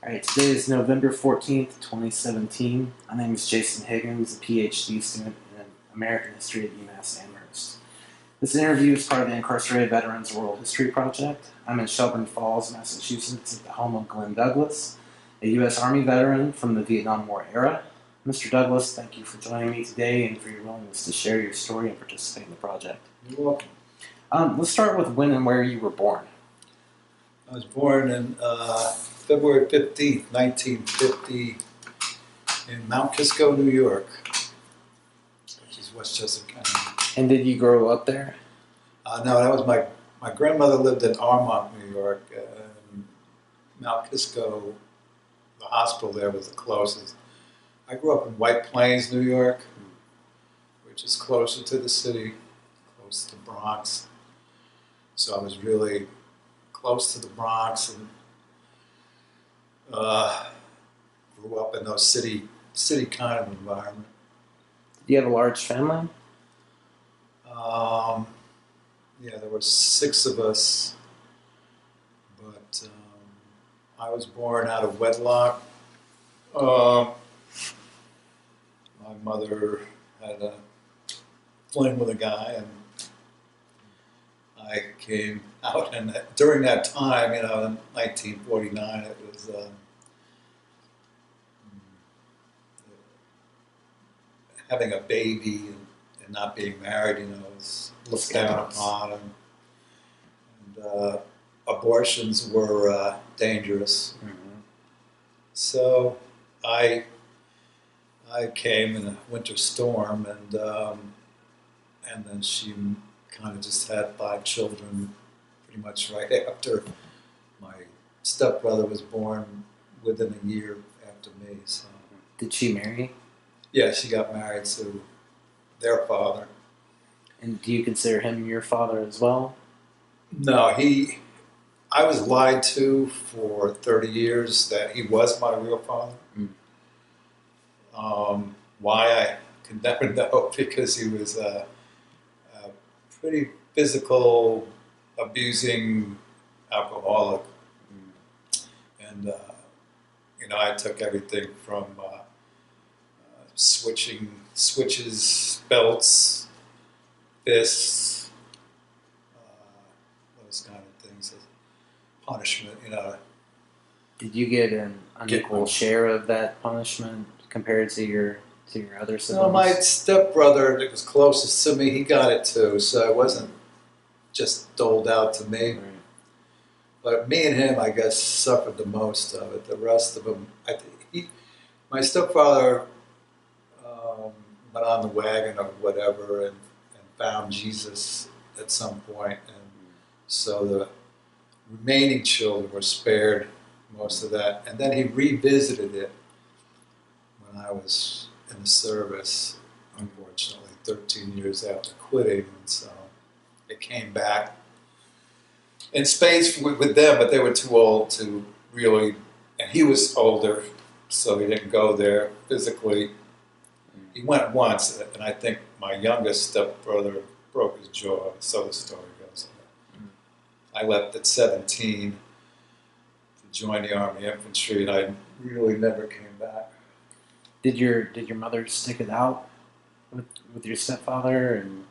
Alright, today is November 14th, 2017. My name is Jason Higgins, a Ph.D. student in American History at UMass Amherst. This interview is part of the Incarcerated Veterans World History Project. I'm in Shelburne Falls, Massachusetts, at the home of Glen Douglas, a U.S. Army veteran from the Vietnam War era. Mr. Douglas, thank you for joining me today and for your willingness to share your story and participate in the project. You're welcome. Let's start with when and where you were born. I was born in February 15th, 1950 in Mount Kisco, New York, which is Westchester County. And did you grow up there? No, that was my grandmother lived in Armonk, New York. Mount Kisco, the hospital there was the closest. I grew up in White Plains, New York, which is closer to the city, close to the Bronx. So I was really close to the Bronx and grew up in those city kind of environment. Did you have a large family? Yeah, there were 6 of us, but I was born out of wedlock. My mother had a fling with a guy, and I came out, and during that time, in 1949, it was having a baby and not being married, was looked down upon, and abortions were dangerous. Mm-hmm. So I came in a winter storm, and then she kind of just had 5 children pretty much right after my stepbrother was born, within a year after me. So Did she marry? yeah, she got married to their father. And do you consider him your father as well? No, I was lied to for 30 years that he was my real father. Why, I could never know, because he was a pretty physical, abusing alcoholic. And, I took everything from switches, belts, fists, those kind of things as punishment, Did you get an unequal share of that punishment compared to your other siblings? No, my stepbrother that was closest to me, he got it too, so it wasn't just doled out to me. Right. But me and him, I guess, suffered the most of it. The rest of them, my stepfather went on the wagon or whatever and found Jesus at some point, and so the remaining children were spared most of that. And then he revisited it when I was in the service, unfortunately, 13 years after quitting, and so it came back in spades with them, but they were too old to really, and he was older, so he didn't go there physically. He went once, and I think my youngest stepbrother broke his jaw, so the story goes. I left at 17 to join the Army Infantry, and I really never came back. Did your mother stick it out with your stepfather? And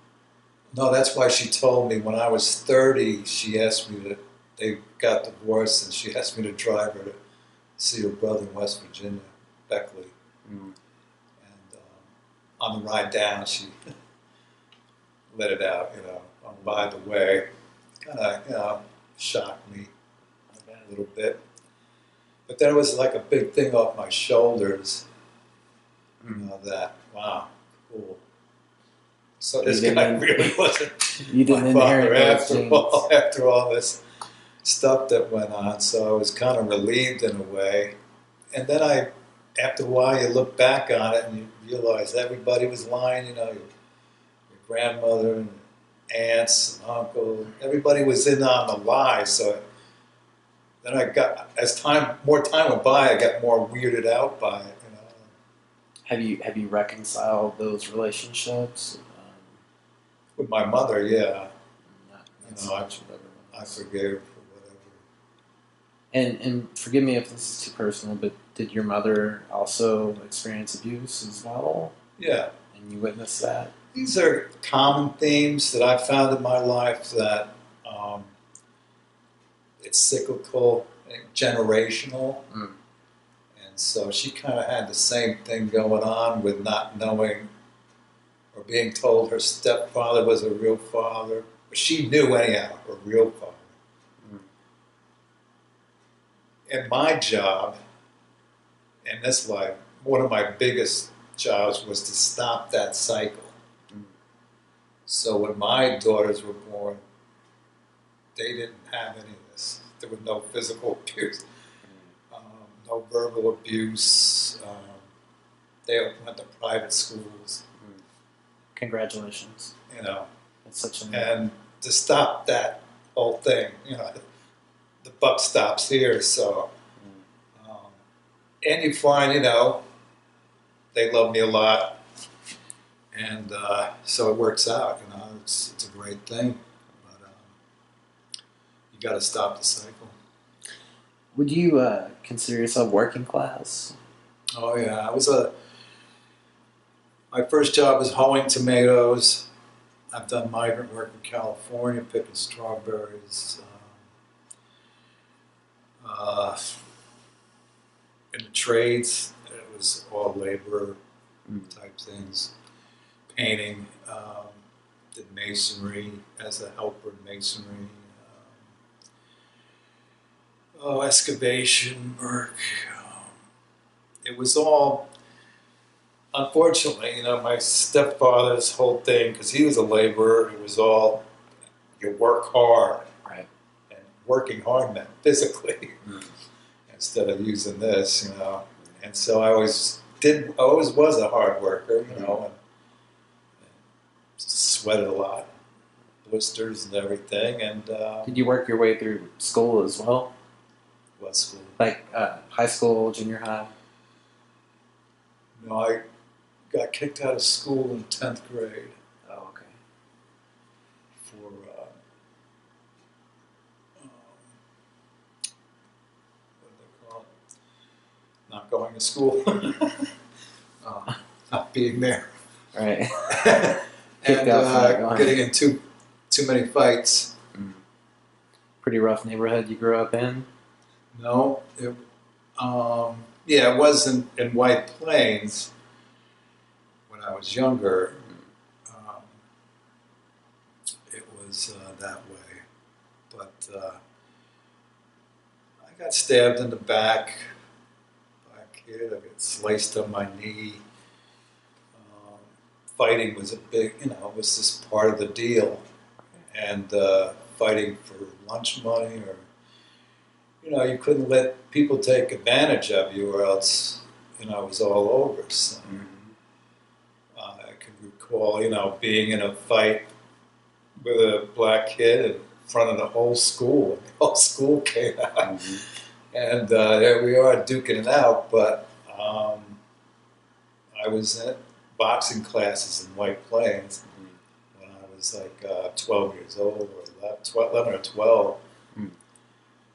No, that's why she told me when I was 30, she asked me they got divorced, and she asked me to drive her to see her brother in West Virginia, Beckley. And on the ride down, she let it out, by the way. Kind of, shocked me a little bit. But then it was like a big thing off my shoulders, that, wow, cool. So this guy really wasn't my father after all this stuff that went on. So I was kind of relieved in a way. And then after a while, you look back on it and you realize everybody was lying. Your grandmother and aunts and uncle, everybody was in on the lie. So then as more time went by, I got more weirded out by it. Have you reconciled those relationships? With my mother, yeah. Not so much with everyone I forgave her for whatever. And forgive me if this is too personal, but did your mother also experience abuse as well? Yeah. And you witnessed that? These are common themes that I've found in my life that it's cyclical and generational. Mm. And so she kind of had the same thing going on with not knowing or being told her stepfather was a real father. But she knew anyhow, her real father. Mm. And my job in this life, one of my biggest jobs was to stop that cycle. Mm. So when my daughters were born, they didn't have any of this. There was no physical abuse, no verbal abuse. They went to private schools. Mm. Congratulations. You know, That's such an... and to stop that whole thing, you know, the buck stops here. So, and you find, you know, they love me a lot, and so it works out. You know, it's a great thing. You got to stop the cycle. Would you consider yourself working class? Oh yeah, my first job was hoeing tomatoes. I've done migrant work in California, picking strawberries. In the trades, it was all labor type things. Painting, did masonry as a helper in masonry. Excavation work. It was all, unfortunately, you know, my stepfather's whole thing, because he was a laborer, it was all, you work hard. Right. And working hard meant physically, instead of using this, you know. And so I always was a hard worker, you know, and sweated a lot, blisters and everything. And did you work your way through school as well? what school? Like high school, junior high? No, I got kicked out of school in 10th grade. Oh, okay. For what do they call it? Not going to school. Not being there. Right. And getting in too many fights. Pretty rough neighborhood you grew up in? No, it was in White Plains when I was younger. It was that way, but I got stabbed in the back by a kid. I got sliced on my knee. Fighting was a big, you know, it was just part of the deal, and fighting for lunch money, or you know, you couldn't let people take advantage of you, or else, you know, it was all over. So, I can recall, you know, being in a fight with a black kid in front of the whole school. The whole school came out, and there we are duking it out. But I was in boxing classes in White Plains when I was like 12 years old, or 11 or 12.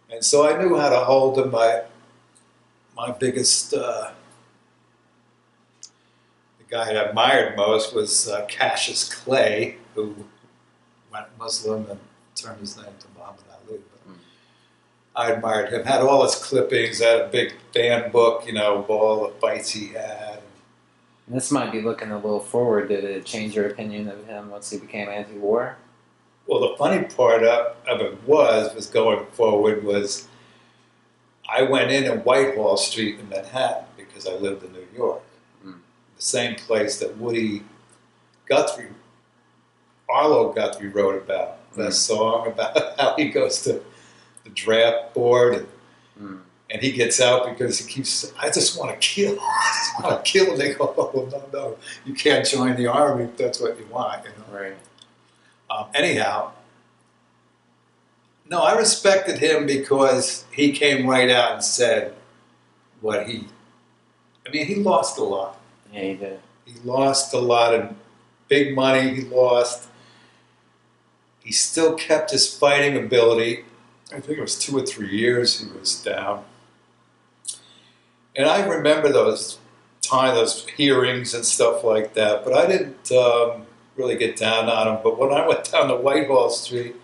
And so I knew how to hold him. My biggest, the guy I admired most was Cassius Clay, who went Muslim and turned his name to Muhammad Ali. But I admired him. Had all his clippings. Had a big band book, you know, of all the fights he had. This might be looking a little forward. Did it change your opinion of him once he became anti-war? Well, the funny part of it was going forward was I went in Whitehall Street in Manhattan because I lived in New York. The same place that Arlo Guthrie wrote about. That song about how he goes to the draft board and he gets out because he keeps, I just want to kill. I just want to kill. And they go, oh, no, you can't join the army if that's what you want. You know? Right. Anyhow, no, I respected him because he came right out and said he lost a lot. Yeah, he did. He lost a lot of big money. He still kept his fighting ability, I think it was 2 or 3 years he was down. And I remember those hearings and stuff like that, but I didn't really get down on them. But when I went down to Whitehall Street,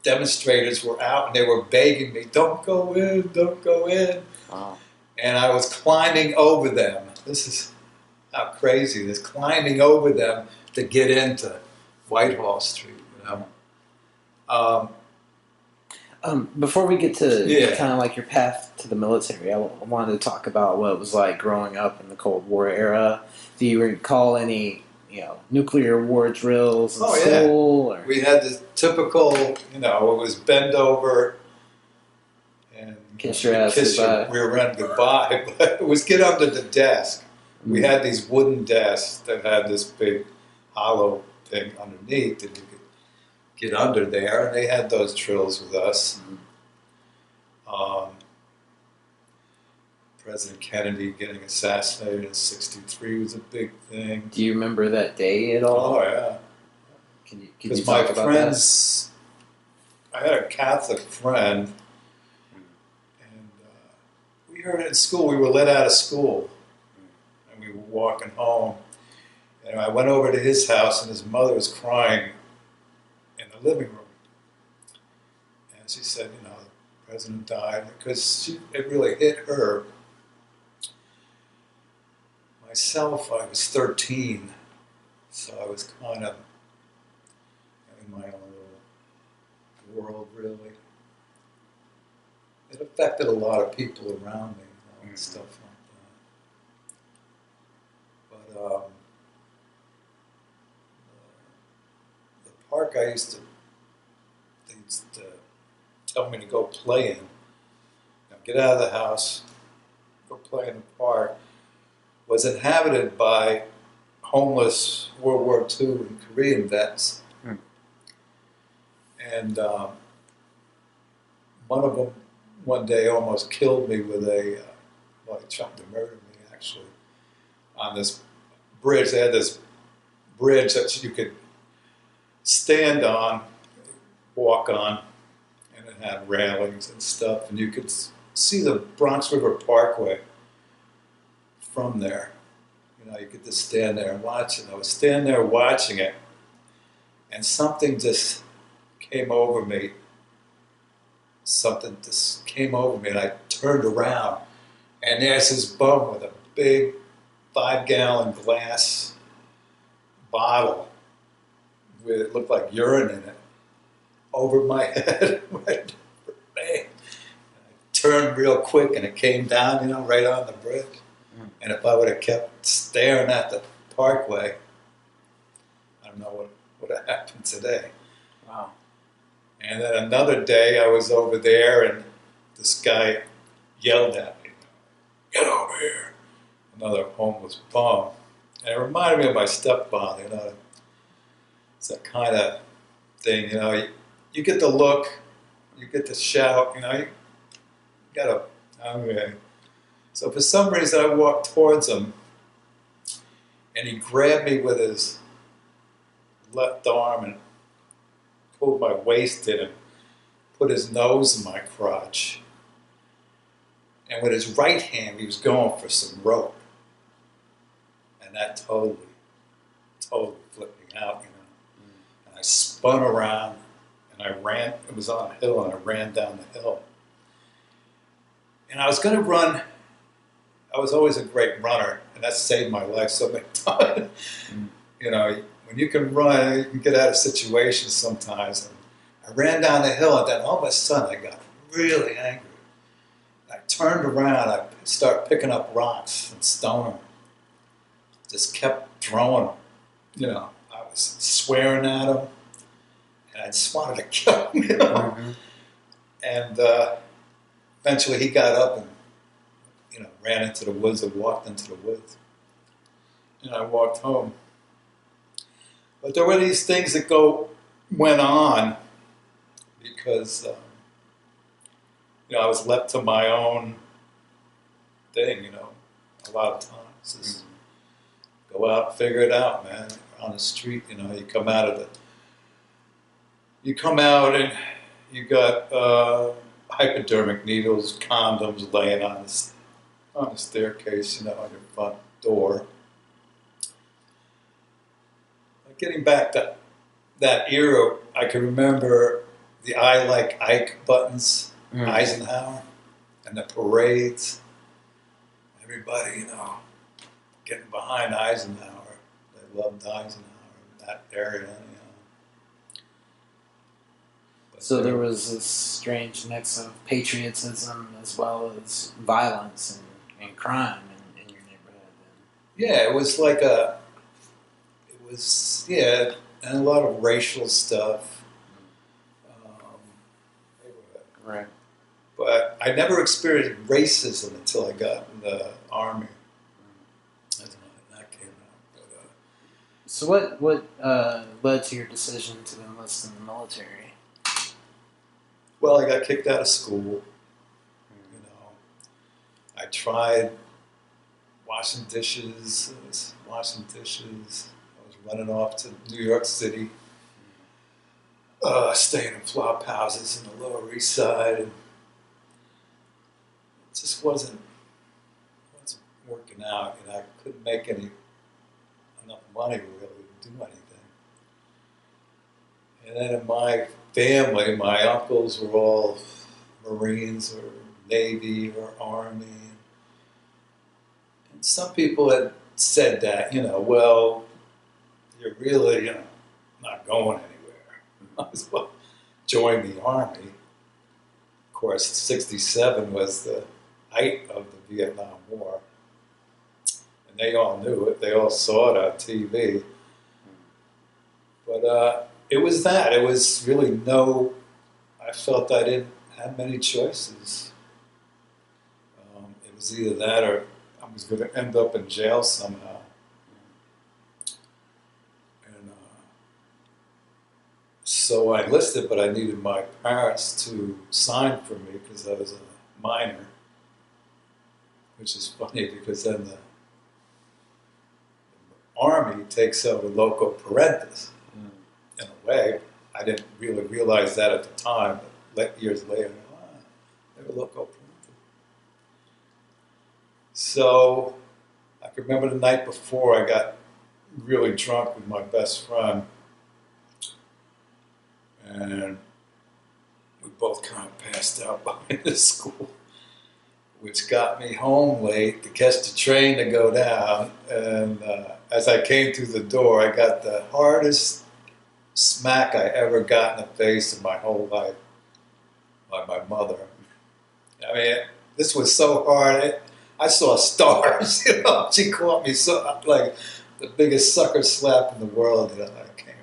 demonstrators were out and they were begging me, don't go in, don't go in. Wow. And I was climbing over them. This is how crazy it is, climbing over them to get into Whitehall Street, you know. Before we get to Yeah. kind of like your path to the military, I wanted to talk about what it was like growing up in the Cold War era. Do you recall any, nuclear war drills in school? Or? We had the typical, it was bend over and Kiss your ass goodbye. rear end goodbye, but it was get under the desk. Mm-hmm. We had these wooden desks that had this big hollow thing underneath, and you could get under there, and they had those drills with us. Mm-hmm. President Kennedy getting assassinated in '63 was a big thing. Do you remember that day at all? Oh yeah. Can you Because talk my about friends, I had a Catholic friend, and we heard it in school. We were let out of school, and we were walking home. And I went over to his house, and his mother was crying in the living room. And she said, the president died, because it really hit her. Myself, I was 13, so I was kind of in my own little world, really. It affected a lot of people around me, and stuff like that. But the park they used to tell me to go play in, get out of the house, go play in the park, was inhabited by homeless World War II and Korean vets. Hmm. And one of them one day almost killed me with he tried to murder me, actually, on this bridge. They had this bridge that you could stand on, walk on, and it had railings and stuff, and you could see the Bronx River Parkway from there. You could just stand there and watch it. I was standing there watching it, and something just came over me. And I turned around, and there's this bum with a big 5-gallon glass bottle with it looked like urine in it over my head. Bang. I turned real quick, and it came down, right on the bridge. And if I would have kept staring at the parkway, I don't know what would have happened today. Wow. And then another day I was over there, and this guy yelled at me, "Get over here!" Another homeless bum. And it reminded me of my stepfather, It's that kind of thing, you get the look, you get the shout, you got to, okay. So for some reason I walked towards him, and he grabbed me with his left arm and pulled my waist in and put his nose in my crotch. And with his right hand he was going for some rope. And that totally flipped me out, And I spun around and I ran, it was on a hill, and I ran down the hill. And I was going to run. I was always a great runner, and that saved my life so many times. When you can run, you can get out of situations sometimes. And I ran down the hill, and then all of a sudden I got really angry. I turned around, I started picking up rocks and stoning them. Just kept throwing them. I was swearing at him, and I just wanted to kill him. Mm-hmm. And eventually he got up and ran into the woods and walked into the woods. And I walked home. But there were these things that went on because, I was left to my own thing, a lot of times. Just go out and figure it out, man. On the street, you come out and you got hypodermic needles, condoms laying on the staircase, on your front door. Getting back to that era, I can remember the "I Like Ike" buttons, Eisenhower, and the parades. Everybody, getting behind Eisenhower. They loved Eisenhower in that area, So there was this strange mix of patriotism as well as violence and crime in your neighborhood. Yeah, it was like and a lot of racial stuff. Right. But I never experienced racism until I got in the Army. That's when that came out. But, so what led to your decision to enlist in the military? Well, I got kicked out of school. I tried washing dishes. I was running off to New York City, staying in flop houses in the Lower East Side, and it just wasn't working out. I couldn't make enough money really to do anything. And then in my family, my uncles were all Marines or Navy or Army. And some people had said that, well, you're really not going anywhere. Might as well join the Army. Of course, 1967 was the height of the Vietnam War. And they all knew it. They all saw it on TV. But it was that. It was really I felt I didn't have many choices. It was either that or I was going to end up in jail somehow. And so I enlisted, but I needed my parents to sign for me because I was a minor. Which is funny because then the Army takes over loco parentis. In a way, I didn't really realize that at the time, but years later, they were loco parentis. So I can remember the night before I got really drunk with my best friend, and we both kind of passed out behind the school, which got me home late to catch the train to go down. And as I came through the door, I got the hardest smack I ever got in the face in my whole life by my mother. I mean, this was so hard. I saw stars. She caught me like the biggest sucker slap in the world. I came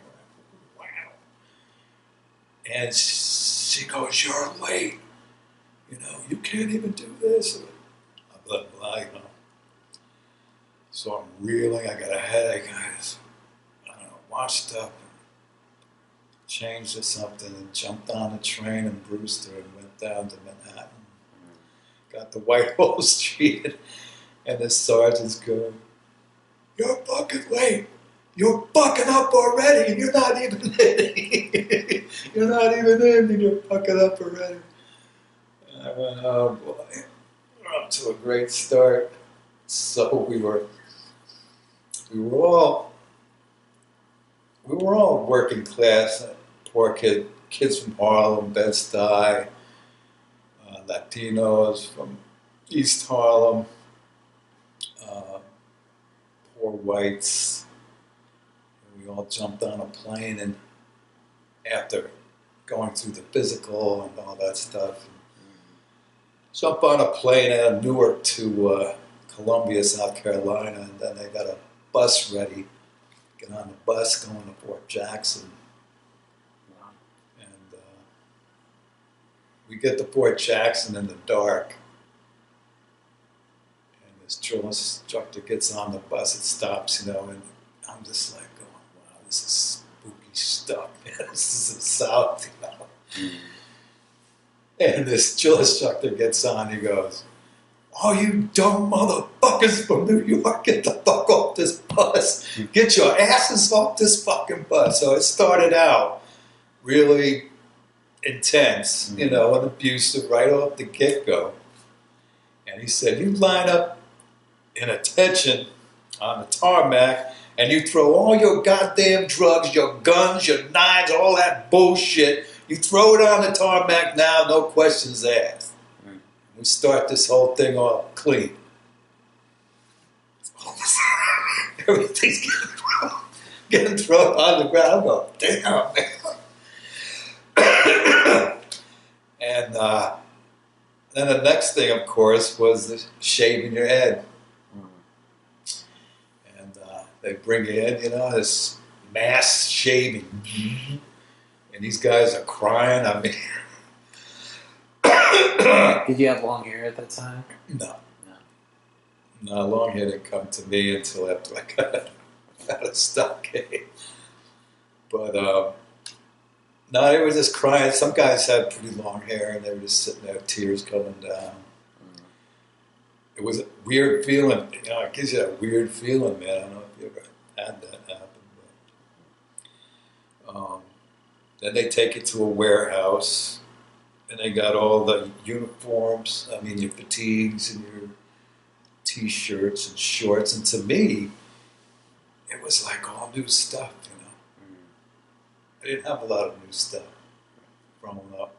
around. Wow. And she goes, "You're late. You can't even do this." I'm like, "Well, So I'm reeling. I got a headache. I washed up, changed to something, and jumped on a train in Brewster and went down to Manhattan. Got to Whitehall Street, and the sergeant's going, "You're fucking late. You're fucking up already, and you're not even in. You're not even in, and you're fucking up already." And I went, "Oh boy, we're up to a great start." So we were all working class, poor kids from Harlem, Bed-Stuy, Latinos from East Harlem, poor whites. And we all jumped on a plane, and after going through the physical and all that stuff, jump on a plane out of Newark to Columbia, South Carolina, and then they got a bus ready. Get on the bus going to Fort Jackson. And we get to Fort Jackson in the dark. And this drill instructor gets on the bus, it stops, and I'm just like going, wow, this is spooky stuff. This is the South, And this drill instructor gets on, he goes, "Oh, you dumb motherfuckers from New York, get the fuck off this bus. Get your asses off this fucking bus." So it started out really intense, you know, and abusive right off the get-go. And he said, you line up in attention on the tarmac and you throw all your goddamn drugs, your guns, your knives, all that bullshit, you throw it on the tarmac now, no questions asked. We start this whole thing off clean. Everything's getting thrown on the ground. I'm going, damn, man. And then the next thing, of course, was the shaving your head. And they bring you in, you know, this mass shaving. And these guys are crying. I mean, Did you have long hair at that time? no. No, long hair didn't come to me until after I got out of Stockade. But no, they were just crying. Some guys had pretty long hair, and they were just sitting there, tears coming down. It was a weird feeling. You know, it gives you that weird feeling, man. I don't know if you ever had that happen. But, then they take you to a warehouse, and they got all the uniforms. I mean, your fatigues and your T-shirts and shorts, and to me, it was like all new stuff, you know. I didn't have a lot of new stuff growing up,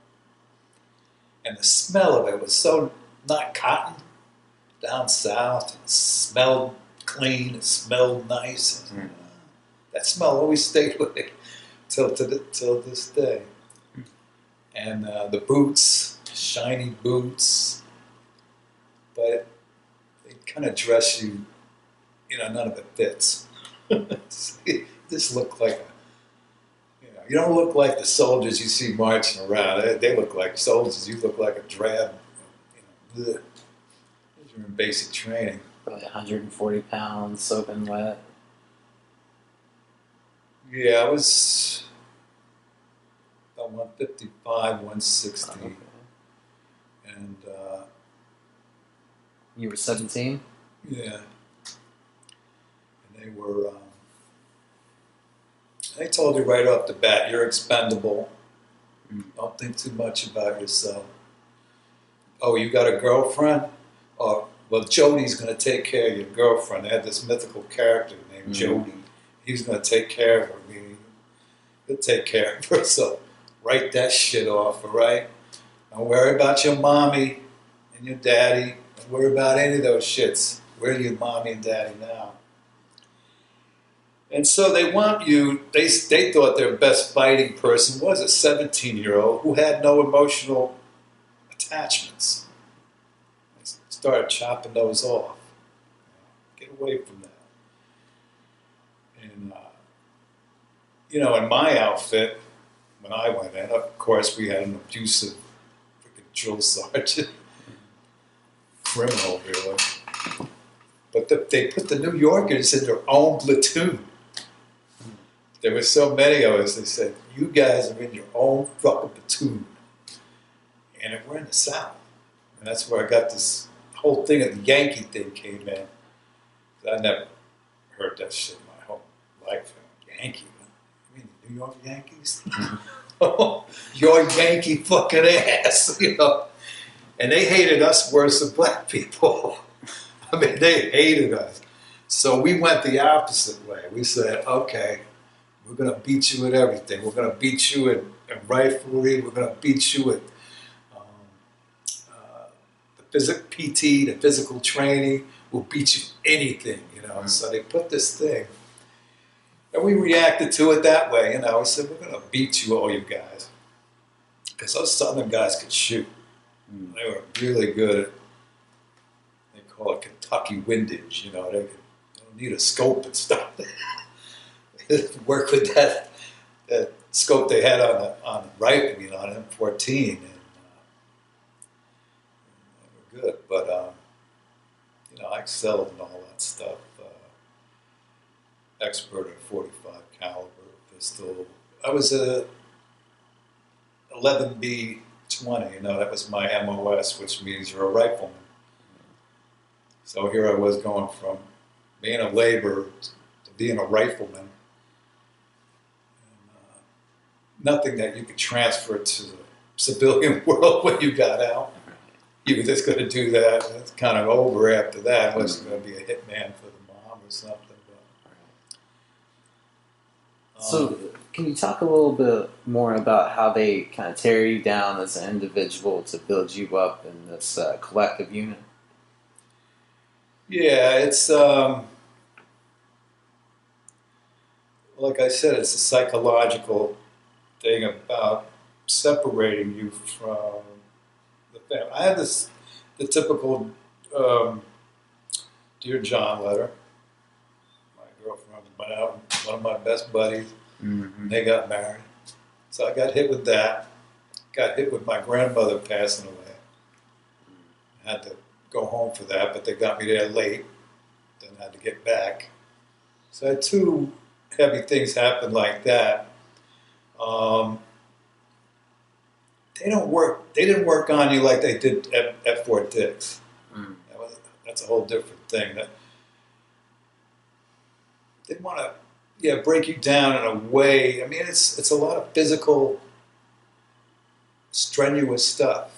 and the smell of it was so not cotton down south. It smelled clean, it smelled nice. And, that smell always stayed with me till this day. And the boots, shiny boots, but they kind of dress you, you know, none of it fits. You just look like you don't look like the soldiers you see marching around. They look like soldiers. You look like a drab, you know, you're in basic training. Probably 140 pounds, soaking wet. Yeah, I was about 155, 160. Okay. And You were 17? yeah. And they were, they told you right off the bat, you're expendable. Don't think too much about yourself. Oh, you got a girlfriend? Oh, well, Jody's going to take care of your girlfriend. They had this mythical character named Jody. He's going to take care of her. I mean, he'll take care of her. So write that shit off, all right? Don't worry about your mommy and your daddy. Don't worry about any of those shits. Where are your mommy and daddy now? And so they want you, they thought their best fighting person was a 17-year-old who had no emotional attachments. They started chopping those off. Get away from that. And, you know, in my outfit, when I went in, of course, we had an abusive freaking drill sergeant. Criminal, really. But they put the New Yorkers in their own platoon. There were so many of us, they said, you guys are in your own fucking platoon. And we're in the South. And that's where I got this whole thing of the Yankee thing came in. I never heard that shit my whole life. Yankee? You mean the New York Yankees? Oh, your Yankee fucking ass, you know. And they hated us worse than black people. I mean, they hated us. So we went the opposite way. We said, okay, we're going to beat you at everything. We're going to beat you at riflery. We're going to beat you at the PT, the physical training. We'll beat you anything, you know. So they put this thing. And we reacted to it that way, you know. We said, we're going to beat you, all you guys. Because those Southern guys could shoot. They were really good at, they call it Kentucky windage, you know. They don't need a scope and stuff. Work with that scope they had on the rifle, you know, on M14, and they were good. But you know, I excelled in all that stuff. Expert at 45 caliber pistol. I was a 11B 20. You know, that was my MOS, which means you're a rifleman. So here I was going from being a laborer to being a rifleman. Nothing that you could transfer to the civilian world when you got out. You were just going to do that. It's kind of over after that, unless you're going to be a hitman for the mom or something. But, So, can you talk a little bit more about how they kind of tear you down as an individual to build you up in this collective unit? yeah, it's like I said, it's a psychological thing about separating you from the family. I had the typical Dear John letter. My girlfriend went out, one of my best buddies, and they got married. So I got hit with that. Got hit with my grandmother passing away. I had to go home for that, but they got me there late. Then I had to get back. So I had two heavy things happen like that. They don't work. They didn't work on you like they did at Fort Dix. That's a whole different thing. That they want to, break you down in a way. I mean, it's a lot of physical, strenuous stuff.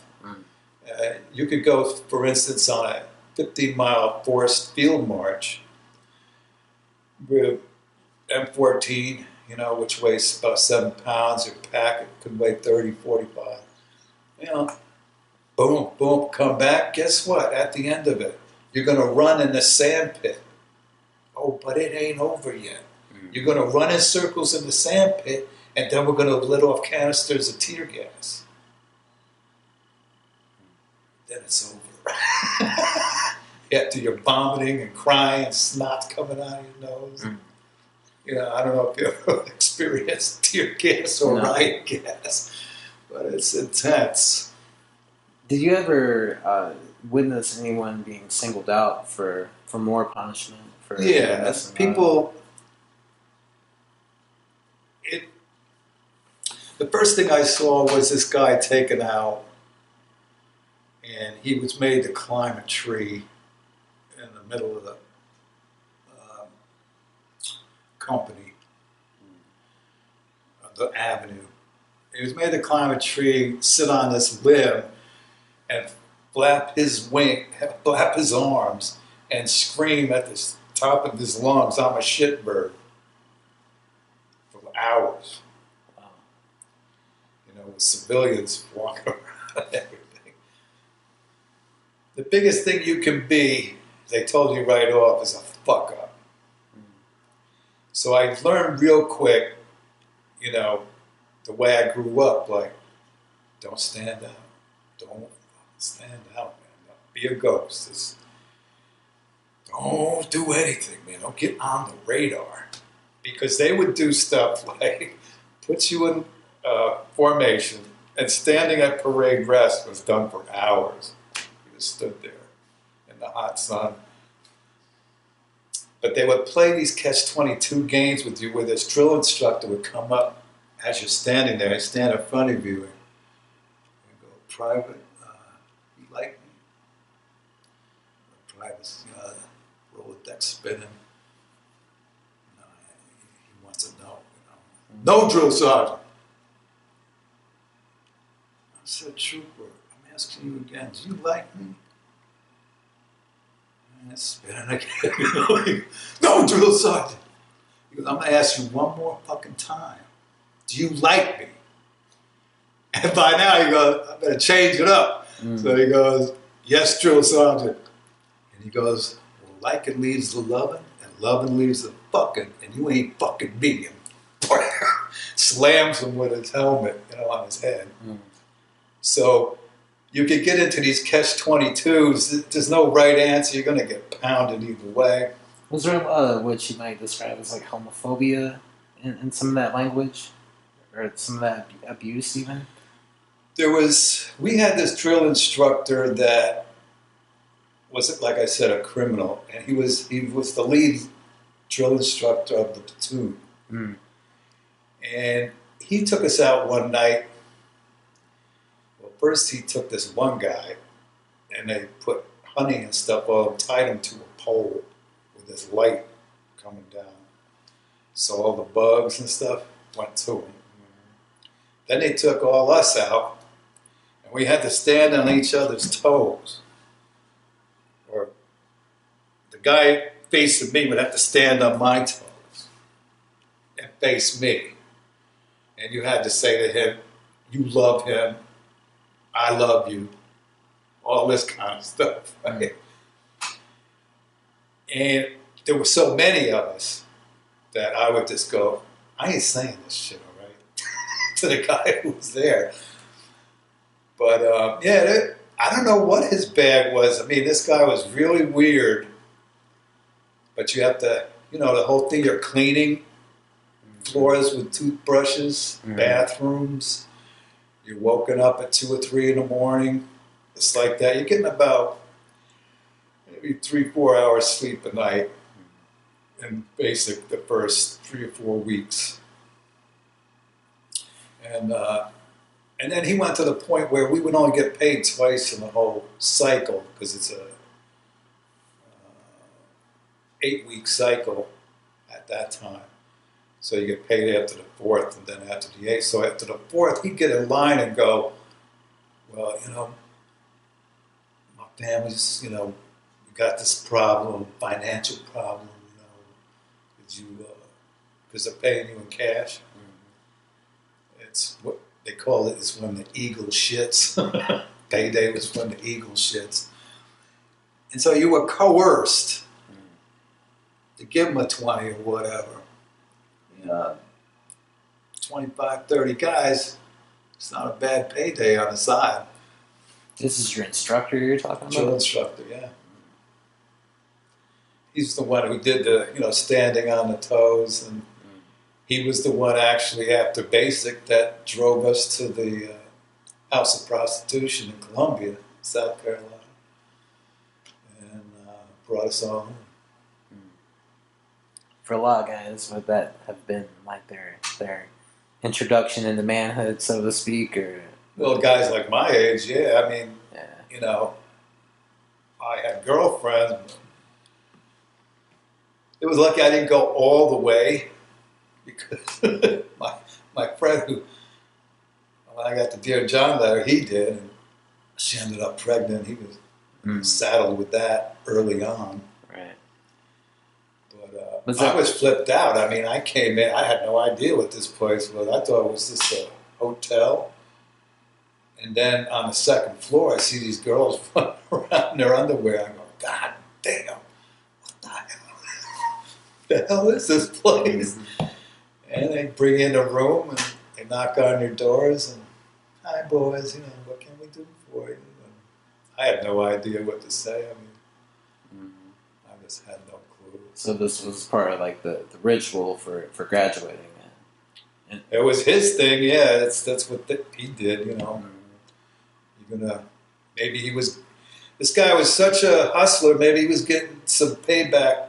You could go, for instance, on a 15-mile forest field march with M14, which weighs about 7 pounds. Your pack could weigh 30, 45. Boom, boom, come back. Guess what? At the end of it, you're going to run in the sand pit. Oh, but it ain't over yet. You're going to run in circles in the sand pit, and then we're going to let off canisters of tear gas. Then it's over. After you're vomiting and crying and snot's coming out of your nose. I don't know if you ever experienced tear gas or riot gas, but it's intense. Did you ever witness anyone being singled out for more punishment? People. The first thing I saw was this guy taken out, and he was made to climb a tree in the middle of the company, the avenue. He was made to climb a tree, sit on this limb, and flap his arms, and scream at the top of his lungs, "I'm a shitbird," for hours. Wow. With civilians walking around and everything. The biggest thing you can be, they told you right off, is a fuck up. So I learned real quick, the way I grew up, like, don't stand out. Don't stand out, man. Be a ghost. Don't do anything, man. Don't get on the radar. Because they would do stuff like put you in formation, and standing at parade rest was done for hours. You just stood there in the hot sun. But they would play these catch-22 games with you where this drill instructor would come up as you're standing there and stand in front of you and go, "Private, you like me?" Private's Rolodex spinning. He wants to know, "No, drill sergeant." I said, "Trooper, I'm asking you again, do you like me?" And it's spinning again. "No, drill sergeant." He goes, "I'm going to ask you one more fucking time. Do you like me?" And by now he goes, "I better change it up." So he goes, "Yes, drill sergeant." And he goes, "Well, liking leads to loving, and loving leads to fucking, and you ain't fucking me." And slams him with his helmet, on his head. So you could get into these catch-22s. There's no right answer. You're going to get pounded either way. Was there a lot of what you might describe as like homophobia in some of that language? Or some of that abuse even? We had this drill instructor that was, like I said, a criminal. And he was the lead drill instructor of the platoon. And he took us out one night. Well, first he took this one guy, and they put honey and stuff on him, tied him to a pole with this light coming down. So all the bugs and stuff went to him. Then they took all us out, And we had to stand on each other's toes. Or the guy facing me would have to stand on my toes and face me. And you had to say to him, you love him, I love you, all this kind of stuff. Right? And there were so many of us that I would just go, I ain't saying this shit, all right, to the guy who was there. But I don't know what his bag was. I mean, this guy was really weird. But you have to, the whole thing, you're cleaning floors with toothbrushes, bathrooms. You're woken up at 2 or 3 in the morning. It's like that. You're getting about maybe 3-4 hours sleep a night in basic the first 3 or 4 weeks. And then he went to the point where we would only get paid twice in the whole cycle because it's a 8-week cycle at that time. So you get paid after the 4th and then after the 8th. So after the 4th, he'd get in line and go, well, my family's, we got this problem, financial problem, because they're paying you in cash. It's what they call it is when the eagle shits. Payday was when the eagle shits. And so you were coerced to give them a 20 or whatever. 25, 30 guys, it's not a bad payday on the side. This is your instructor you're talking about? Drill instructor, yeah. He's the one who did the, standing on the toes, and he was the one actually after basic that drove us to the House of Prostitution in Columbia, South Carolina, and brought us all home. For a lot of guys, would that have been like their introduction into manhood, so to speak, or? Well, guys like my age, yeah. I mean, I had girlfriends. It was lucky I didn't go all the way because my friend who, when I got the Dear John letter, he did, and she ended up pregnant. He was saddled with that early on. Right. But I was flipped out. I mean, I came in, I had no idea what this place was. I thought it was just a hotel. And then on the second floor, I see these girls running around in their underwear. I go, God damn, what the hell is this place? And they bring you in a room and they knock on your doors and, hi boys, what can we do for you? And I had no idea what to say. I mean, I just had no clue. So this was part of like the ritual for graduating. It was his thing, yeah. That's what he did, You're gonna, maybe he was, this guy was such a hustler, maybe he was getting some payback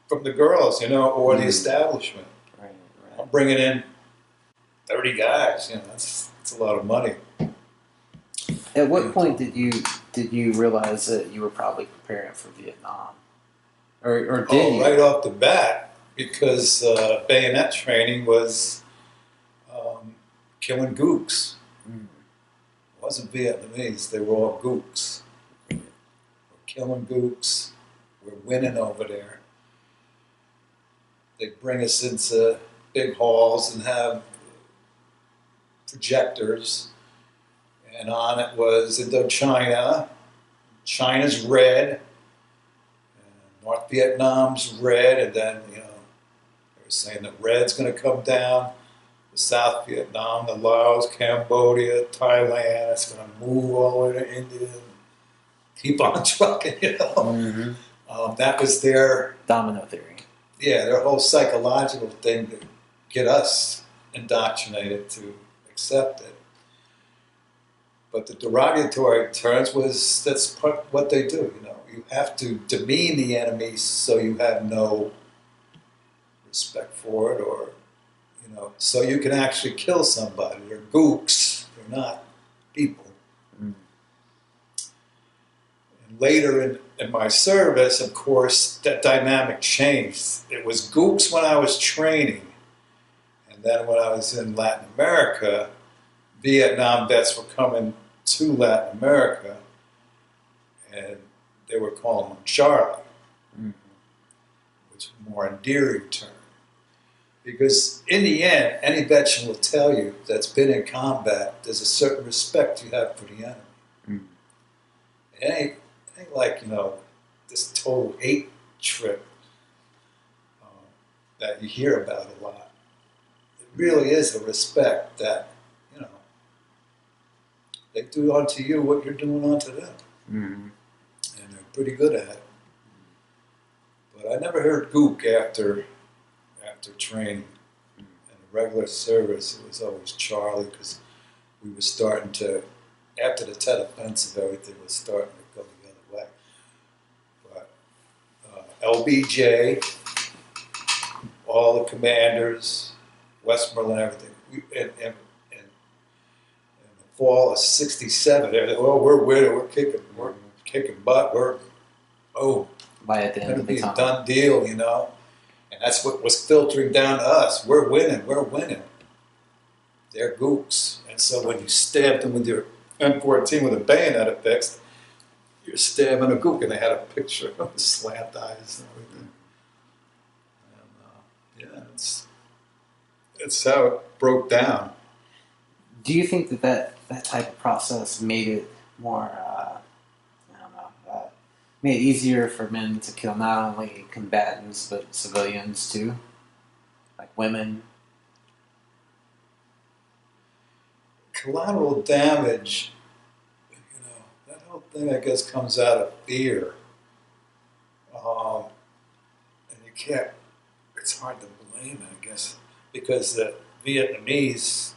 from the girls, or the establishment. Right. I'm bringing in 30 guys, that's a lot of money. At what point did you realize that you were probably preparing for Vietnam? Or did you? Right off the bat, because bayonet training was killing gooks. It wasn't Vietnamese, they were all gooks. We're killing gooks, we're winning over there. They bring us into big halls and have projectors, and on it was Indochina. China's red, and North Vietnam's red, and then they were saying the red's going to come down. The South Vietnam, the Laos, Cambodia, Thailand, it's going to move all the way to India and keep on trucking. That was their domino theory. Yeah, their whole psychological thing to get us indoctrinated to accept it. But the derogatory terms that's what they do. You have to demean the enemy so you have no respect for it, or so you can actually kill somebody. They're gooks. They're not people. And later in my service, of course, that dynamic changed. It was gooks when I was training, and then when I was in Latin America, Vietnam vets were coming to Latin America, and they were calling him Charlie, which is a more endearing term. Because in the end, any veteran will tell you that's been in combat, there's a certain respect you have for the enemy. Mm. It ain't like, this total hate trip that you hear about a lot. It really is a respect that, they do unto you what you're doing unto them. Mm-hmm. And they're pretty good at it. But I never heard gook after training. In the regular service, it was always Charlie, because we were starting to, after the Tet Offensive, everything was starting to go the other way. But LBJ, all the commanders, Westmoreland, everything. In the fall of '67, they're like, "Oh, we're winning, we're kicking butt, By at the end going to of be the a tunnel. done deal, And that's what was filtering down to us. We're winning. They're gooks. And so when you stabbed them with your M14 with a bayonet affixed, you're stabbing a gook. And they had a picture of the slant eyes and everything. And it's how it broke down. Do you think that type of process made it more, made it easier for men to kill not only combatants but civilians too, like women? Collateral damage, that whole thing, I guess, comes out of fear. And you can't, it's hard to blame it, I guess, because the Vietnamese,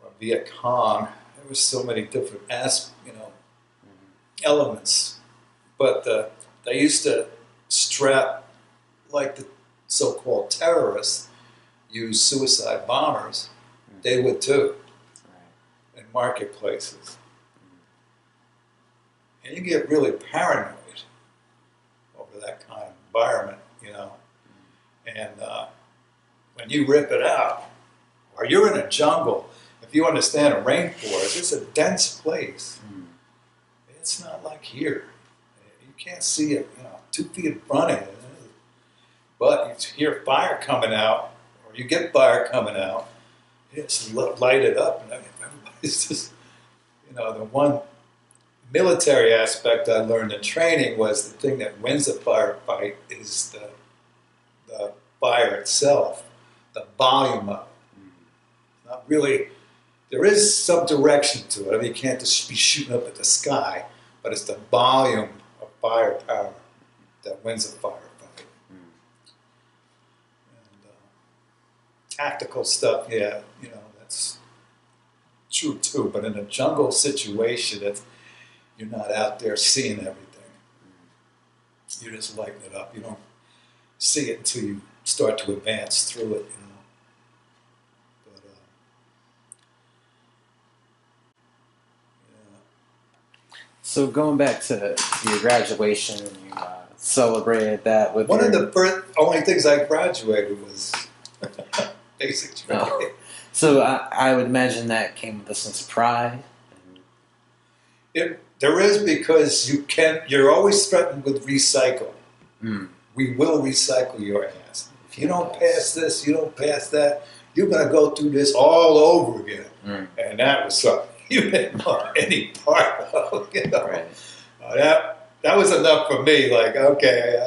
or Viet Cong, there were so many different elements. But they used to strap, like the so-called terrorists use suicide bombers. They would too, in marketplaces. And you get really paranoid over that kind of environment, And when you rip it out, or you're in a jungle, if you understand a rainforest, it's a dense place. It's not like here. You can't see it, 2 feet in front of you. But you hear fire coming out, or you get fire coming out, it's lighted up, and everybody's just, the one military aspect I learned in training was the thing that wins a firefight is the fire itself, the volume of it. Not really, there is some direction to it. I mean, you can't just be shooting up at the sky, but it's the volume of firepower that wins a firefight. And tactical stuff, yeah, that's true too. But in a jungle situation, you're not out there seeing everything. You're just lighting it up. You don't see it until you start to advance through it, But So going back to your graduation, you celebrated that with one of the only things I graduated was basic training. Oh. So I would imagine that came with a sense of pride. There is, because you're always threatened with recycle. We will recycle your ass. If you don't pass this, you don't pass that, you're going to go through this all over again. And that was something you didn't want any part of. Right. That was enough for me. Like, okay,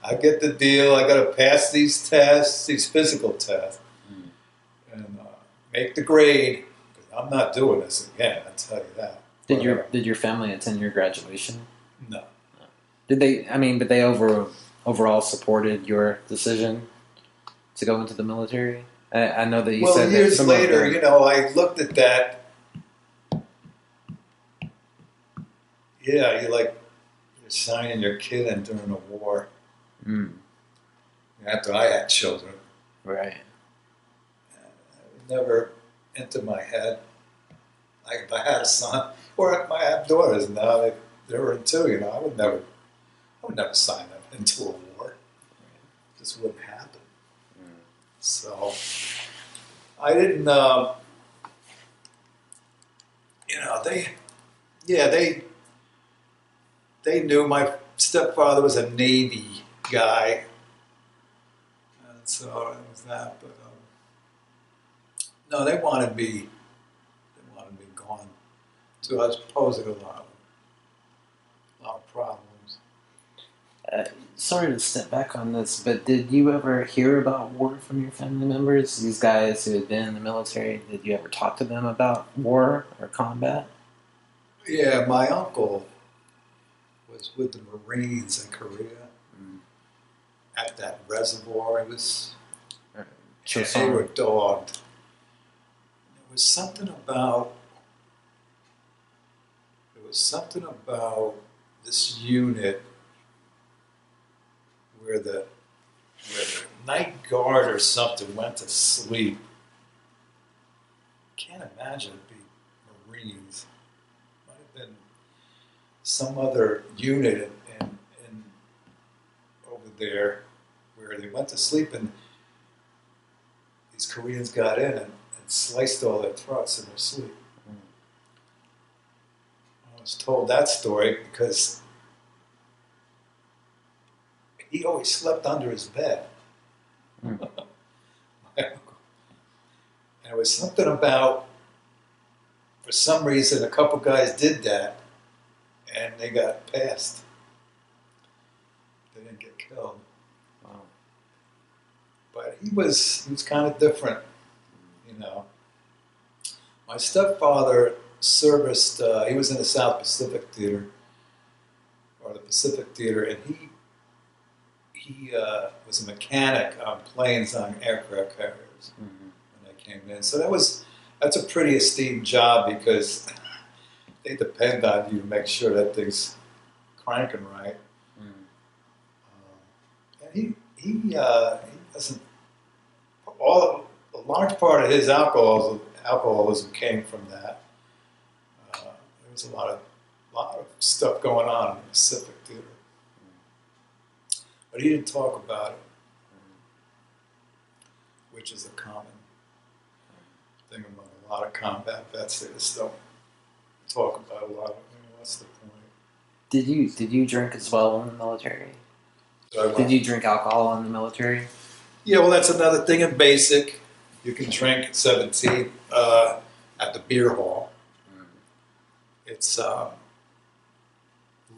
I get the deal. I got to pass these tests, these physical tests, and make the grade. Because I'm not doing this again. I tell you that. Did your family attend your graduation? No. Did they? I mean, but they overall supported your decision to go into the military. I know that you said that. Well, years later, I looked at that. Yeah, you're signing your kid in during a war. After I had children. Right. It never entered my head. Like if I had a son, or I have daughters now, they were in too. I would never sign them into a war. It just wouldn't happen. So I didn't. they knew my stepfather was a Navy guy, and so it was that. But no, they wanted me gone. So I was posing a lot of problems. Sorry to step back on this, but did you ever hear about war from your family members? These guys who had been in the military, did you ever talk to them about war or combat? Yeah, my uncle was with the Marines in Korea at that reservoir. He was, Sure. and they were dogged. There was something about this unit where the night guard or something went to sleep. Can't imagine it being Marines. Might have been some other unit in over there where they went to sleep, and these Koreans got in and sliced all their throats in their sleep. I was told that story because he always slept under his bed. My uncle. And it was something about, for some reason, a couple guys did that, and they got passed. They didn't get killed. Wow. But he was kind of different, you know. My stepfather serviced, he was in the South Pacific Theater, or the Pacific Theater, and he was a mechanic on planes on aircraft carriers when they came in. So that's a pretty esteemed job because they depend on you to make sure that thing's cranking right. And he doesn't. A large part of his alcoholism came from that. There was a lot of stuff going on in the Pacific Theater. But he didn't talk about it, which is a common thing among a lot of combat vets. They just don't talk about a lot of it. What's the point? Did you drink as well in the military? Did you drink alcohol in the military? Yeah, well, that's another thing in basic. You can drink at 17 at the beer hall. It's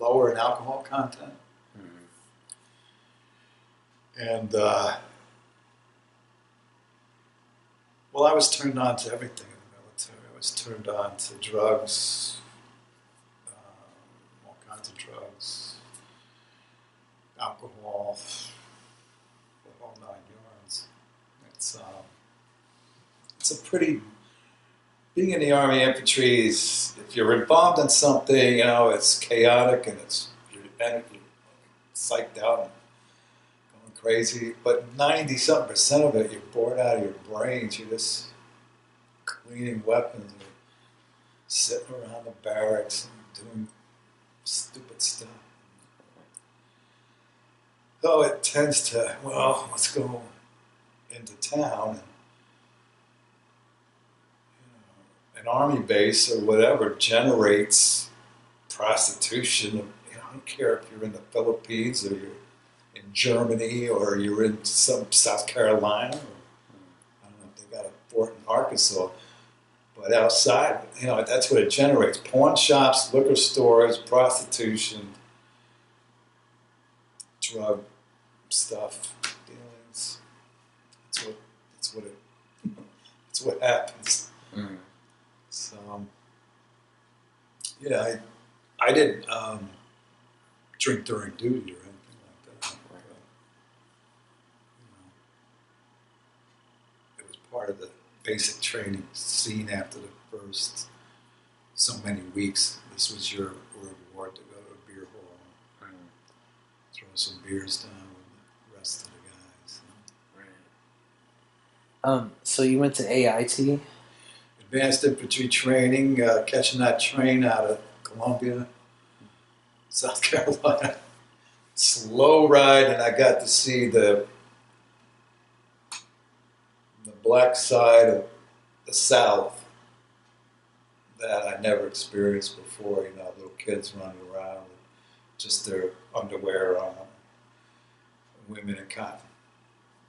lower in alcohol content. And, well, I was turned on to everything in the military. I was turned on to drugs, all kinds of drugs, alcohol, the whole 9 yards. It's a pretty, being in the Army infantry is, if you're involved in something, you know, it's chaotic and you're psyched out and going crazy, but 90-something% of it, you're bored out of your brains. You're just cleaning weapons, or sitting around the barracks and doing stupid stuff. So it tends to, well, let's go into town. And, an army base or whatever generates prostitution. I don't care if you're in the Philippines or you're in Germany or you're in some South Carolina. Or, I don't know if they got a fort in Arkansas. But outside, that's what it generates. Pawn shops, liquor stores, prostitution, drug stuff, dealings. That's what happens. So, yeah, I didn't drink during duty or anything like that. It was part of the basic training scene after the first so many weeks. This was your reward to go to a beer hall, throw some beers down with the rest of the guys. So you went to AIT? Advanced infantry training, catching that train out of Columbia, South Carolina. Slow ride, and I got to see the black side of the South that I never experienced before. You know, little kids running around with just their underwear on, women in cotton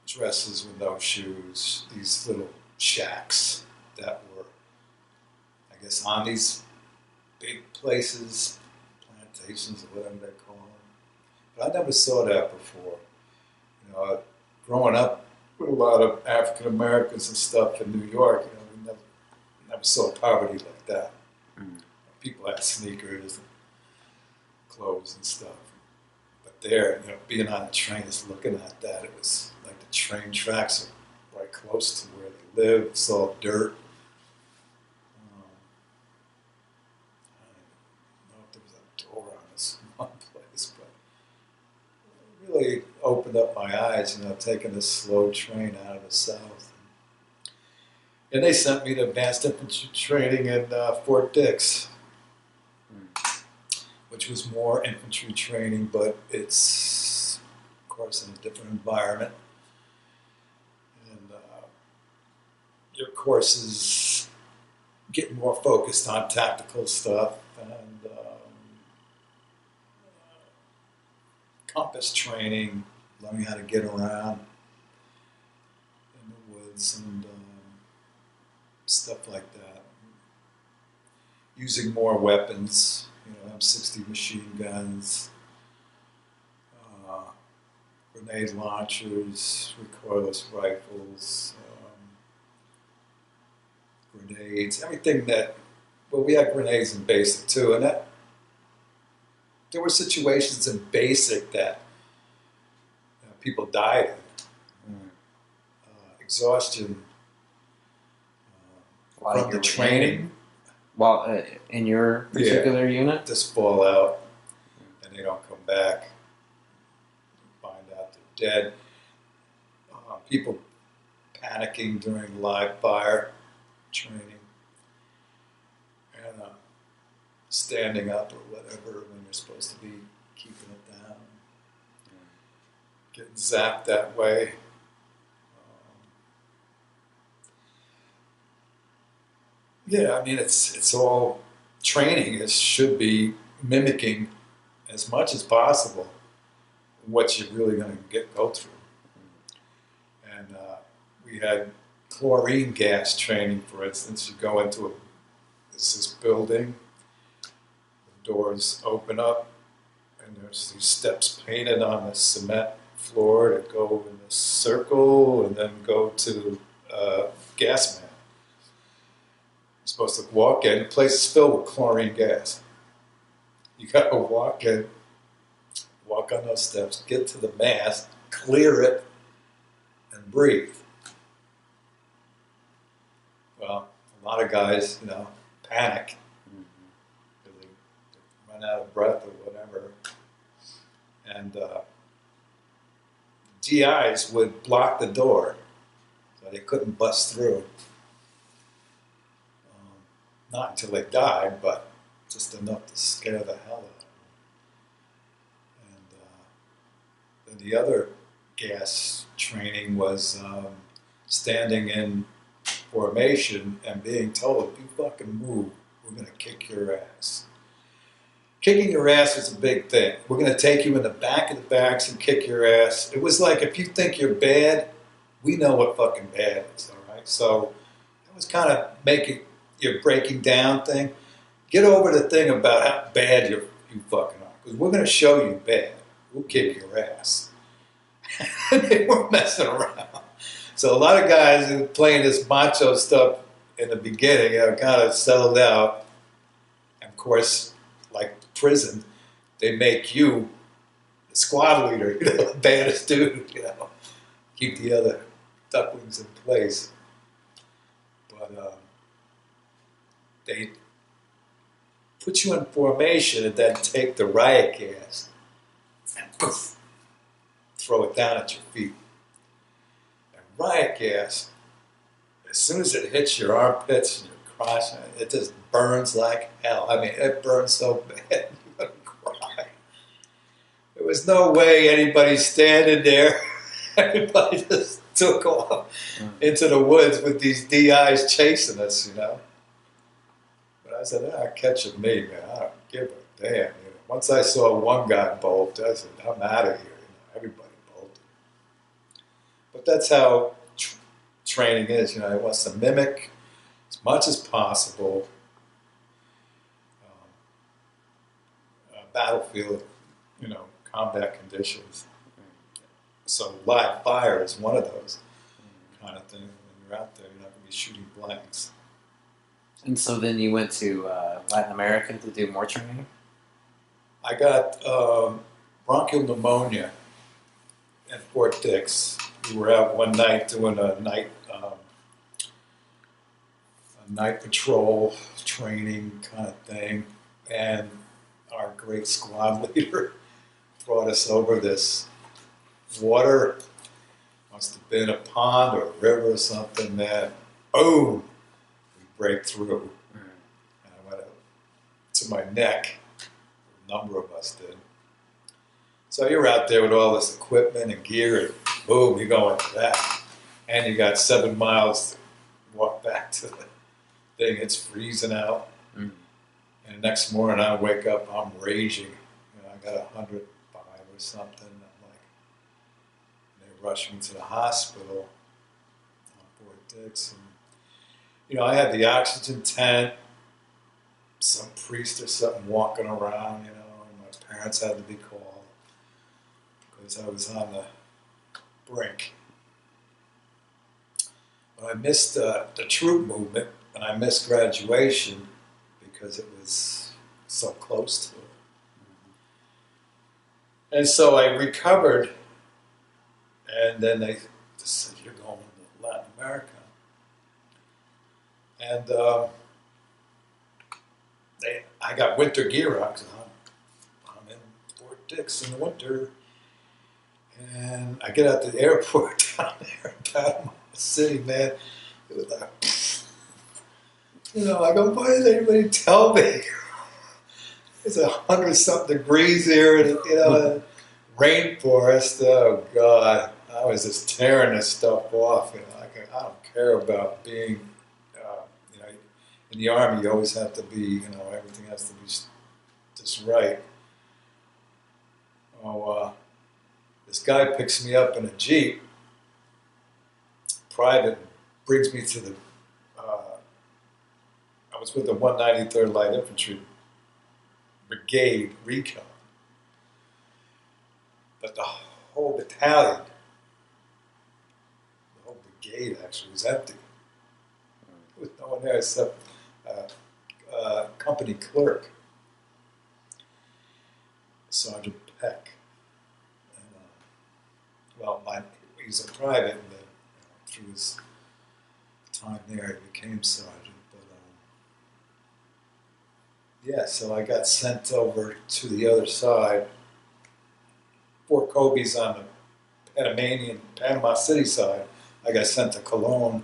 dresses with no shoes, these little shacks that were, I guess, on these big places, plantations or whatever they call them. But I never saw that before. You know, growing up with a lot of African Americans and stuff in New York, you know, we never saw poverty like that. Mm. People had sneakers and clothes and stuff. But there, you know, being on a train, just looking at that, it was like the train tracks are right close to where they live. It's all dirt. I don't know if there was a door on this one place, but it really opened up my eyes, you know, taking this slow train out of the South. And they sent me to advanced infantry training in Fort Dix, which was more infantry training, but it's, of course, in a different environment. And your courses get more focused on tactical stuff and compass training, learning how to get around in the woods and stuff like that. Using more weapons, you know, M60 machine guns, grenade launchers, recoilless rifles, grenades, everything that, well, we had grenades in basic too, and that there were situations in basic that people died in. Exhaustion from the training. While in your particular unit? Just fall out and they don't come back. Find out they're dead. People panicking during live fire training. And standing up or whatever when you're supposed to be keeping it down. Getting zapped that way. Yeah, I mean, it's all training. It should be mimicking as much as possible what you're really going to go through. And we had chlorine gas training, for instance. You go into this building, the doors open up, and there's these steps painted on the cement floor that go in a circle and then go to gas man. You're supposed to walk in, the place is filled with chlorine gas. You got to walk in, walk on those steps, get to the mast, clear it, and breathe. Well, a lot of guys, you know, panic. They run out of breath or whatever. And GIs would block the door so they couldn't bust through. Not until they died, but just enough to scare the hell out of them. And then the other gas training was standing in formation and being told, if you fucking move, we're going to kick your ass. Kicking your ass was a big thing. We're going to take you in the back of the barracks and kick your ass. It was like, if you think you're bad, we know what fucking bad is, all right? So it was kind of making your breaking down thing. Get over the thing about how bad you fucking are. Because we're going to show you bad. We'll kick your ass. And they weren't messing around. So a lot of guys who were playing this macho stuff in the beginning, you know, kind of settled out. And of course, like prison, they make you the squad leader, you know, the baddest dude, you know. Keep the other ducklings in place. But they put you in formation and then take the riot gas and poof, throw it down at your feet. And riot gas, as soon as it hits your armpits and your crotch, it just burns like hell. I mean, it burns so bad you're going to cry. There was no way anybody standing there. Everybody just took off into the woods with these DIs chasing us, you know. But I I said, catching me, man. I don't give a damn. You know, once I saw one guy bolt, I said, I'm out of here. You know, everybody bolted. But that's how training is. You know, it wants to mimic as much as possible battlefield, you know, combat conditions. So live fire is one of those kind of things. When you're out there, you're not going to be shooting blanks. And so then you went to Latin America to do more training? I got bronchial pneumonia at Fort Dix. We were out one night doing a night patrol training kind of thing, and our great squad leader brought us over this water. Must have been a pond or a river or something, man. Boom! We break through. And I went up to my neck. A number of us did. So you're out there with all this equipment and gear, and boom, you go into that. And you got 7 miles to walk back to the thing. It's freezing out. And the next morning I wake up, I'm raging. You know, I got 105 or something. I'm like, they rushed me to the hospital on Fort Dix. And, you know, I had the oxygen tent, some priest or something walking around, you know, and my parents had to be called because I was on the brink. But I missed the troop movement, and I missed graduation because it was so close to it. And so I recovered, and then they just said, you're going to Latin America. And I got winter gear on because I'm in Fort Dix in the winter. And I get out to the airport down there in Panama City, man. It was like, you know, I go, why didn't anybody tell me? It's 100-something degrees here, and you know, rainforest. Oh God, I was just tearing this stuff off. You know, I don't care about being, you know, in the Army. You always have to be, you know, everything has to be just right. Oh, this guy picks me up in a Jeep, private, brings me to the. I was with the 193rd Light Infantry Brigade recon, but the whole battalion, the whole brigade actually was empty. There was no one there except company clerk, Sergeant Peck. And, well, he's a private, and then through his time there, he became sergeant. Yeah, so I got sent over to the other side. Fort Kobe's on the Panama City side. I got sent to Cologne,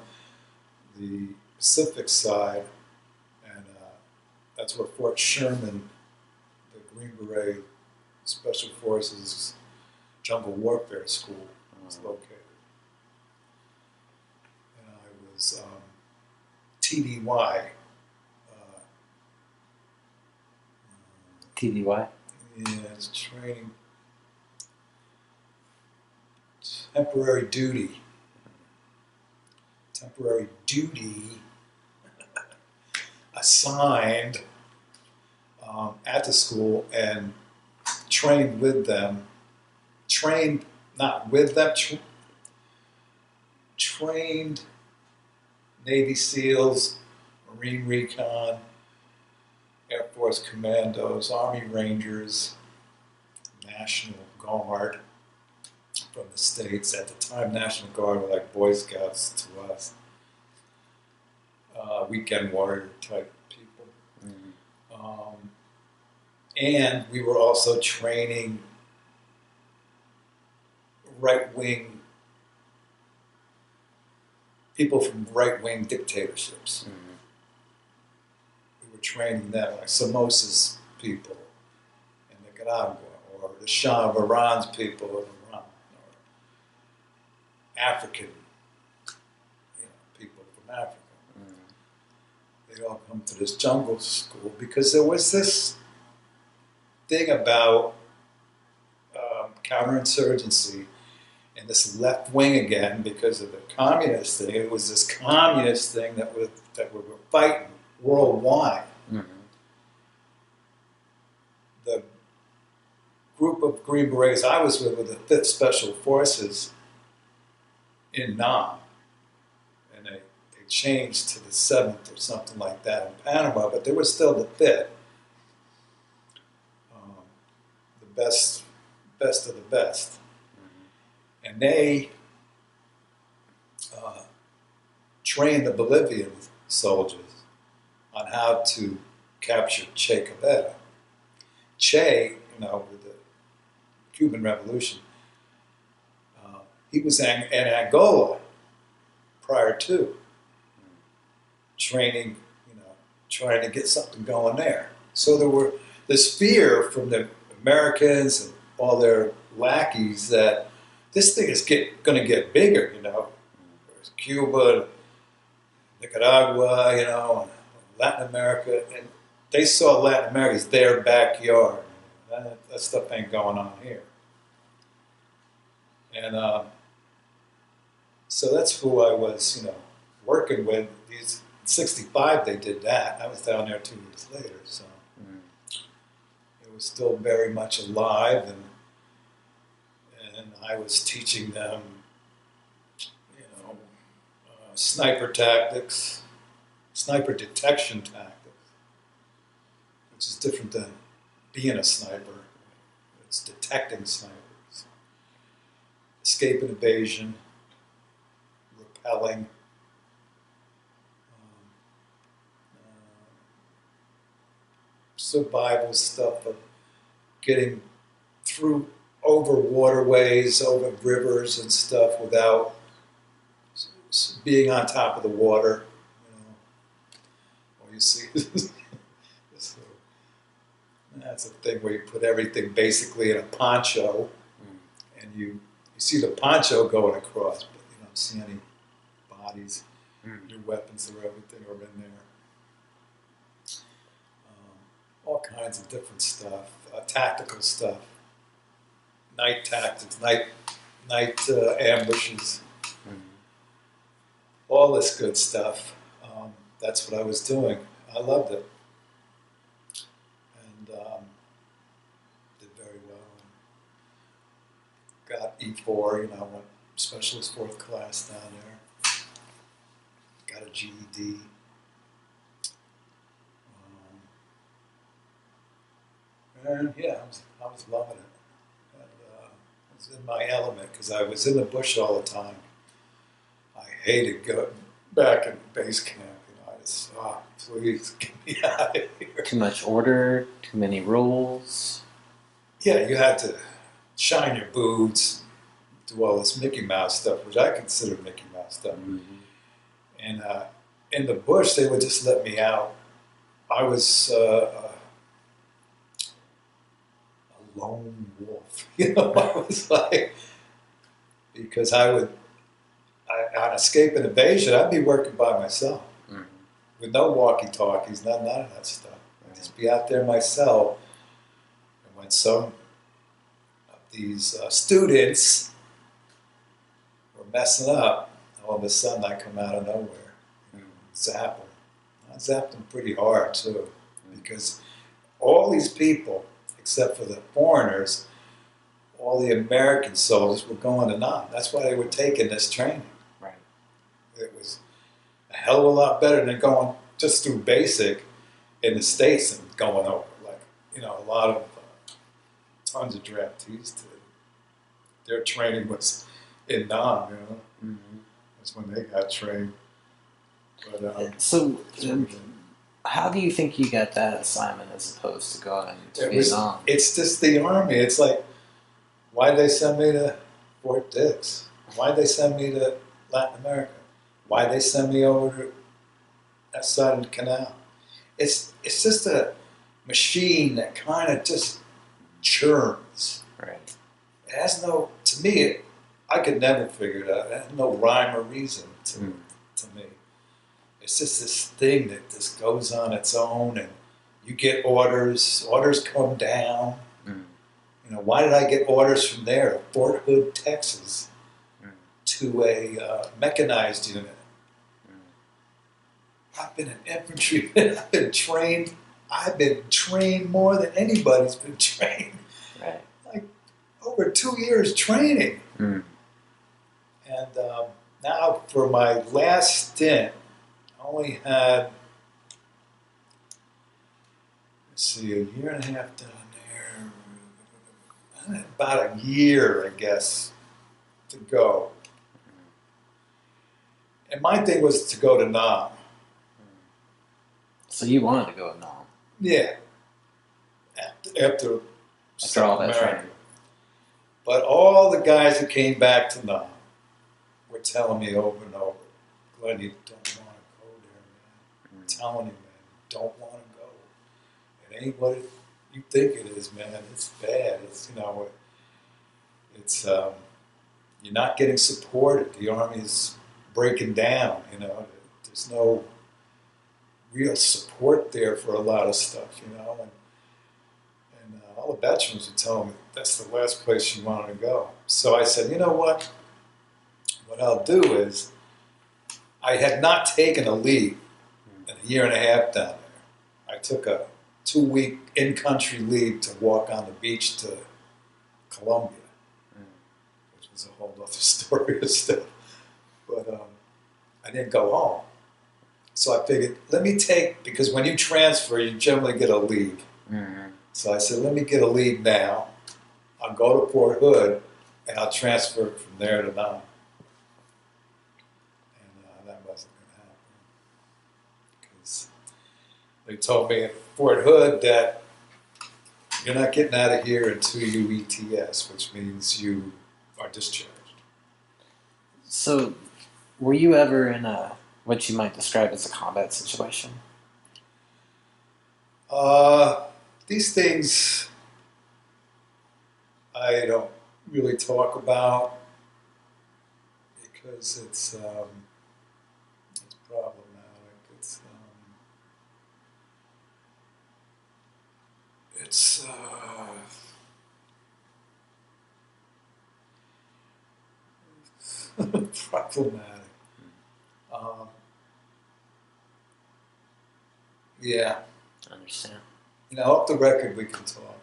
the Pacific side, and that's where Fort Sherman, the Green Beret Special Forces Jungle Warfare School, was located. And I was TDY. TDY? Yeah, it's training. Temporary duty. Temporary duty assigned at the school and trained with them. Trained, not with them, trained Navy SEALs, Marine Recon, Air Force Commandos, Army Rangers, National Guard from the States. At the time, National Guard were like Boy Scouts to us. Weekend warrior type people. And we were also training right-wing people from right-wing dictatorships. Training them, like Somoza's people in Nicaragua, or the Shah of Iran's people in Iran, or African, you know, people from Africa. They we'd all come to this jungle school because there was this thing about counterinsurgency and this left wing again because of the communist thing. It was this communist thing that we were fighting worldwide. Mm-hmm. The group of Green Berets I was with were the 5th Special Forces in Nam. And they changed to the 7th or something like that in Panama, but they were still the 5th. The best of the best. Mm-hmm. And they trained the Bolivian soldiers on how to capture Che Guevara. Che, with the Cuban Revolution, he was in Angola prior to training, trying to get something going there. So there were this fear from the Americans and all their lackeys that this thing is going to get bigger, There's Cuba, Nicaragua, and Latin America, and they saw Latin America as their backyard. That stuff ain't going on here. And so that's who I was, working with. In '65 they did that. I was down there 2 years later, so it was still very much alive, and I was teaching them, sniper tactics, sniper detection tactics, which is different than being a sniper. It's detecting snipers, escape and evasion, repelling, survival stuff of getting through over waterways, over rivers and stuff without being on top of the water. Or you see, so that's a thing where you put everything basically in a poncho, and you see the poncho going across, but you don't see any bodies. Your weapons or everything are in there. All kinds of different stuff, tactical stuff, night tactics, night ambushes, all this good stuff. That's what I was doing. I loved it, and did very well. Got E4, went specialist 4th class down there. Got a GED. And yeah, I was loving it. And, I was in my element because I was in the bush all the time. I hated going back in base camp. I just, please get me out of here. Too much order, too many rules. Yeah, you had to shine your boots, do all this Mickey Mouse stuff, which I consider Mickey Mouse stuff. Mm-hmm. And in the bush, they would just let me out. I was lone wolf, I was like, because on escape and evasion, I'd be working by myself, with no walkie-talkies, none of that stuff. I'd just be out there myself, and when some of these students were messing up, all of a sudden I come out of nowhere, zap them. I zapped them pretty hard too, because all these people, except for the foreigners, all the American soldiers were going to Nam. That's why they were taking this training. Right. It was a hell of a lot better than going just through basic in the States and going over, a lot of tons of draftees did. Their training was in Nam, That's when they got trained. But, how do you think you got that assignment as opposed to going to Vietnam? It's just the Army. It's like, why'd they send me to Fort Dix? Why'd they send me to Latin America? Why'd they send me over to that side of the canal? It's just a machine that kind of just churns. Right. It has no, to me, I could never figure it out. It has no rhyme or reason to me. it's just this thing that just goes on its own, and you get orders come down. Mm. You know, why did I get orders from there to Fort Hood, Texas, to a mechanized unit? I've been an infantry. I've been trained. I've been trained more than anybody's been trained. Right. Like over 2 years training. Mm. And now for my last stint, I only had, let's see, a year and a half down there. I had about a year, I guess, to go. And my thing was to go to Nam. So you wanted to go with Nam? Yeah. After all that America. training. But all the guys that came back to Nam were telling me over and over, Glenn, you don't want to go there, man. I'm telling you, man, you don't want to go. It ain't what you think it is, man. It's bad. It's, you know, it's you're not getting supported. The Army's breaking down, you know. There's no real support there for a lot of stuff, you know. And all the veterans were telling me that's the last place you wanted to go. So I said, you know what? What I'll do is, I had not taken a leave in a year and a half down there. I took a 2-week in-country leave to walk on the beach to Colombia, which was a whole other story of stuff. But I didn't go home. So I figured, let me take, because when you transfer, you generally get a leave. Mm-hmm. So I said, let me get a leave now. I'll go to Fort Hood, and I'll transfer from there to Nam. And that wasn't going to happen. Because they told me at Fort Hood that you're not getting out of here until you ETS, which means you are discharged. So, were you ever in what you might describe as a combat situation? These things I don't really talk about because it's problematic. It's problematic. Yeah. I understand. You know, off the record we can talk.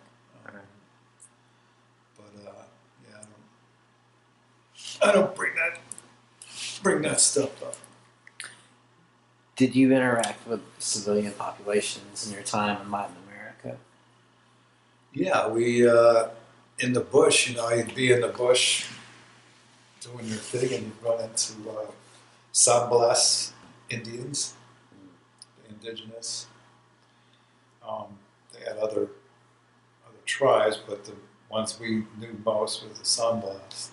But yeah, I don't bring that stuff up. Did you interact with civilian populations in your time in Latin America? Yeah, we in the bush. You know, you'd be in the bush doing your thing, and you'd run into San Blas Indians, the indigenous. They had other tribes, but the ones we knew most was the San Blas.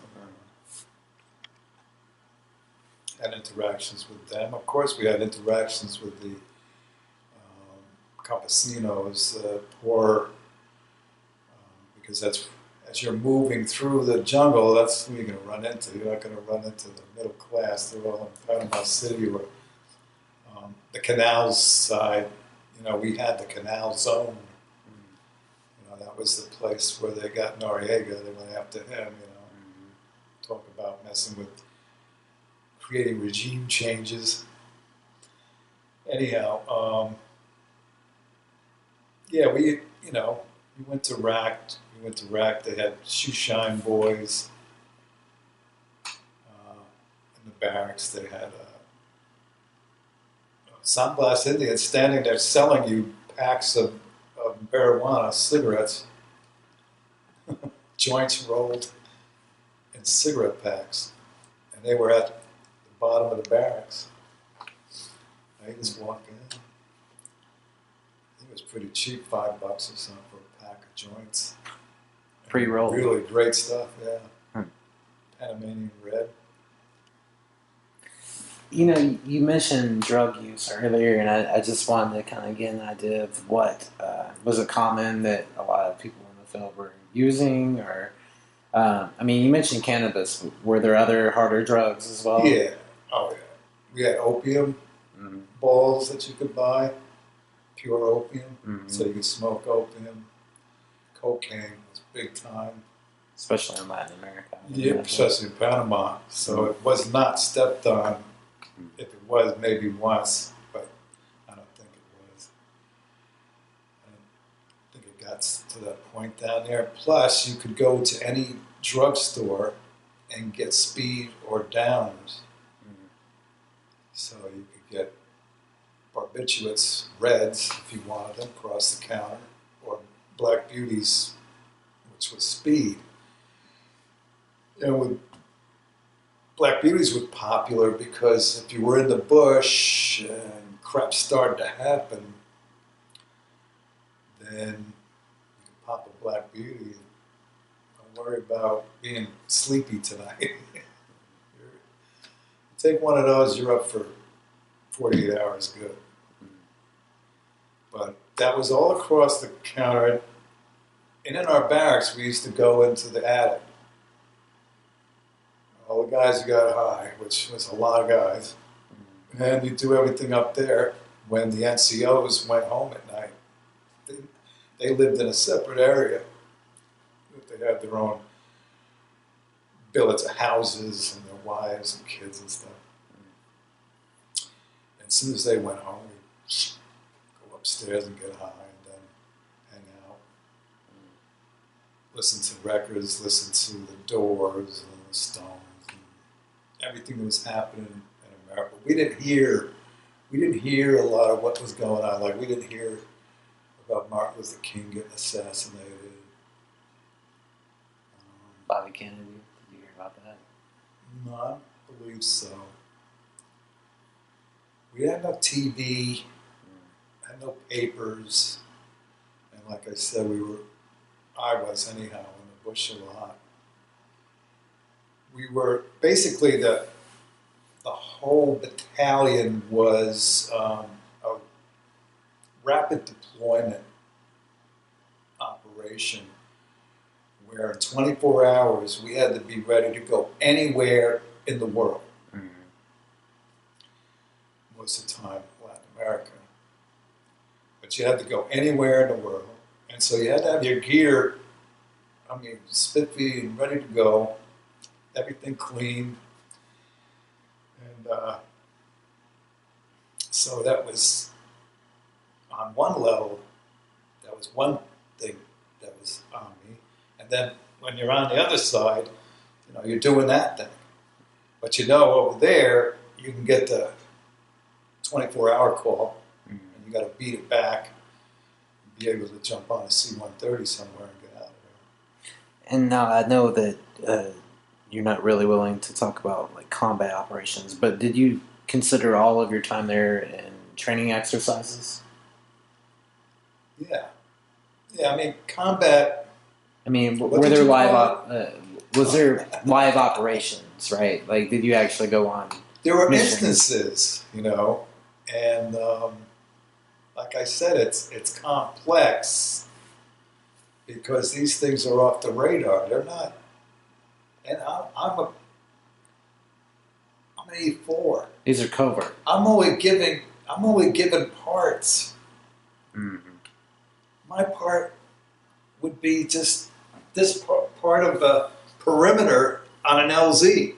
Had interactions with them. Of course, we had interactions with the campesinos, poor, because that's as you're moving through the jungle, that's who you're going to run into. You're not going to run into the middle class. They're all in Panama City or the canals side. You know, we had the canal zone. You know, that was the place where they got Noriega. They went after him. You know, talk about messing with creating regime changes. Anyhow, yeah, we went to RACT. We went to RACT. They had shoeshine boys in the barracks. They had San Blas Indians standing there selling you packs of marijuana, cigarettes, joints rolled in cigarette packs. And they were at the bottom of the barracks. I just walked in. I think it was pretty cheap, $5 or something for a pack of joints. Pre-rolled. Really great stuff, yeah. Panamanian red. You know, you mentioned drug use earlier, and I just wanted to kind of get an idea of what was it common that a lot of people in the field were using, or I mean, you mentioned cannabis. Were there other harder drugs as well? Yeah. Oh, yeah. We had opium, balls that you could buy, pure opium, Mm-hmm. so you could smoke opium. Cocaine was big time. Especially in Latin America. Yeah, especially in Panama. So it was not stepped on. If it was, maybe once, but I don't think it was. I don't think it got to that point down there. Plus, you could go to any drugstore and get speed or downers. Mm-hmm. So you could get barbiturates, reds, if you wanted them, across the counter, or black beauties, which was speed. With black beauties were popular because if you were in the bush and crap started to happen, then you could pop a black beauty. Don't worry about being sleepy tonight. You take one of those, you're up for 48 hours good. But that was all across the counter. And in our barracks, we used to go into the attic. All the guys who got high, which was a lot of guys, and you do everything up there. When the NCOs went home at night, they lived in a separate area. They had their own billets of houses and their wives and kids and stuff. And as soon as they went home, we'd go upstairs and get high and then hang out. Listen to records, listen to the Doors and the Stones. Everything that was happening in America. We didn't hear a lot of what was going on. Like, we didn't hear about Martin Luther King getting assassinated. Bobby Kennedy, did you hear about that? No, I don't believe so. We had no TV, had no papers, and like I said, I was anyhow, in the bush a lot. We were basically the whole battalion was a rapid deployment operation where in 24 hours we had to be ready to go anywhere in the world. Mm-hmm. Most of the time, Latin America. But you had to go anywhere in the world. And so you had to have your gear, spiffy and ready to go. Everything clean. And so that was, on one level, that was one thing that was on me. And then when you're on the other side, you're doing that thing. But over there, you can get the 24-hour call, and you got to beat it back and be able to jump on a C-130 somewhere and get out of there. And now I know that you're not really willing to talk about like combat operations, but did you consider all of your time there in training exercises? Yeah. Combat. Were there was there live operations, right? Like, did you actually go on? There were missions? instances, and like I said, it's complex because these things are off the radar. They're not. And I'm an E4. These are covert. I'm only given parts. Mm-hmm. My part would be just this part of the perimeter on an LZ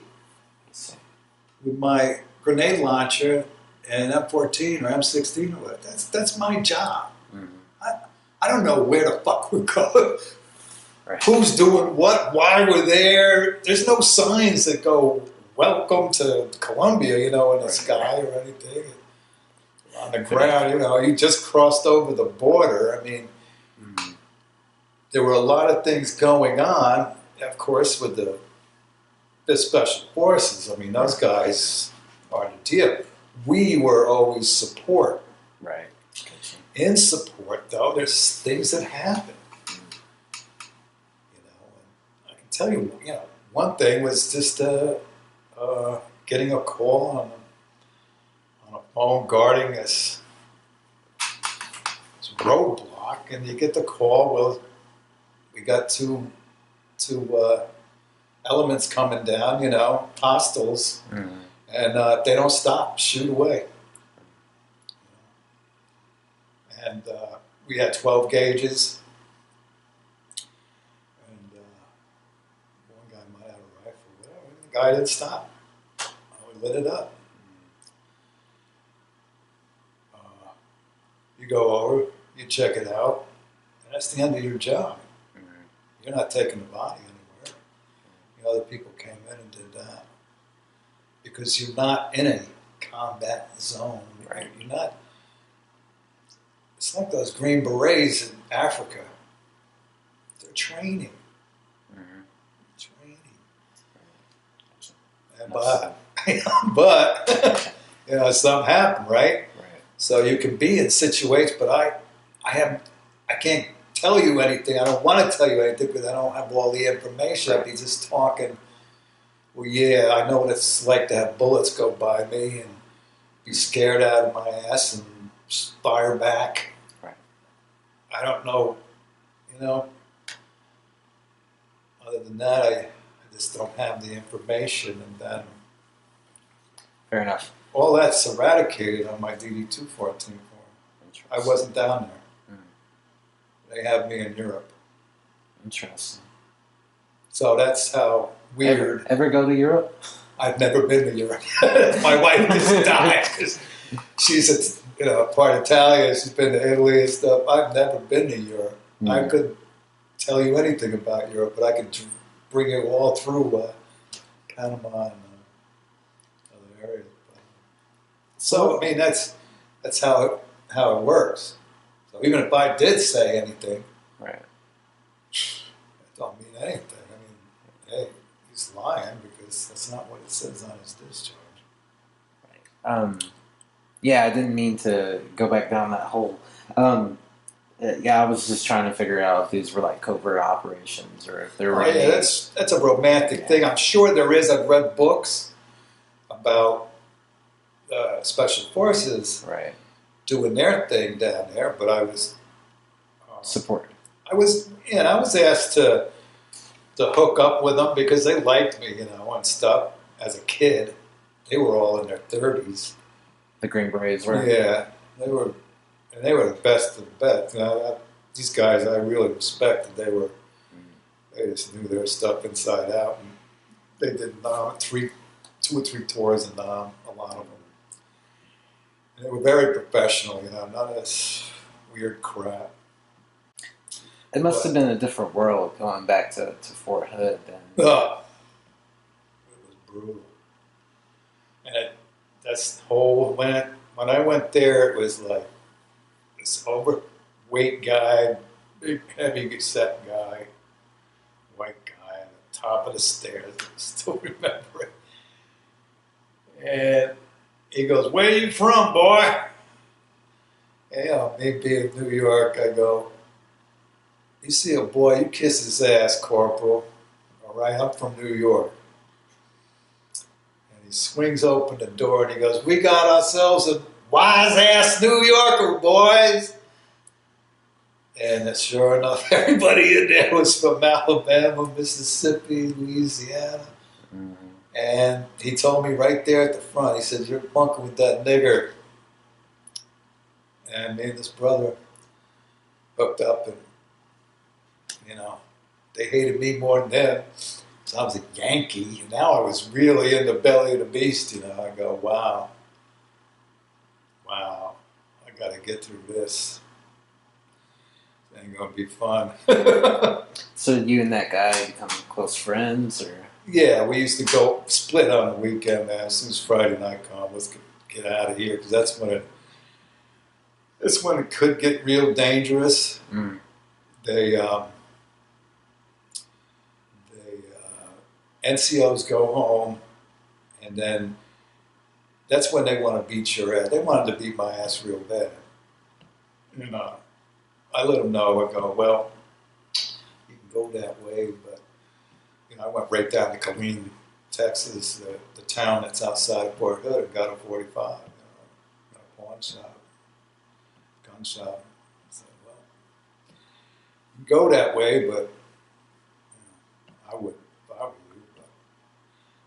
with my grenade launcher and M14 or M16 or whatever. That's my job. Mm-hmm. I don't know where the fuck we're going. Right. Who's doing what? Why we're there? There's no signs that go, "Welcome to Colombia," in the sky or anything. On the ground, you just crossed over the border. There were a lot of things going on, of course, with the special forces. Those guys are the deal. We were always support. Right. In support, though, there's things that happen. And I can tell you, one thing was just getting a call on a phone guarding this roadblock, and you get the call. Well, we got two elements coming down, hostiles, and they don't stop, shoot away. And we had 12 gauges. And one guy might have a rifle, whatever. The guy didn't stop. We lit it up. You go over, you check it out, and that's the end of your job. You're not taking the body anywhere. Other people came in and did that. Because you're not in a combat zone. Right. You're not. It's like those Green Berets in Africa. They're training. Training. And but something happened, right? So you can be in situations, but I can't tell you anything. I don't want to tell you anything because I don't have all the information. I'd be just talking. Well, yeah, I know what it's like to have bullets go by me and be scared out of my ass and fire back. Right. I don't know, Other than that, I just don't have the information, and then Fair enough. all that's eradicated on my DD-214 form. I wasn't down there. They have me in Europe. Interesting. So that's how weird. Ever go to Europe? I've never been to Europe. My wife just died. She's part Italian. She's been to Italy and stuff. I've never been to Europe. I couldn't tell you anything about Europe, but I could bring you all through Panama and other areas. So I mean, that's how it works. So even if I did say anything, right, it don't mean anything. I mean, hey, he's lying because that's not what it says on his discharge. Right. Yeah, I didn't mean to go back down that hole. Yeah, I was just trying to figure out if these were like covert operations or if there were. Yeah, that's a romantic thing. I'm sure there is. I've read books about special forces doing their thing down there, but I was supported. I was asked to hook up with them because they liked me, and stuff. As a kid, they were all in their 30s. The Green Berets were. Yeah, they were the best of the best. These guys I really respected. They just knew their stuff inside out, and they did 2 or 3 tours in a lot of them. And they were very professional, none of this weird crap. It must have been a different world going back to Fort Hood then. It was brutal. And that's the whole, when I went there, it was like this overweight guy, big, heavy set guy, white guy at the top of the stairs. I still remember it. And he goes, "Where you from, boy?" And me being in New York, I go, "You see a boy, you kiss his ass, Corporal. All right, I'm from New York." And he swings open the door and he goes, "We got ourselves a wise-ass New Yorker, boys." And sure enough, everybody in there was from Alabama, Mississippi, Louisiana. And he told me right there at the front, he said, "You're bunking with that nigger." And me and this brother hooked up, and, they hated me more than them. So I was a Yankee. Now I was really in the belly of the beast, I go, wow, I got to get through this. It ain't going to be fun. So you and that guy become close friends, or? Yeah, we used to go split on the weekend, man. As soon as Friday night come, let's get out of here, because that's when it could get real dangerous. NCOs go home, and then that's when they want to beat your ass. They wanted to beat my ass real bad. I let them know. I go, "Well, you can go that way," but I went right down to Killeen, Texas, the town that's outside of Fort Hood, and got a 45, got a pawn shop, gun shop. I said, "Well, you can go that way, but I wouldn't if I were you."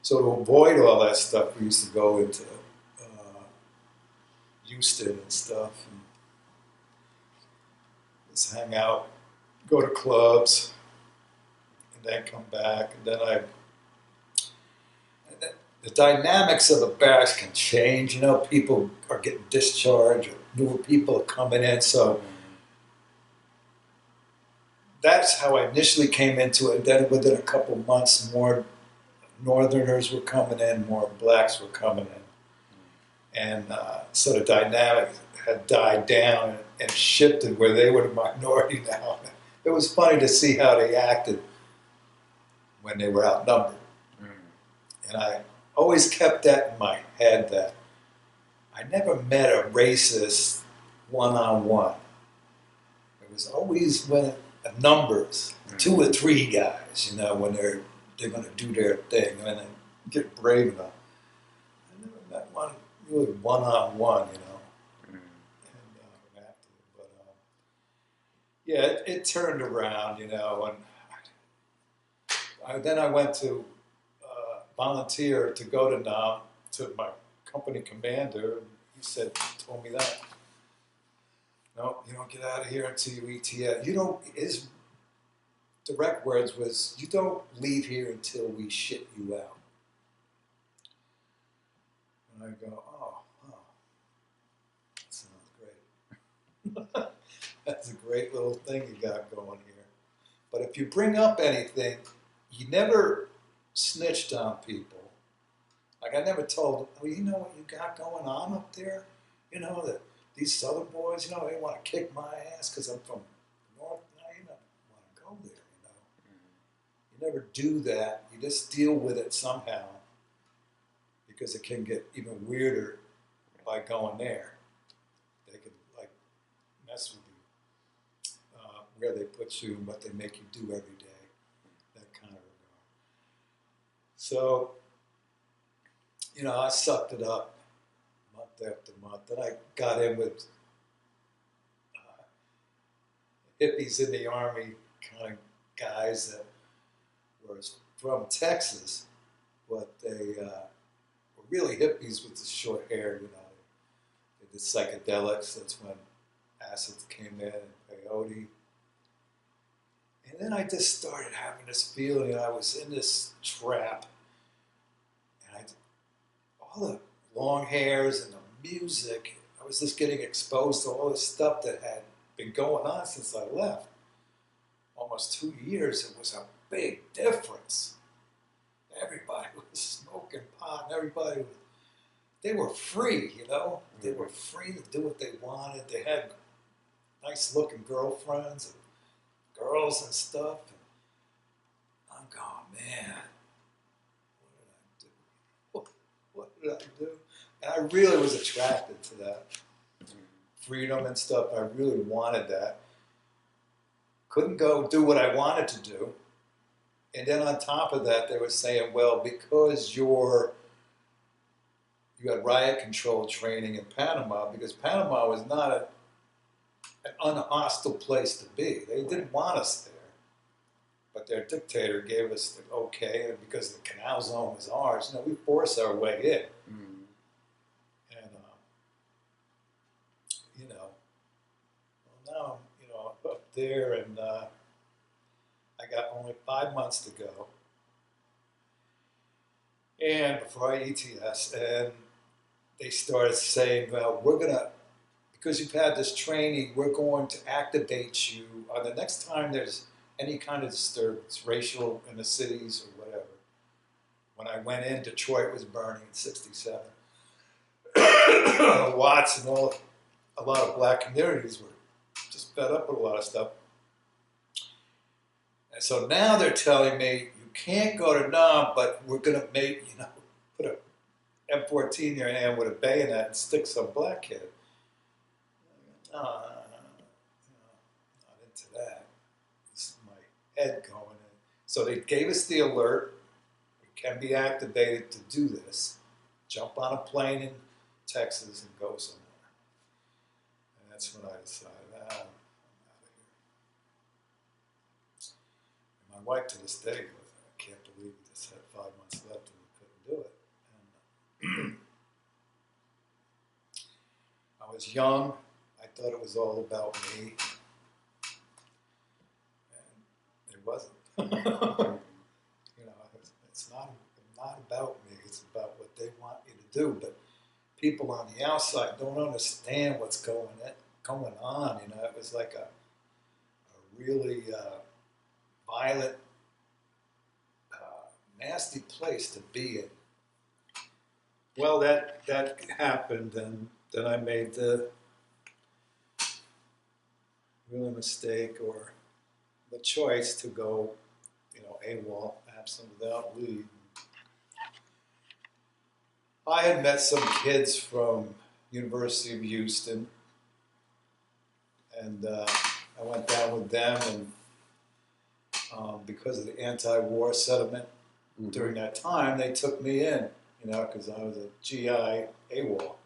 So to avoid all that stuff, we used to go into Houston and stuff. And just hang out, go to clubs, and then come back. And then the dynamics of the barracks can change. You know, people are getting discharged, or newer people are coming in. So that's how I initially came into it. And then within a couple months, more Northerners were coming in, more blacks were coming in. And so the dynamic had died down and shifted where they were the minority now. It was funny to see how they acted when they were outnumbered. And I always kept that in my head that I never met a racist one-on-one. It was always when numbers, 2 or 3 guys, you know, when they're going to do their thing and they get brave enough. I never met one really one-on-one, you know. Yeah, it turned around, you know, and then I went to volunteer to go to Nam to my company commander, and he told me that. No, you don't get out of here until you ETA. You don't. His direct words was, "You don't leave here until we shit you out." And I go, "Oh, that sounds great." That's a great little thing you got going here. But if you bring up anything, you never snitched on people. Like I never told them, well, you know what you got going on up there? You know, that these Southern boys, you know, they want to kick my ass because I'm from the North. No, you don't want to go there, you know. You never do that. You just deal with it somehow because it can get even weirder by going there. They can, like, mess with you. Where they put you and what they make you do every day, that kind of regard. So, you know, I sucked it up month after month. Then I got in with hippies in the Army kind of guys that were from Texas, but they were really hippies with the short hair, you know. They did psychedelics. That's when acid came in, and peyote. And then I just started having this feeling I was in this trap. And all the long hairs and the music, I was just getting exposed to all this stuff that had been going on since I left. Almost 2 years, it was a big difference. Everybody was smoking pot, and they were free, you know? They were free to do what they wanted. They had nice looking girlfriends and girls and stuff. And I'm going, man, what did I do? And I really was attracted to that freedom and stuff. I really wanted that. Couldn't go do what I wanted to do. And then on top of that, they were saying, well, because you had riot control training in Panama, because Panama was not an unhostile place to be. They didn't want us there. But their dictator gave us the okay, and because the canal zone was ours, you know, we forced our way in. And, you know, well, now I'm, you know, up there, and I got only 5 months to go. And before I ETS, and they started saying, well, because you've had this training, we're going to activate you on the next time there's any kind of disturbance, racial in the cities or whatever. When I went in, Detroit was burning in '67. Watts and a lot of black communities were just fed up with a lot of stuff. And so now they're telling me, you can't go to Nam, but we're going to make, you know, put a M14 in your hand with a bayonet and stick some black kid. No, not into that. This is my head going in. So they gave us the alert. We can be activated to do this. Jump on a plane in Texas and go somewhere. And that's when I decided, I'm out of here. And my wife to this day goes, I can't believe we just had 5 months left and we couldn't do it. And I was young. I thought it was all about me. It wasn't. It's not about me. It's about what they want you to do. But people on the outside don't understand what's going on. It was like a really violent, nasty place to be in. Well, that happened, and then I made the really mistake or the choice to go, AWOL, absent without leave. I had met some kids from University of Houston, and I went down with them, and because of the anti-war settlement during that time, they took me in, because I was a GI AWOL.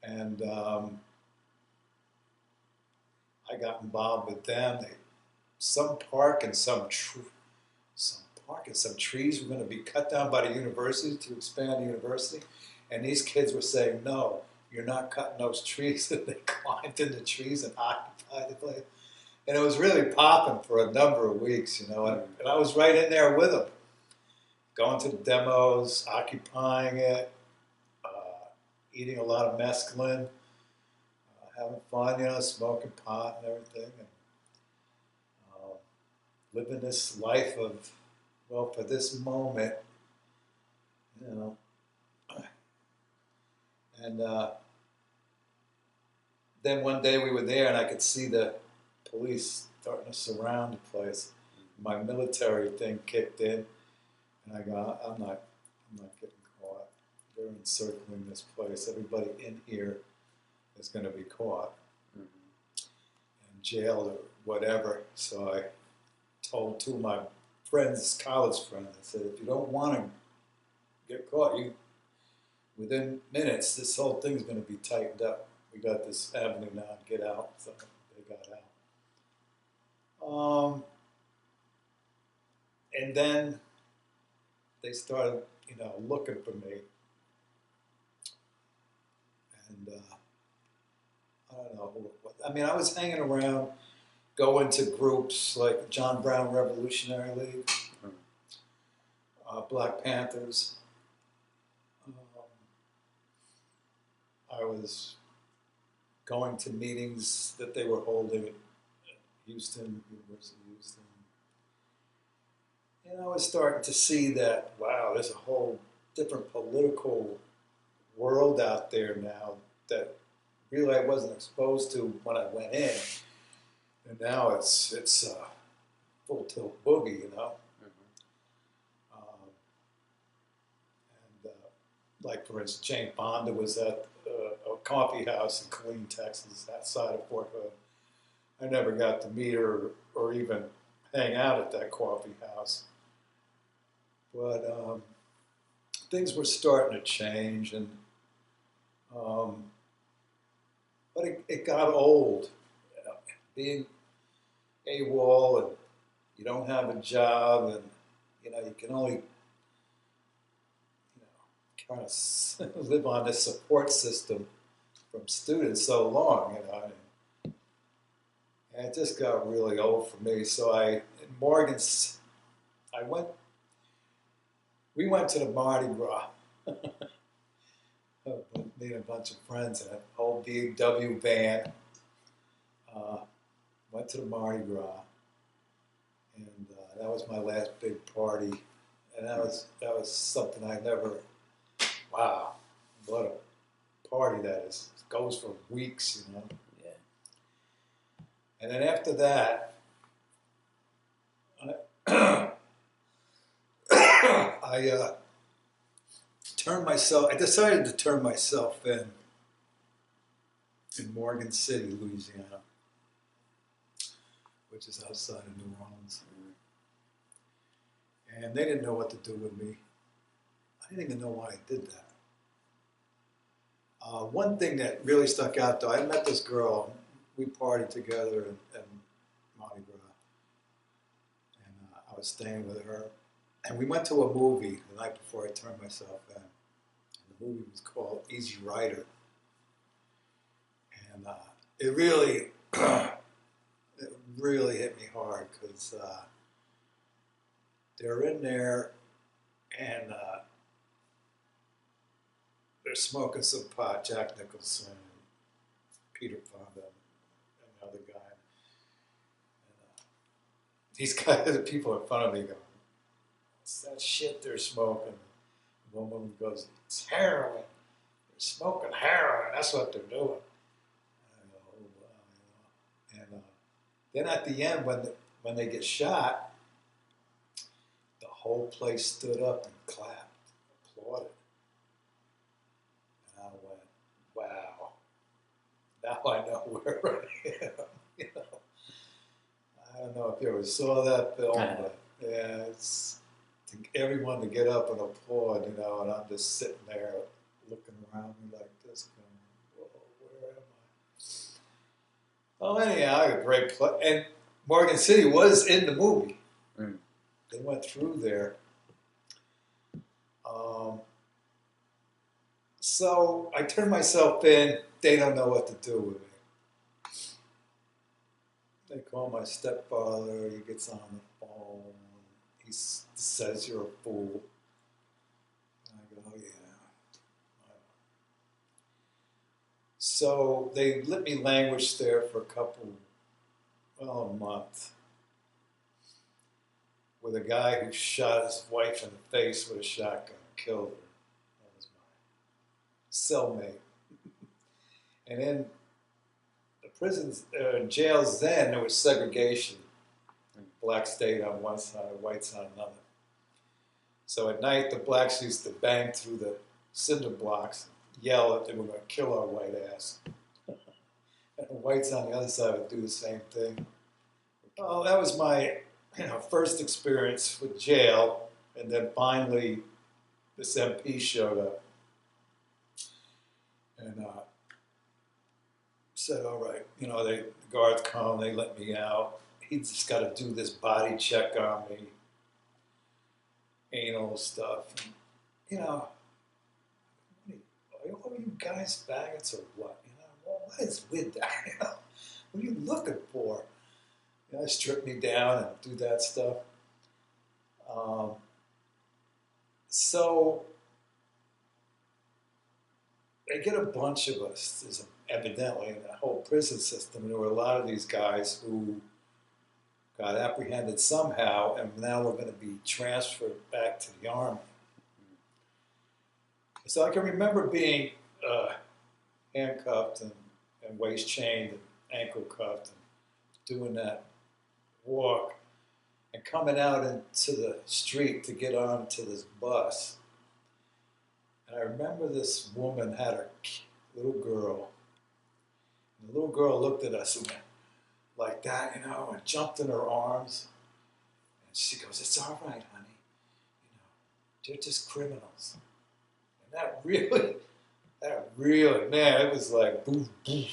And I got involved with them. Some park and some trees were going to be cut down by the university to expand the university, and these kids were saying, "No, you're not cutting those trees." And they climbed in the trees and occupied the place, and it was really popping for a number of weeks, and I was right in there with them, going to the demos, occupying it, eating a lot of mescaline, having fun, smoking pot and everything, and living this life of, for this moment, and then one day we were there, and I could see the police starting to surround the place. My military thing kicked in, and I go, I'm not getting caught. They're encircling this place. Everybody in here is going to be caught and jailed or whatever. So I told two of my friends, college friends, I said, if you don't want to get caught, within minutes, this whole thing's going to be tightened up. We got this avenue now to get out. So they got out. And then they started, looking for me. And I don't know what. I mean, I was hanging around, going to groups like John Brown Revolutionary League, Black Panthers. I was going to meetings that they were holding at Houston, University of Houston. And I was starting to see that, wow, there's a whole different political world out there now that really I wasn't exposed to when I went in. And now it's full tilt boogie, Like, for instance, Jane Fonda was at a coffee house in Killeen, Texas, outside of Fort Hood. I never got to meet her or even hang out at that coffee house. But things were starting to change, and but it got old. Being AWOL, and you don't have a job, and you can only kind of live on this support system from students so long, and it just got really old for me. So we went to the Mardi Gras. Me and a bunch of friends and an old BMW van. Went to the Mardi Gras, and that was my last big party, and that was something I never. Wow, what a party that is! It goes for weeks, Yeah. And then after that, I I decided to turn myself in Morgan City, Louisiana, which is outside of New Orleans. And they didn't know what to do with me. I didn't even know why I did that. One thing that really stuck out, though, I met this girl. We partied together in Mardi Gras, and I was staying with her. And we went to a movie the night before I turned myself in. And the movie was called Easy Rider. And it really really hit me hard because they're in there and they're smoking some pot, Jack Nicholson, Peter Fonda, and another guy. And, these guys, the people in front of me go, "What's that shit they're smoking?" One woman goes, "It's heroin. They're smoking heroin. That's what they're doing." And I go, "Oh, wow," you know. And then at the end, when they get shot, the whole place stood up and clapped, applauded. And I went, "Wow, now I know where I am." You know, I don't know if you ever saw that film, but yeah, it's everyone to get up and applaud, you know, and I'm just sitting there looking around me like this, going, "Whoa, where am I?" Well, anyhow, I had a great play, and Morgan City was in the movie. Mm. They went through there. So I turn myself in. They don't know what to do with me. They call my stepfather. He gets on the phone. He says, "You're a fool." And I go, "Oh, yeah." So they let me languish there for a month, with a guy who shot his wife in the face with a shotgun, killed her. That was my cellmate. And in the prisons, jails then, there was segregation. Black state on one side, whites on another. So at night, the blacks used to bang through the cinder blocks, yell that they were going to kill our white ass. And the whites on the other side would do the same thing. Oh, that was my first experience with jail. And then finally, this MP showed up and said, "All right, the guards come, they let me out. He just got to do this body check on me, anal stuff. And, are you guys faggots or what? What is with that? What are you looking for?" Strip me down and do that stuff. So they get a bunch of us. There's evidently in the whole prison system, there were a lot of these guys who got apprehended somehow, and now we're going to be transferred back to the Army. So I can remember being handcuffed and waist chained and ankle cuffed and doing that walk and coming out into the street to get onto this bus. And I remember this woman had her little girl. And the little girl looked at us and went like that, and jumped in her arms. And she goes, "It's all right, honey. They're just criminals." And that really, man, it was like, boom, boom.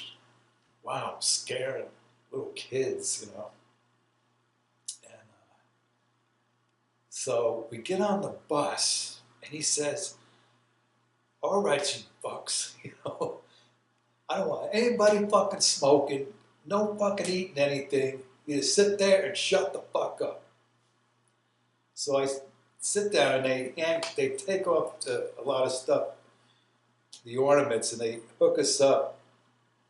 Wow, I'm scaring little kids, And so we get on the bus, and he says, "All right, you fucks, I don't want anybody fucking smoking, no fucking eating anything. You just sit there and shut the fuck up." So I sit down, and they take off a lot of stuff, the ornaments, and they hook us up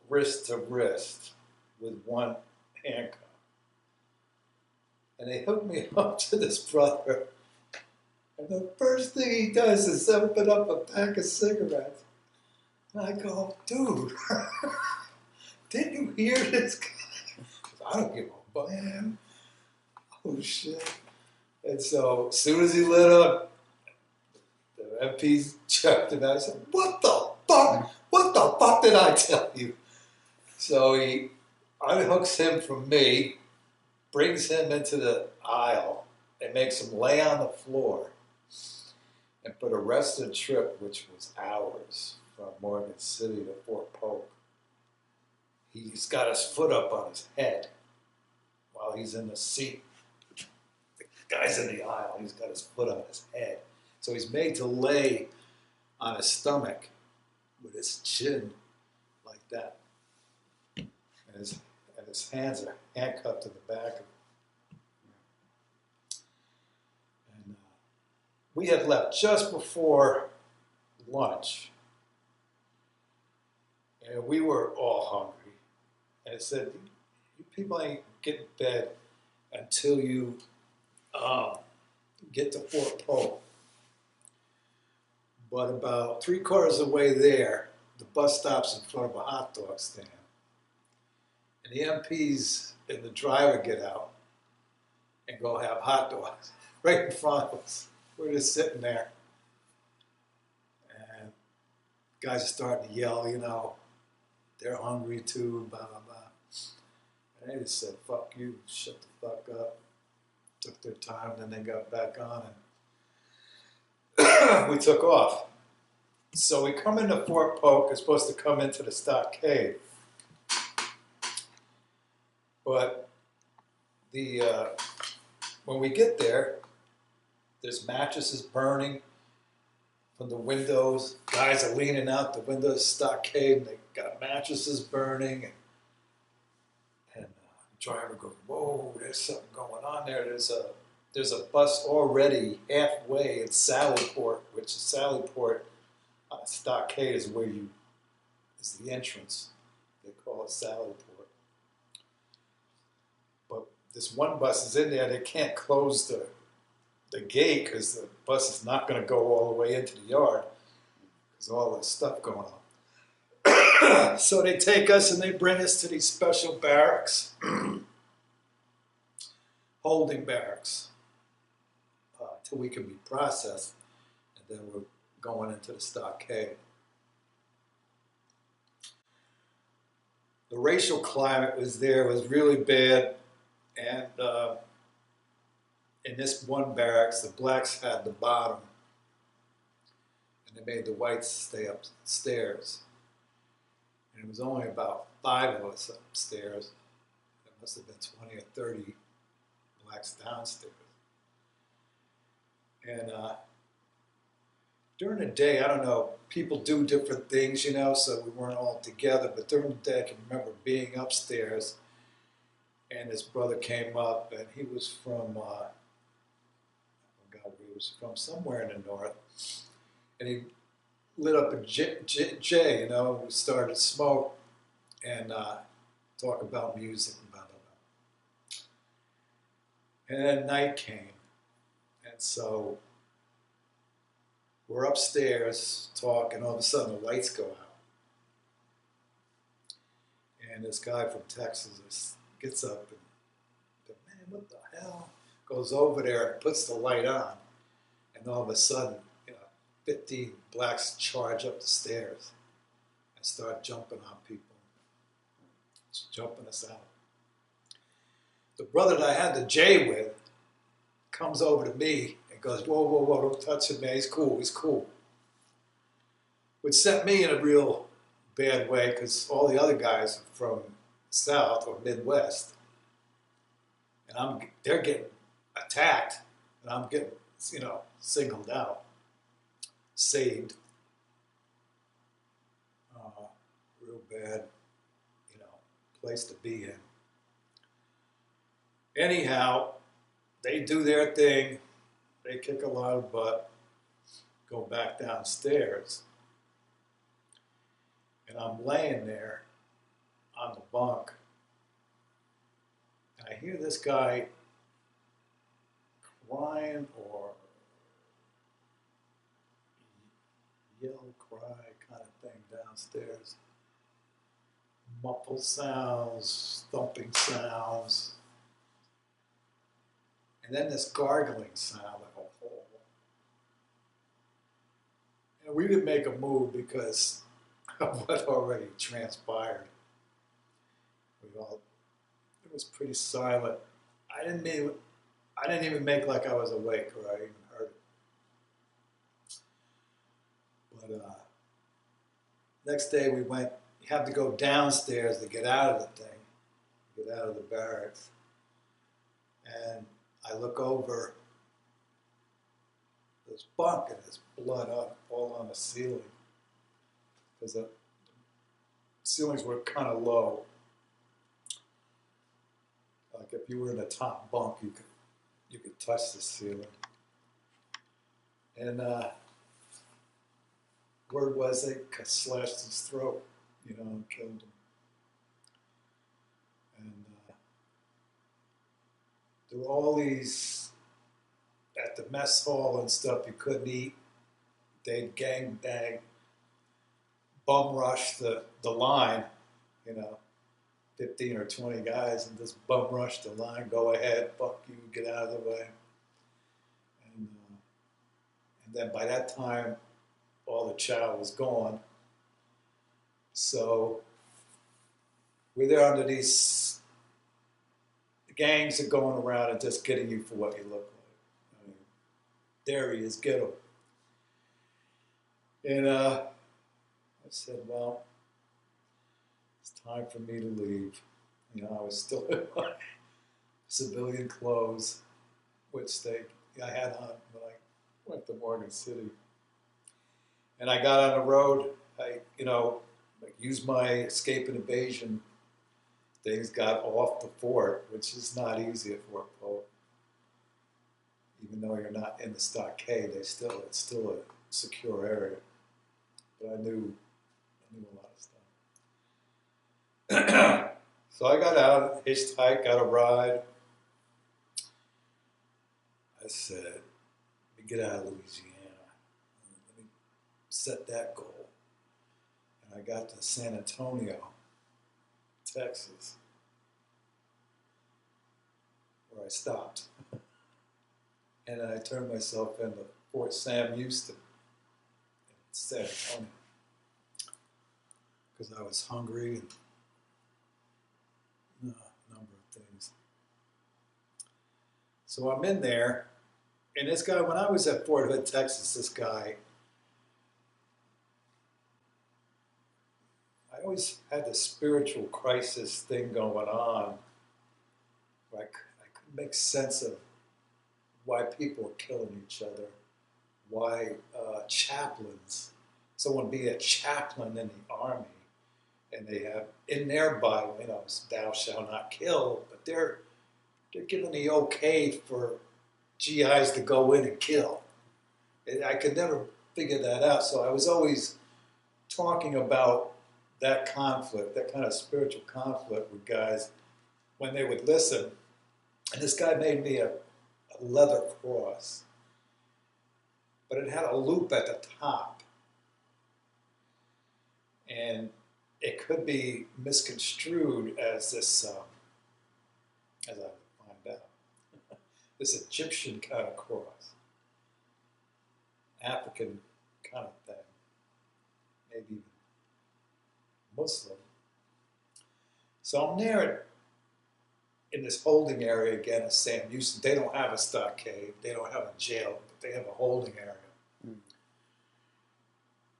wrist to wrist with one handcuff. And they hook me up to this brother. And the first thing he does is open up a pack of cigarettes. And I go, "Dude, didn't you hear this guy?" I don't give a fuck, man. Oh, shit. And so as soon as he lit up, the MPs checked him out. I said, "What the fuck? What the fuck did I tell you?" So he unhooks him from me, brings him into the aisle, and makes him lay on the floor. And for the rest of the trip, which was hours from Morgan City to Fort Polk, he's got his foot up on his head while he's in the seat. The guy's in the aisle, he's got his foot on his head. So he's made to lay on his stomach with his chin like that. And his his hands are handcuffed to the back of him. And we had left just before lunch. And we were all hungry. And it said, you people ain't getting fed until you get to Fort Polk. But about 3/4 of the way there, the bus stops in front of a hot dog stand. And the MPs and the driver get out and go have hot dogs right in front of us. We're just sitting there. And guys are starting to yell, you know, they're hungry too, blah, blah, blah. And they just said, fuck you, shut the fuck up. Took their time, then they got back on and we took off. So we come into Fort Polk, we're supposed to come into the Stockade. But when we get there, there's mattresses burning from the windows. Guys are leaning out the windows, Stockade, and they got mattresses burning. And the driver goes, whoa, there's something going on there. There's a bus already halfway in Sallyport, which is Sallyport on a Stockade is is the entrance. They call it Sallyport. But this one bus is in there, they can't close the gate because the bus is not going to go all the way into the yard because all this stuff going on. So they take us and they bring us to these special barracks, holding barracks, till we can be processed, and then we're going into the Stockade. The racial climate was really bad, and in this one barracks, the blacks had the bottom, and they made the whites stay upstairs. And it was only about 5 of us upstairs. There must have been 20 or 30 blacks downstairs. And during the day, I don't know, people do different things, you know, so we weren't all together. But during the day, I can remember being upstairs, and his brother came up, and he was from, I forgot where he was from, somewhere in the north. And he lit up a J, you know, we started to smoke and talk about music and blah, blah, blah. And then night came. And so we're upstairs talking, all of a sudden the lights go out. And this guy from Texas gets up and goes, man, what the hell? Goes over there and puts the light on. And all of a sudden, 15 blacks charge up the stairs and start jumping on people, just jumping us out. The brother that I had the J with comes over to me and goes, whoa, whoa, whoa, don't touch him, man, he's cool. Which set me in a real bad way because all the other guys are from South or Midwest. And they're getting attacked and I'm getting, singled out. Saved, real bad, place to be in. Anyhow, they do their thing, they kick a lot of butt, go back downstairs, and I'm laying there on the bunk, and I hear this guy crying or yell, cry kind of thing downstairs. Muffled sounds, thumping sounds. And then this gargling sound, like a hole. And we didn't make a move because of what already transpired. It was pretty silent. I didn't even make like I was awake or I even heard it. But next day we went, you have to go downstairs to get out of the thing, get out of the barracks. And I look over this bunk and there's blood all on the ceiling. Because the ceilings were kind of low. like if you were in the top bunk, you could touch the ceiling. And word was they slashed his throat, you know, and killed him. And there were all these, at the mess hall and stuff, you couldn't eat. They'd gang bang, bum rush the line, you know, 15 or 20 guys, and just bum rush the line, go ahead, fuck you, get out of the way. And then by that time, all the chow was gone. So we're there under these gangs are going around and just getting you for what you look like. I mean, there he is, get him. And I said, well, it's time for me to leave. You know, I was still in my civilian clothes, which I had on when I went to Morgan City. And I got on the road. I used my escape and evasion things, got off the fort, which is not easy at Fort Polk. Even though you're not in the stockade, it's still a secure area. But I knew a lot of stuff. So I got out, hitchhiked, got a ride. I said, let me get out of Louisiana. Let me set that goal. And I got to San Antonio, Texas, where I stopped. And then I turned myself into Fort Sam Houston in San Antonio because I was hungry and a number of things. So I'm in there, and this guy, when I was at Fort Hood, Texas, this guy, I always had this spiritual crisis thing going on where I couldn't make sense of why people are killing each other, why chaplains, someone be a chaplain in the army, and they have in their Bible, you know, thou shalt not kill, but they're giving the okay for GIs to go in and kill. And I could never figure that out, so I was always talking about that conflict, that kind of spiritual conflict with guys when they would listen. And this guy made me a leather cross, but it had a loop at the top, and it could be misconstrued as this, as I would find out, this Egyptian kind of cross, African kind of thing, maybe even Muslim. So I'm there in this holding area again at Sam Houston. They don't have a stockade, they don't have a jail, but they have a holding area. Mm.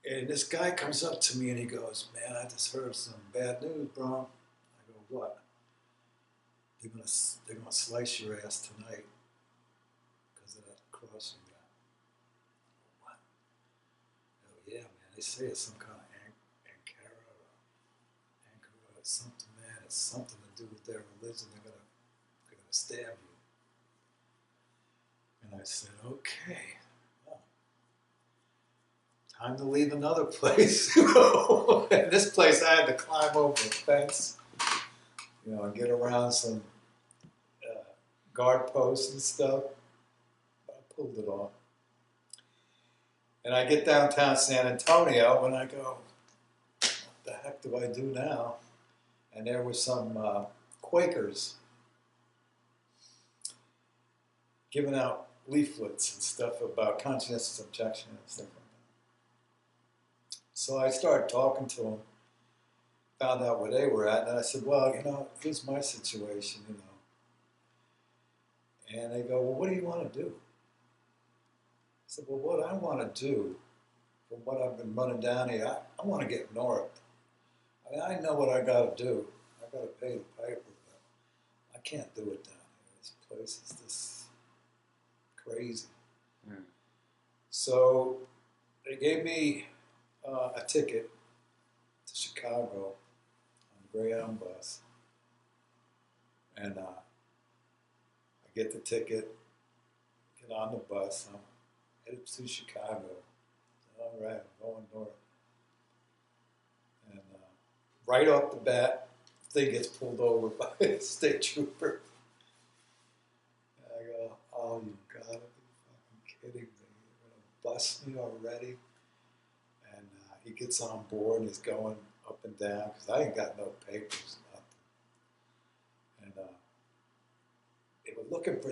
And this guy comes up to me and he goes, man, I just heard some bad news, bro. I go, what? They're gonna slice your ass tonight because of that crossing guy. What? Oh yeah, man. They say it's some kind of Ankara or something, man. It's something to do with their religion. They're gonna stab you. And I said, okay, well, time to leave another place. And this place I had to climb over a fence, you know, and get around some guard posts and stuff. But I pulled it off. And I get downtown San Antonio and I go, what the heck do I do now? And there were some Quakers giving out leaflets and stuff about conscientious objection and stuff like that. So I started talking to them, found out where they were at, and I said, well, you know, here's my situation, you know. And they go, well, what do you want to do? I said, well, what I want to do, from what I've been running down here, I want to get north. I mean, I know what I got to do. I got to pay the piper, but I can't do it down here. This place is this crazy. Mm. So they gave me a ticket to Chicago on the Greyhound bus, and get the ticket, get on the bus. I'm headed to Chicago. All right, I'm going north. And right off the bat, thing gets pulled over by a state trooper. And I go, oh, you gotta be fucking kidding me. You're gonna bust me already? And he gets on board and he's going up and down because I ain't got no papers, nothing. And they were looking for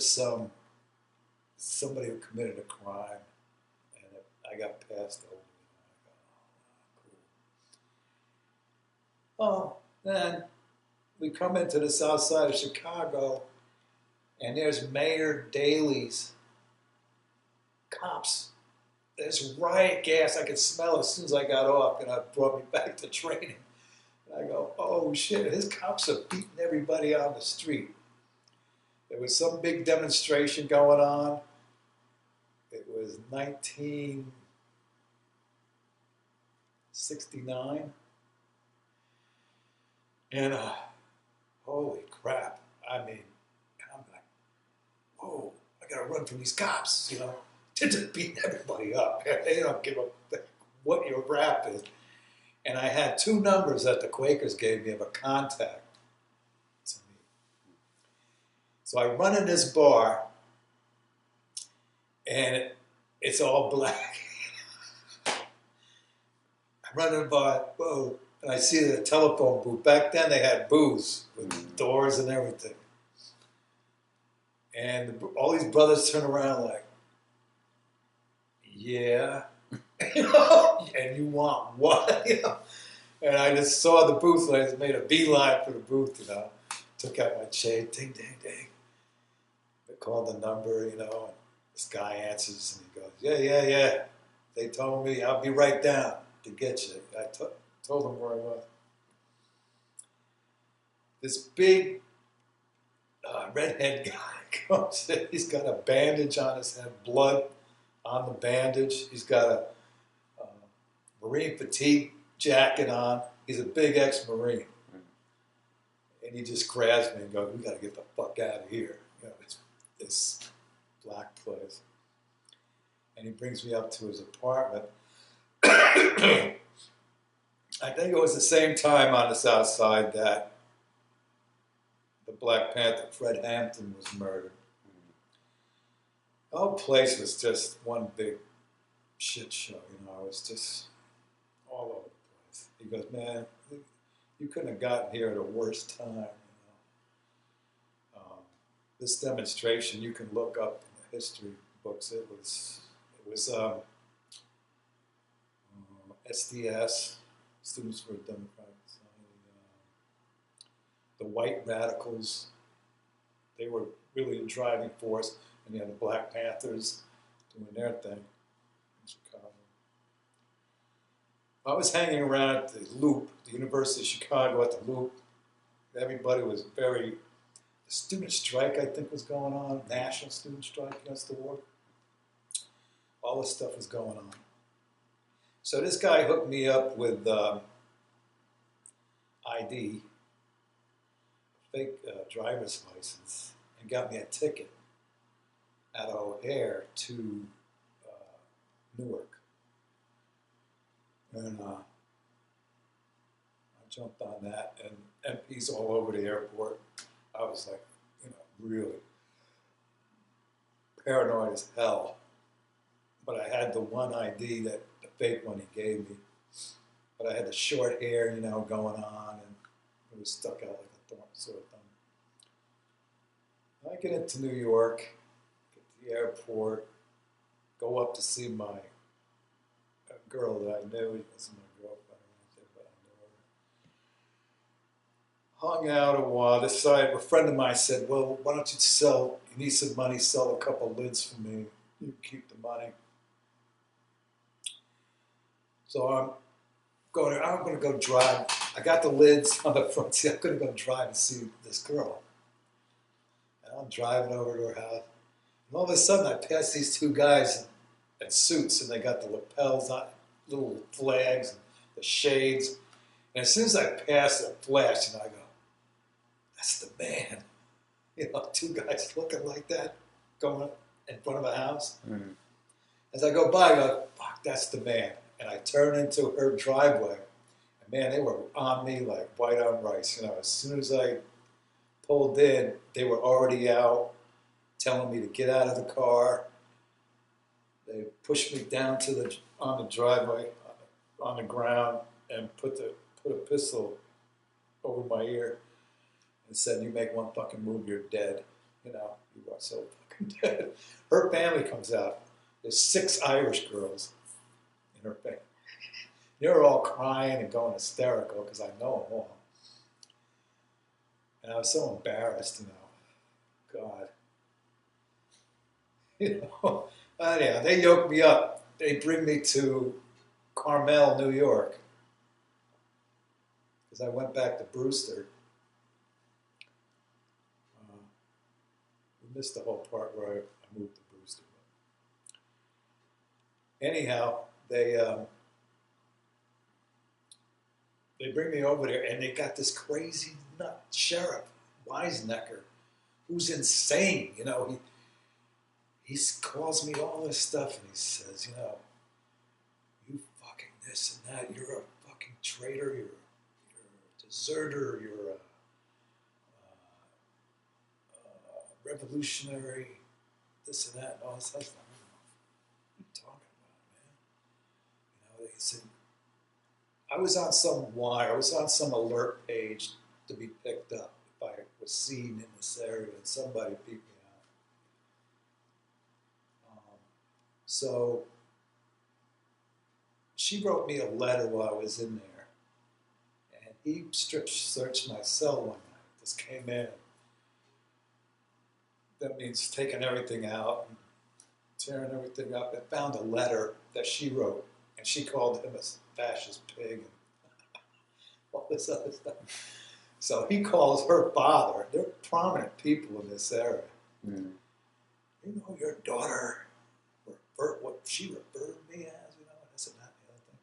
somebody who committed a crime, and I got passed over. I go, oh, cool. Then we come into the south side of Chicago, and there's Mayor Daley's cops. There's riot gas. I could smell it as soon as I got off, and it brought me back to training. And I go, oh shit, his cops are beating everybody on the street. There was some big demonstration going on. It was 1969. And holy crap. I mean, I'm like, whoa, I gotta run from these cops, you know. They're just beating everybody up. They don't give a what your rap is. And I had 2 numbers that the Quakers gave me of a contact to me. So I run in this bar, and it's all black. I run in the bar, whoa, and I see the telephone booth. Back then they had booths with doors and everything. And all these brothers turn around like, yeah. And you want what? You know? And I just saw the booth and I just made a beeline for the booth, you know. Took out my chain, ding, ding, ding. They called the number, you know, and this guy answers and he goes, yeah. They told me I'll be right down to get you. I told them where I was. This big redhead guy comes in. He's got a bandage on his head, blood on the bandage. He's got a Marine fatigue jacket on. He's a big ex-Marine. And he just grabs me and goes, we got to get the fuck out of here. You know, this black place. And he brings me up to his apartment. I think it was the same time on the south side that the Black Panther, Fred Hampton, was murdered. The whole place was just one big shit show, you know. It was just all over the place. He goes, man, you couldn't have gotten here at a worse time, you know. This demonstration, you can look up in the history books. It was SDS, Students for a Democratic Society. The white radicals, they were really the driving force, and you had the Black Panthers doing their thing in Chicago. I was hanging around at the Loop, the University of Chicago at the Loop. Everybody was the student strike, I think, was going on, national student strike against the war. All this stuff was going on. So this guy hooked me up with ID, fake driver's license, and got me a ticket at O'Hare to Newark. And I jumped on that, and MPs all over the airport. I was like, you know, really paranoid as hell. But I had the one ID, the fake one he gave me. But I had the short hair, you know, going on, and it was stuck out like a sore thumb. I get into New York, get to the airport, go up to see my girl that I knew. It wasn't my girlfriend, but I knew her. Hung out a while. Decided, a friend of mine said, well, why don't you need some money, sell a couple lids for me. You keep the money. So I'm going to go drive. I got the lids on the front seat. I'm going to go drive and see this girl. And I'm driving over to her house. And all of a sudden, I pass these 2 guys in suits, and they got the lapels on, little flags, and the shades. And as soon as I pass, it flashed, and I go, that's the man. two guys looking like that going up in front of a house. Mm. As I go by, I go, fuck, that's the man. And I turn into her driveway. And man, they were on me like white on rice. As soon as I pulled in, they were already out telling me to get out of the car. They pushed me down on the driveway, on the ground, and put a pistol over my ear and said, "You make one fucking move, you're dead. You are so fucking dead." Her family comes out. There's 6 Irish girls in her family. They're all crying and going hysterical because I know them all. And I was so embarrassed, God. Anyhow, they yoke me up. They bring me to Carmel, New York. Because I went back to Brewster. We missed the whole part where I moved to Brewster. Anyhow, they bring me over there, and they got this crazy nut sheriff, Wisenecker, who's insane. He calls me all this stuff, and he says, you fucking this and that. You're a fucking traitor. You're a deserter. You're a revolutionary. This and that. And all this stuff. What are you talking about, man? He said, I was on some wire. I was on some alert page to be picked up if I was seen in this area, and somebody beat me out. So she wrote me a letter while I was in there, and he strip searched my cell one night. Just came in. That means taking everything out and tearing everything up, and found a letter that she wrote, and she called him a fascist pig and all this other stuff. So he calls her father. They're prominent people in this area. Mm. Your daughter, what she referred me as, and this and that and the other thing.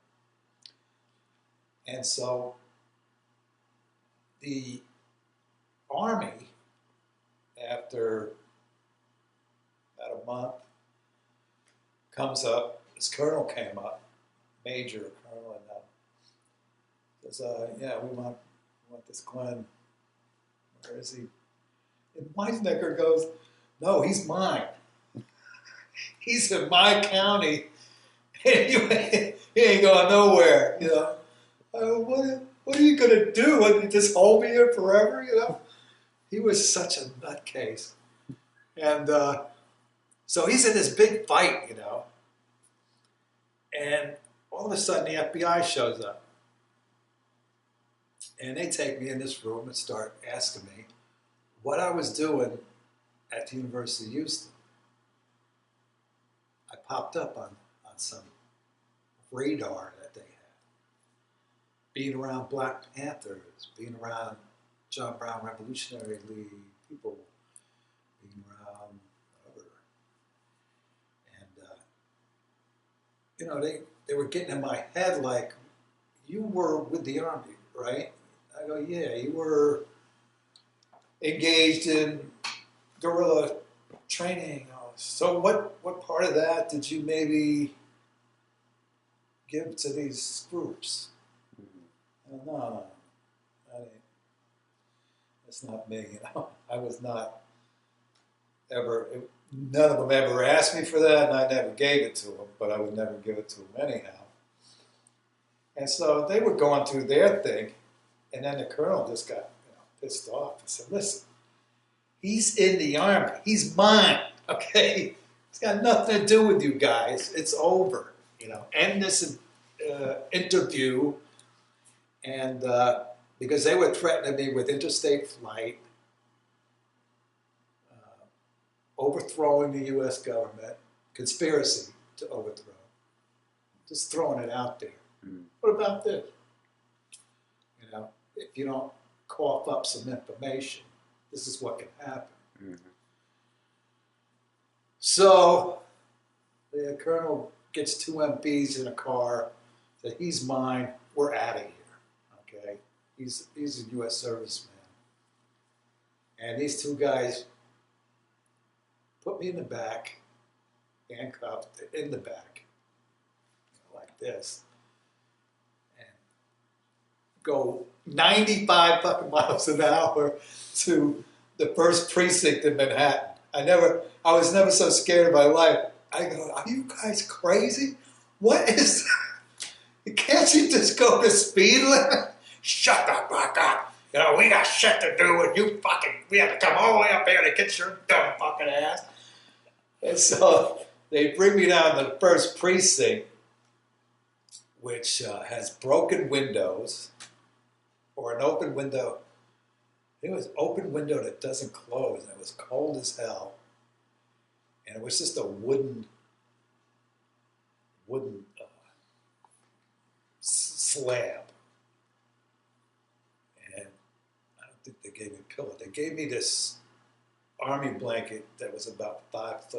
And so the Army, after about a month, comes up. This colonel came up, major colonel, and says, "Yeah, we want this Glen. Where is he?" And Wisenecker goes, "No, he's mine. He's in my county, and he ain't going nowhere. What are you gonna do? You just hold me here forever? He was such a nutcase, and so he's in this big fight, and all of a sudden the FBI shows up, and they take me in this room and start asking me what I was doing at the University of Houston. I popped up on some radar that they had. Being around Black Panthers, being around John Brown Revolutionary League people, being around whatever. And, they were getting in my head like, you were with the Army, right? I go, yeah, you were engaged in guerrilla training. So what part of that did you maybe give to these groups? Mm-hmm. No, that's not me. I was not ever. None of them ever asked me for that, and I never gave it to them. But I would never give it to them anyhow. And so they were going through their thing, and then the colonel just got pissed off and said, "Listen, he's in the Army. He's mine. Okay, it's got nothing to do with you guys. It's over. End this interview." And because they were threatening me with interstate flight, overthrowing the U.S. government, conspiracy to overthrow, just throwing it out there. Mm-hmm. What about this? If you don't cough up some information, this is what can happen. Mm-hmm. So the colonel gets 2 MPs in a car, says, "He's mine, we're out of here." Okay? He's a U.S. serviceman. And these two guys put me in the back, handcuffed in the back, like this, and go 95 fucking miles an hour to the first precinct in Manhattan. I was never so scared in my life. I go, are you guys crazy? What is that? Can't you just go the speed limit? Shut the fuck up. You know, we got shit to do and we have to come all the way up here to get your dumb fucking ass. And so they bring me down to the first precinct, which has broken windows, or an open window. It was open window that doesn't close, and it was cold as hell. And it was just a wooden slab. And I don't think they gave me a pillow. They gave me this army blanket that was about 5'4",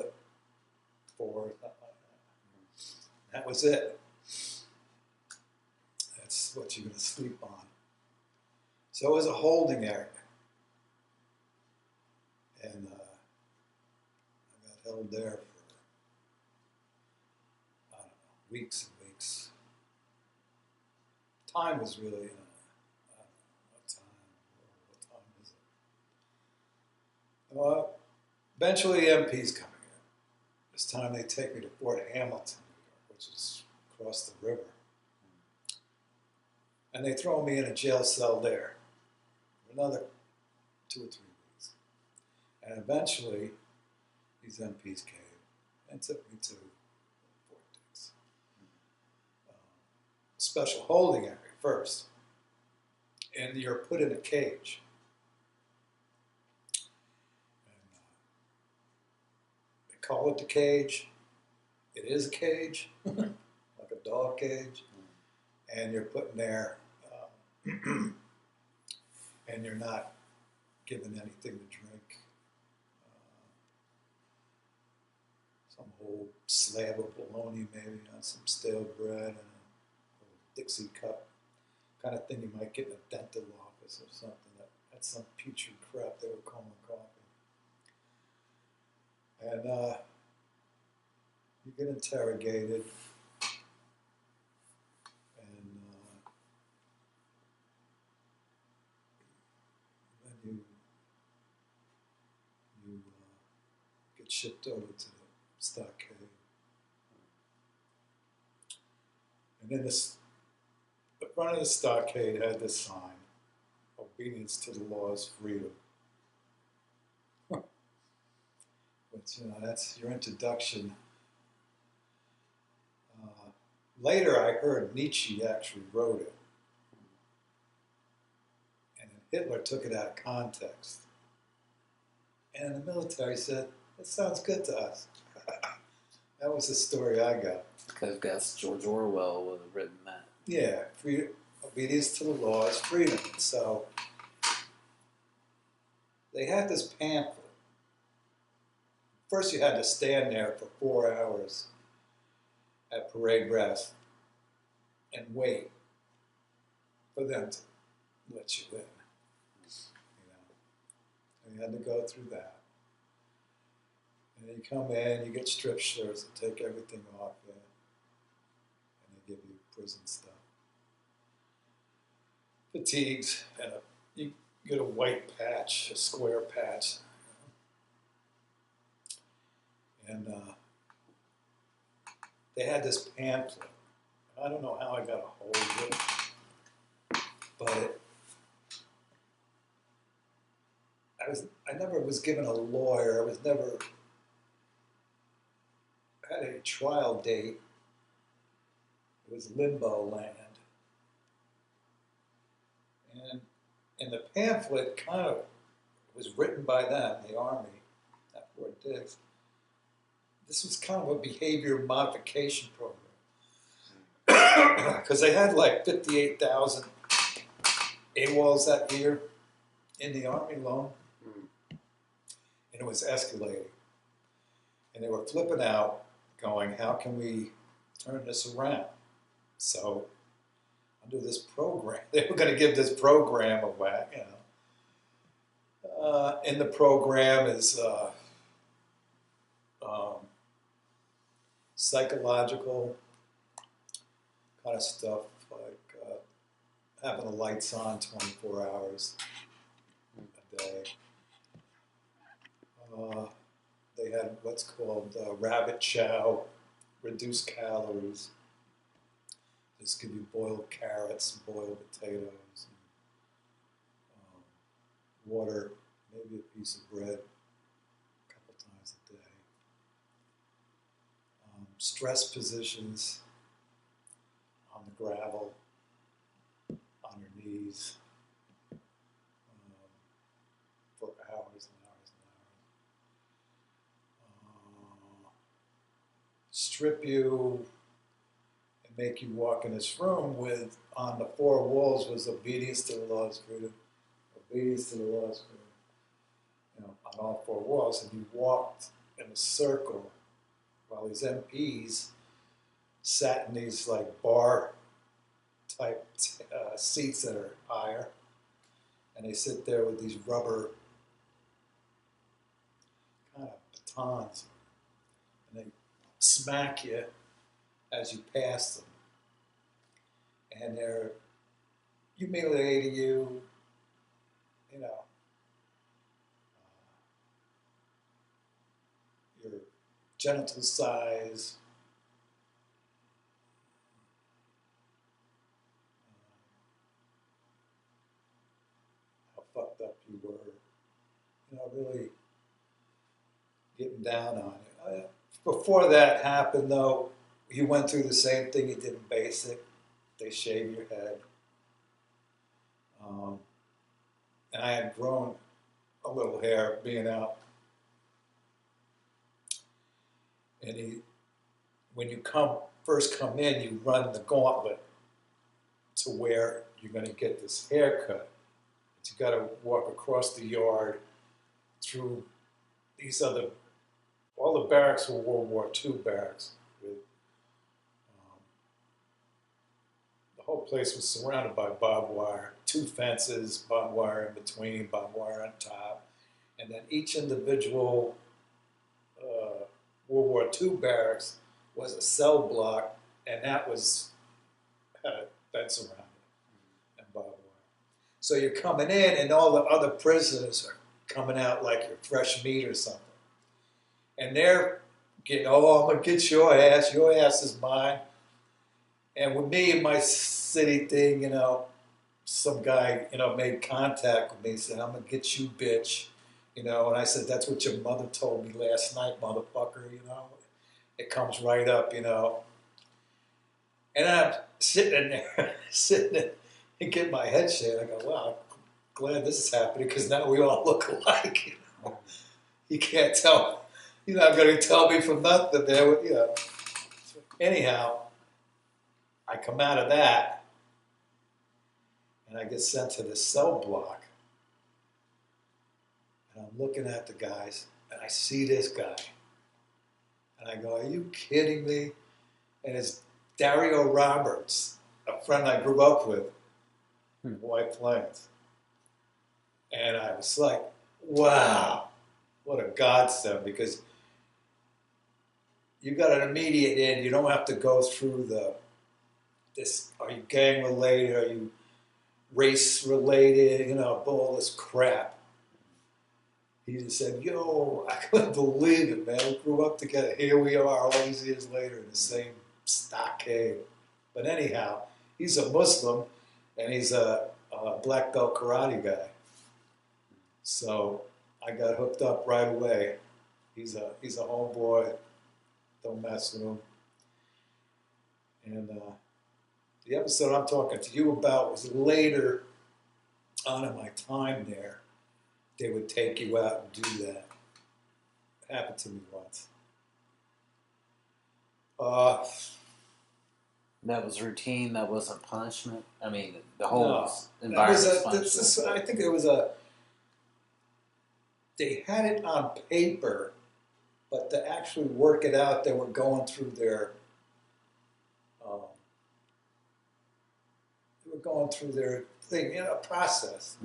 something like that. That was it. That's what you're going to sleep on. So it was a holding area. And I got held there for, I don't know, weeks and weeks. Time was really, I don't know, what time is it? Well, eventually MP's coming in. This time they take me to Fort Hamilton, New York, which is across the river. And they throw me in a jail cell there for another 2 or 3 weeks. And eventually, these MPs came and took me to Fort Dix. Special holding area first. And you're put in a cage. And they call it the cage. It is a cage, like a dog cage. And you're put in there, and you're not given anything to drink. Some whole slab of bologna maybe on some stale bread and a little Dixie cup, kind of thing you might get in a dental office or something. That's some putrid crap they were calling coffee. And you get interrogated, and then you get shipped over to the Stockade. And then the front of the Stockade had this sign, obedience to the law is freedom. But, that's your introduction. Later I heard Nietzsche actually wrote it. And then Hitler took it out of context. And the military said, that sounds good to us. That was the story I got. Because I guess George Orwell would have written that. Yeah, obedience to the law is freedom. So they had this pamphlet. First you had to stand there for 4 hours at parade rest and wait for them to let you in. And you had to go through that. And then you come in, you get strip shirts and take everything off you. And they give you prison stuff. Fatigues, and you get a white patch, a square patch. And they had this pamphlet. I don't know how I got a hold of it, but I never was given a lawyer. I was never had a trial date. It was limbo land. And in the pamphlet kind of was written by them, the Army, at Fort Dix. This was kind of a behavior modification program. Because they had like 58,000 AWOLs that year in the Army alone. And it was escalating. And they were flipping out, going, how can we turn this around? So, under this program, they were going to give this program a whack, in the program is psychological kind of stuff, like having the lights on 24 hours a day. They had what's called rabbit chow, reduced calories. This could be boiled carrots, boiled potatoes, and, water, maybe a piece of bread a couple times a day. Stress positions on the gravel, on your knees, for hours and hours and hours. Strip you and make you walk in this room with, on the four walls was obedience to the laws, freedom, obedience to the laws, freedom, you know, on all four walls. And you walked in a circle while these MPs sat in these like bar type seats that are higher, and they sit there with these rubber kind of batons, and they smack you as you pass them, and they're humiliating you, you know, your genital size, how fucked up you were, you know, really getting down on it. Before that happened, though, you went through the same thing you did in basic. They shave your head. And I had grown a little hair being out. And when you first come in, you run the gauntlet to where you're going to get this haircut. But you got to walk across the yard through these all the barracks were World War II barracks. The whole place was surrounded by barbed wire, 2 fences, barbed wire in between, barbed wire on top, and then each individual World War II barracks was a cell block, and that had a fence around it and barbed wire. So you're coming in, and all the other prisoners are coming out like you're fresh meat or something. And they're getting, oh, I'm going to get your ass is mine. And with me and my city thing, you know, some guy, you know, made contact with me and said, I'm going to get you, bitch. You know, and I said, that's what your mother told me last night, motherfucker, you know. It comes right up, you know. And I'm sitting there, and getting my head shaved. I go, wow, I'm glad this is happening because now we all look alike, you know. You can't tell. You're not going to tell me from nothing there, you know. Anyhow, I come out of that, and I get sent to this cell block. And I'm looking at the guys, and I see this guy. And I go, are you kidding me? And it's Dario Roberts, a friend I grew up with in White Plains. And I was like, wow, what a godsend, because you got an immediate in. You don't have to go through this, are you gang related? Are you race related? You know, all this crap. He just said, yo, I couldn't believe it, man. We grew up together. Here we are all these years later in the same stockade. But anyhow, he's a Muslim, and he's a black belt karate guy. So I got hooked up right away. He's a homeboy. Don't mess with him. And the episode I'm talking to you about was later on in my time there. They would take you out and do that. It happened to me once. That was routine. That wasn't punishment. I mean, the whole No, environment was punishment. I think it was they had it on paper, but to actually work it out, they were going through their thing, you know, process.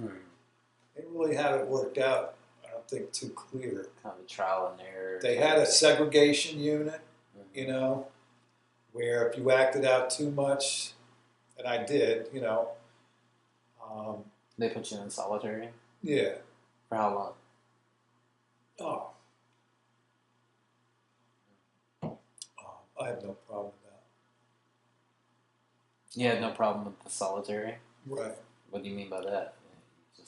They really have it worked out, I don't think, too clear. Kind of a trial and error. They had a segregation unit, Mm-hmm. you know, where if you acted out too much, and I did, you know. They put you in solitary? Yeah. For how long? Oh. I have no problem with that. You had no problem with the solitary? Right. What do you mean by that? You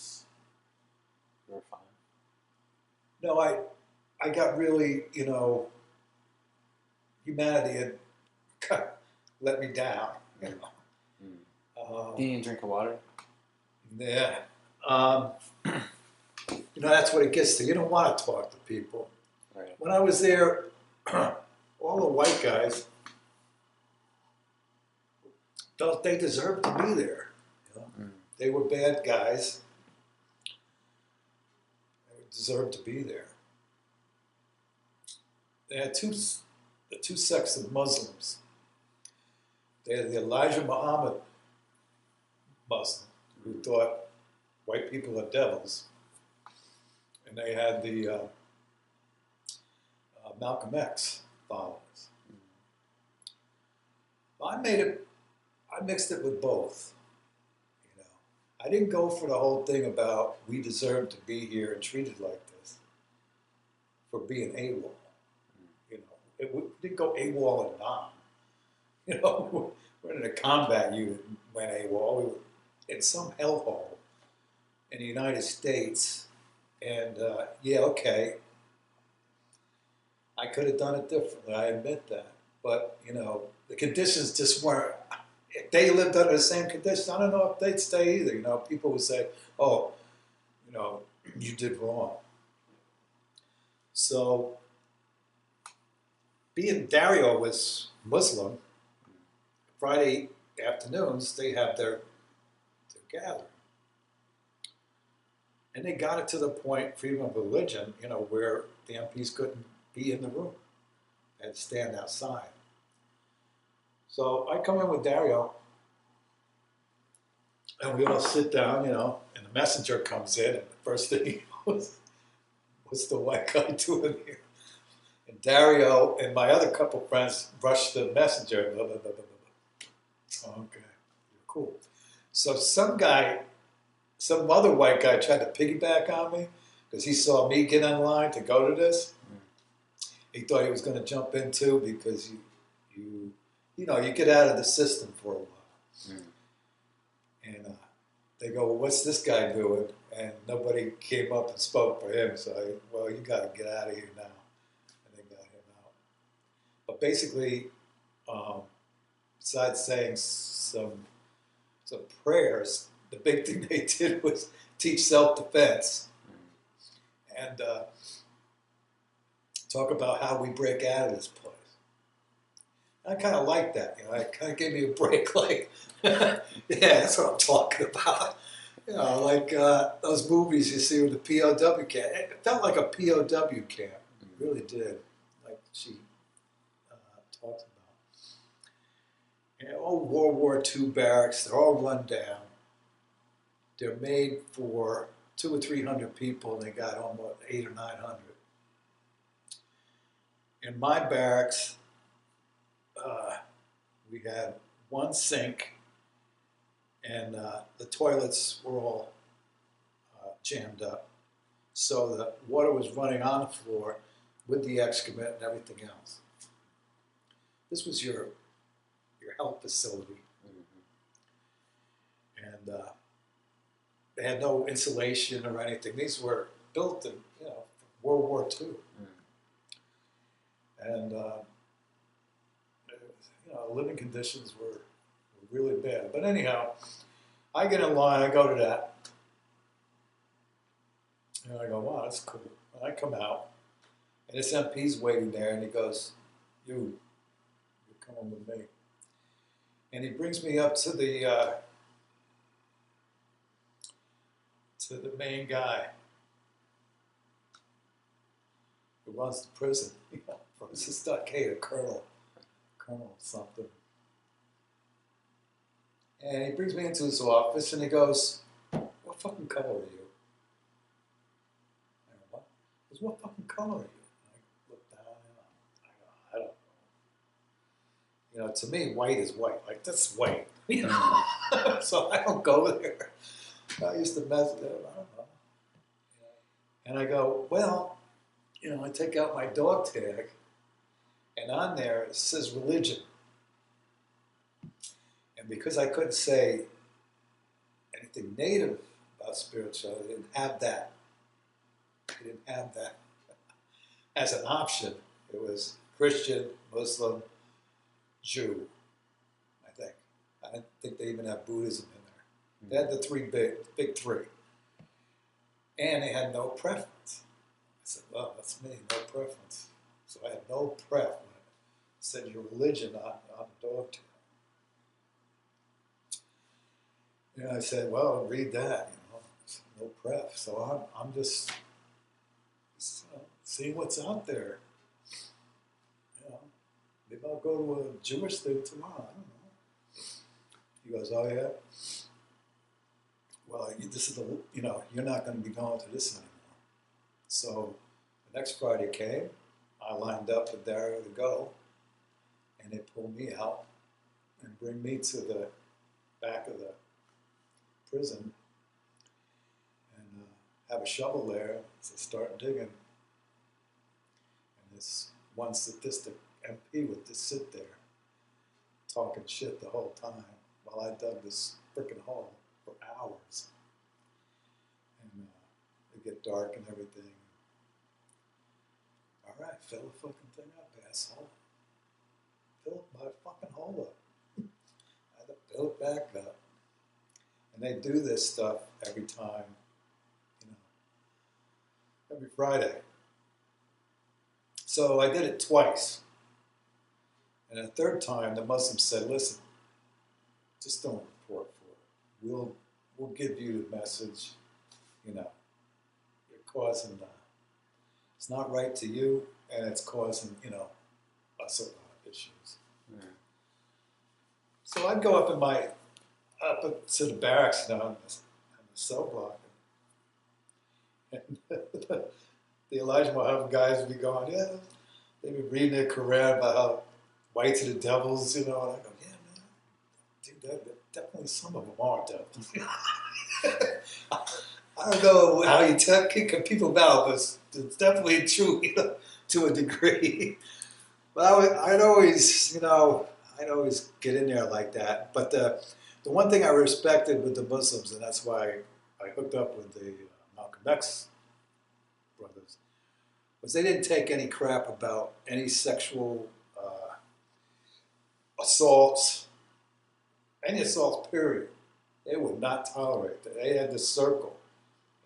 were fine. No, I got really, you know, humanity had let me down, you know. Do you need a drink of water? Yeah. You know, that's what it gets to. You don't want to talk to people. Right. When I was there, all the white guys, they deserved to be there. You know? They were bad guys. They deserved to be there. They had the two sects of Muslims. They had the Elijah Muhammad Muslim, who thought white people are devils. And they had the Malcolm X followers. I mixed it with both. You know, I didn't go for the whole thing about we deserve to be here and treated like this for being AWOL. You know, we didn't go AWOL and non. You know, we're in a combat unit and went AWOL. We were in some hellhole in the United States, and yeah, okay, I could have done it differently. I admit that, but you know, the conditions just weren't. If they lived under the same conditions, I don't know if they'd stay either. You know, people would say, "Oh, you know, you did wrong." So, being Dario was Muslim, Friday afternoons they have their gathering, and they got it to the point, freedom of religion, you know, where the MPs couldn't be in the room; they had to stand outside. So I come in with Dario, and we all sit down, you know, and the messenger comes in, and the first thing he goes, "What's the white guy doing here?" And Dario and my other couple friends rushed the messenger. Blah, blah, blah, blah, blah. Okay, cool. So some other white guy tried to piggyback on me because he saw me get in line to go to this. He thought he was going to jump in too because you know, you get out of the system for a while. And they go, "Well, what's this guy doing?" And nobody came up and spoke for him. So well, you got to get out of here now. And they got him out. But basically, besides saying some prayers, the big thing they did was teach self-defense and talk about how we break out of this place. I kind of like that, you know. It kind of gave me a break, like, yeah, that's what I'm talking about. You know, like those movies you see with the POW camp. It felt like a POW camp. It really did, like she talks about. And all World War II barracks, they're all run down. They're made for 200 or 300 people, and they got almost 800 or 900. In my barracks, we had one sink, and the toilets were all jammed up. So the water was running on the floor with the excrement and everything else. This was your health facility. And they had no insulation or anything. These were built in, you know, World War II. And you know, living conditions were really bad. But anyhow, I get in line, I go to that, and I go, "Wow, that's cool." And I come out, and this MP's waiting there, and he goes, you're coming with me." And he brings me up to the main guy who runs the prison, from the Stockade, a colonel something. And he brings me into his office and he goes, "What fucking color are you?" what fucking color are you? And I look down and I go, I don't know. To me, white is white. Like, that's white. So I don't go there. I used to mess with it. I don't know. And I go, well, I take out my dog tag, and on there it says religion. And because I couldn't say anything native about spirituality, I didn't have that. I didn't have that as an option. It was Christian, Muslim, Jew, I think. I don't think they even have Buddhism in there. They had the big three. And they had no preference. I said, well, that's me, no preference. So I had no pref when it said your religion on the dog tail. I said, well, read that, no pref. So I'm just seeing what's out there. Maybe I'll go to a Jewish thing tomorrow. I don't know. He goes, oh yeah. Well, this is you're not going to be going to this anymore. So the next Friday came, I lined up with Dario to go, and they pulled me out and bring me to the back of the prison and have a shovel there to start digging. And this one sadistic MP would just sit there talking shit the whole time while I dug this frickin' hole for hours. And it get dark and everything. All right, fill the fucking thing up, asshole. Fill my fucking hole up. I had to fill it back up. And they do this stuff every time, every Friday. So I did it twice. And the third time, the Muslims said, listen, just don't report for it. We'll give you the message, you're causing, it's not right to you, and it's causing, us a lot of issues. Yeah. So I'd go up to the barracks now in the cell block. And the Elijah Muhammad guys would be going, yeah, they'd be reading their Quran about how whites are the devils, and I go, yeah, man, dude, definitely some of them are devils. I don't know how you kick people out, but it's definitely true, to a degree. But I'd always get in there like that. But the one thing I respected with the Muslims, and that's why I hooked up with the Malcolm X brothers, was they didn't take any crap about any sexual assaults, any assaults, period. They would not tolerate that. They had this circle.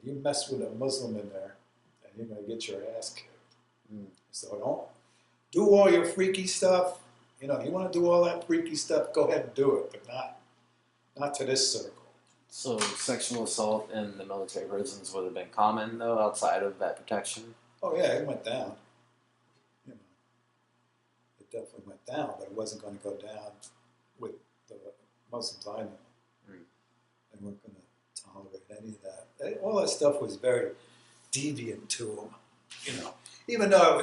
You mess with a Muslim in there, and you're going to get your ass kicked. So don't do all your freaky stuff. You want to do all that freaky stuff, go ahead and do it, but not to this circle. So sexual assault in the military prisons would have been common, though, outside of that protection? Oh, yeah, it went down. It definitely went down, but it wasn't going to go down with the Muslims I know. They weren't going to tolerate any of that. All that stuff was very deviant to them, Even though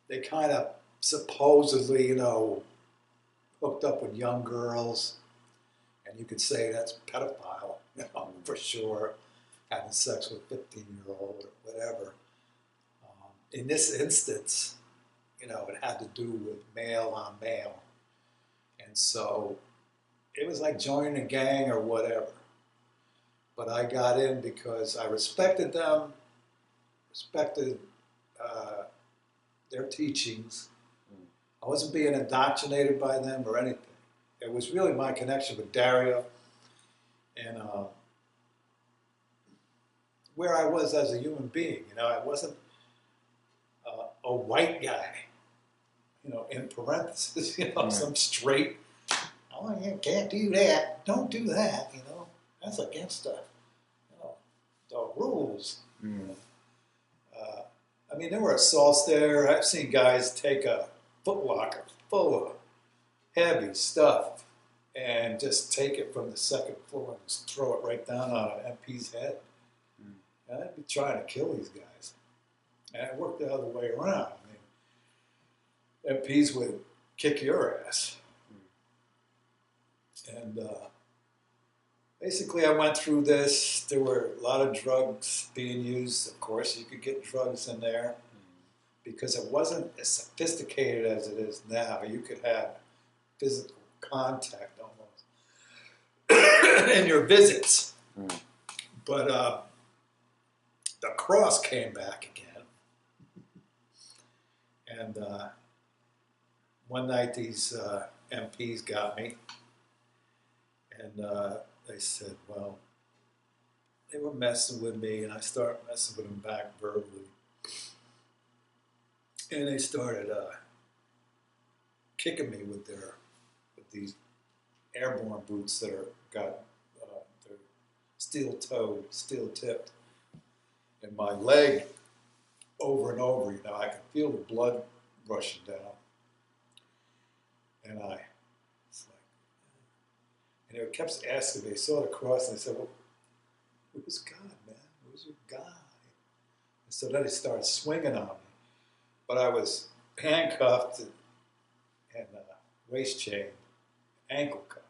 they kind of supposedly, hooked up with young girls, and you could say that's pedophile, for sure, having sex with a 15-year-old or whatever. In this instance, it had to do with male on male. And so it was like joining a gang or whatever. But I got in because I respected them, respected their teachings. I wasn't being indoctrinated by them or anything. It was really my connection with Dario and where I was as a human being. I wasn't a white guy, in parentheses, some straight, oh, you can't do that. Don't do that, That's against the rules. There were assaults there. I've seen guys take a footlocker full of heavy stuff and just take it from the second floor and just throw it right down on an MP's head. I'd be trying to kill these guys. And it worked the other way around. I mean, MPs would kick your ass. And basically, I went through this. There were a lot of drugs being used. Of course, you could get drugs in there because it wasn't as sophisticated as it is now. You could have physical contact almost in your visits. But the cross came back again. And one night these MPs got me. And they said, well, they were messing with me, and I started messing with them back verbally. And they started kicking me with these airborne boots that got they're steel-toed, steel-tipped, and my leg over and over. You know, I could feel the blood rushing down, and and they kept asking me. They saw the cross, and they said, "Well, who's God, man? Who's your God?" And so then they started swinging on me, but I was handcuffed and waist chained, ankle cuffed.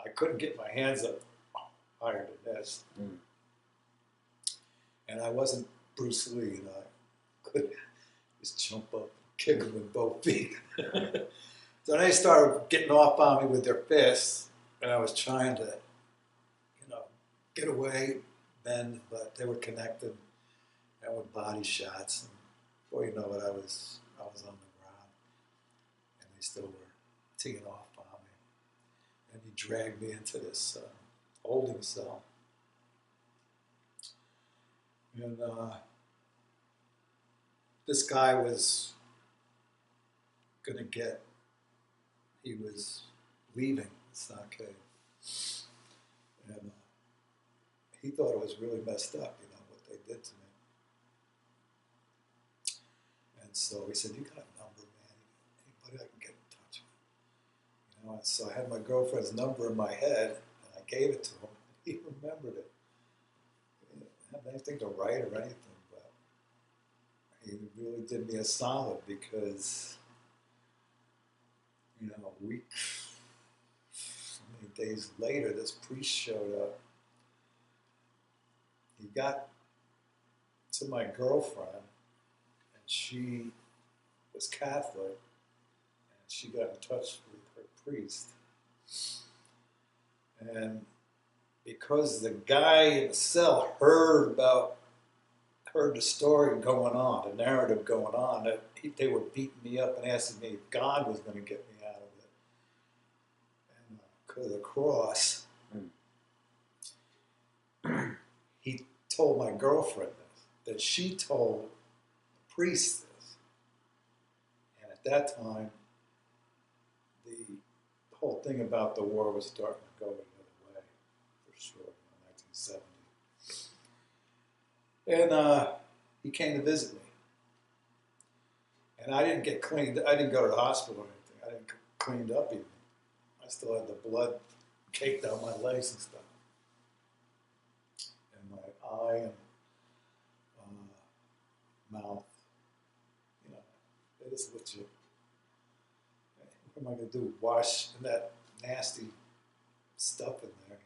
I couldn't get my hands up higher than this, and I wasn't Bruce Lee. You know, I couldn't just jump up, and kick him with both feet. So they started getting off on me with their fists, and I was trying to, get away, bend, but they were connected, and with body shots. And before you know it, I was on the ground, and they still were teeing off on me. And he dragged me into this holding cell, and this guy was going to get. He was leaving the Stockade, and he thought it was really messed up, what they did to me. And so he said, "You got a number, man? Anybody I can get in touch with?" And so I had my girlfriend's number in my head, and I gave it to him. He remembered it. He didn't have anything to write or anything, but he really did me a solid because. A week, so many days later, this priest showed up. He got to my girlfriend, and she was Catholic, and she got in touch with her priest. And because the guy in the cell heard the story going on, the narrative going on, that they were beating me up and asking me if God was going to get me out of it. And because of the cross, he told my girlfriend this, that she told the priest this. And at that time, the whole thing about the war was starting to go the other way, for sure, in 1970. And he came to visit me. And I didn't get cleaned. I didn't go to the hospital or anything. I didn't get cleaned up even. I still had the blood caked down my legs and stuff. And my eye and mouth. That is what you... What am I going to do? Wash that nasty stuff in there,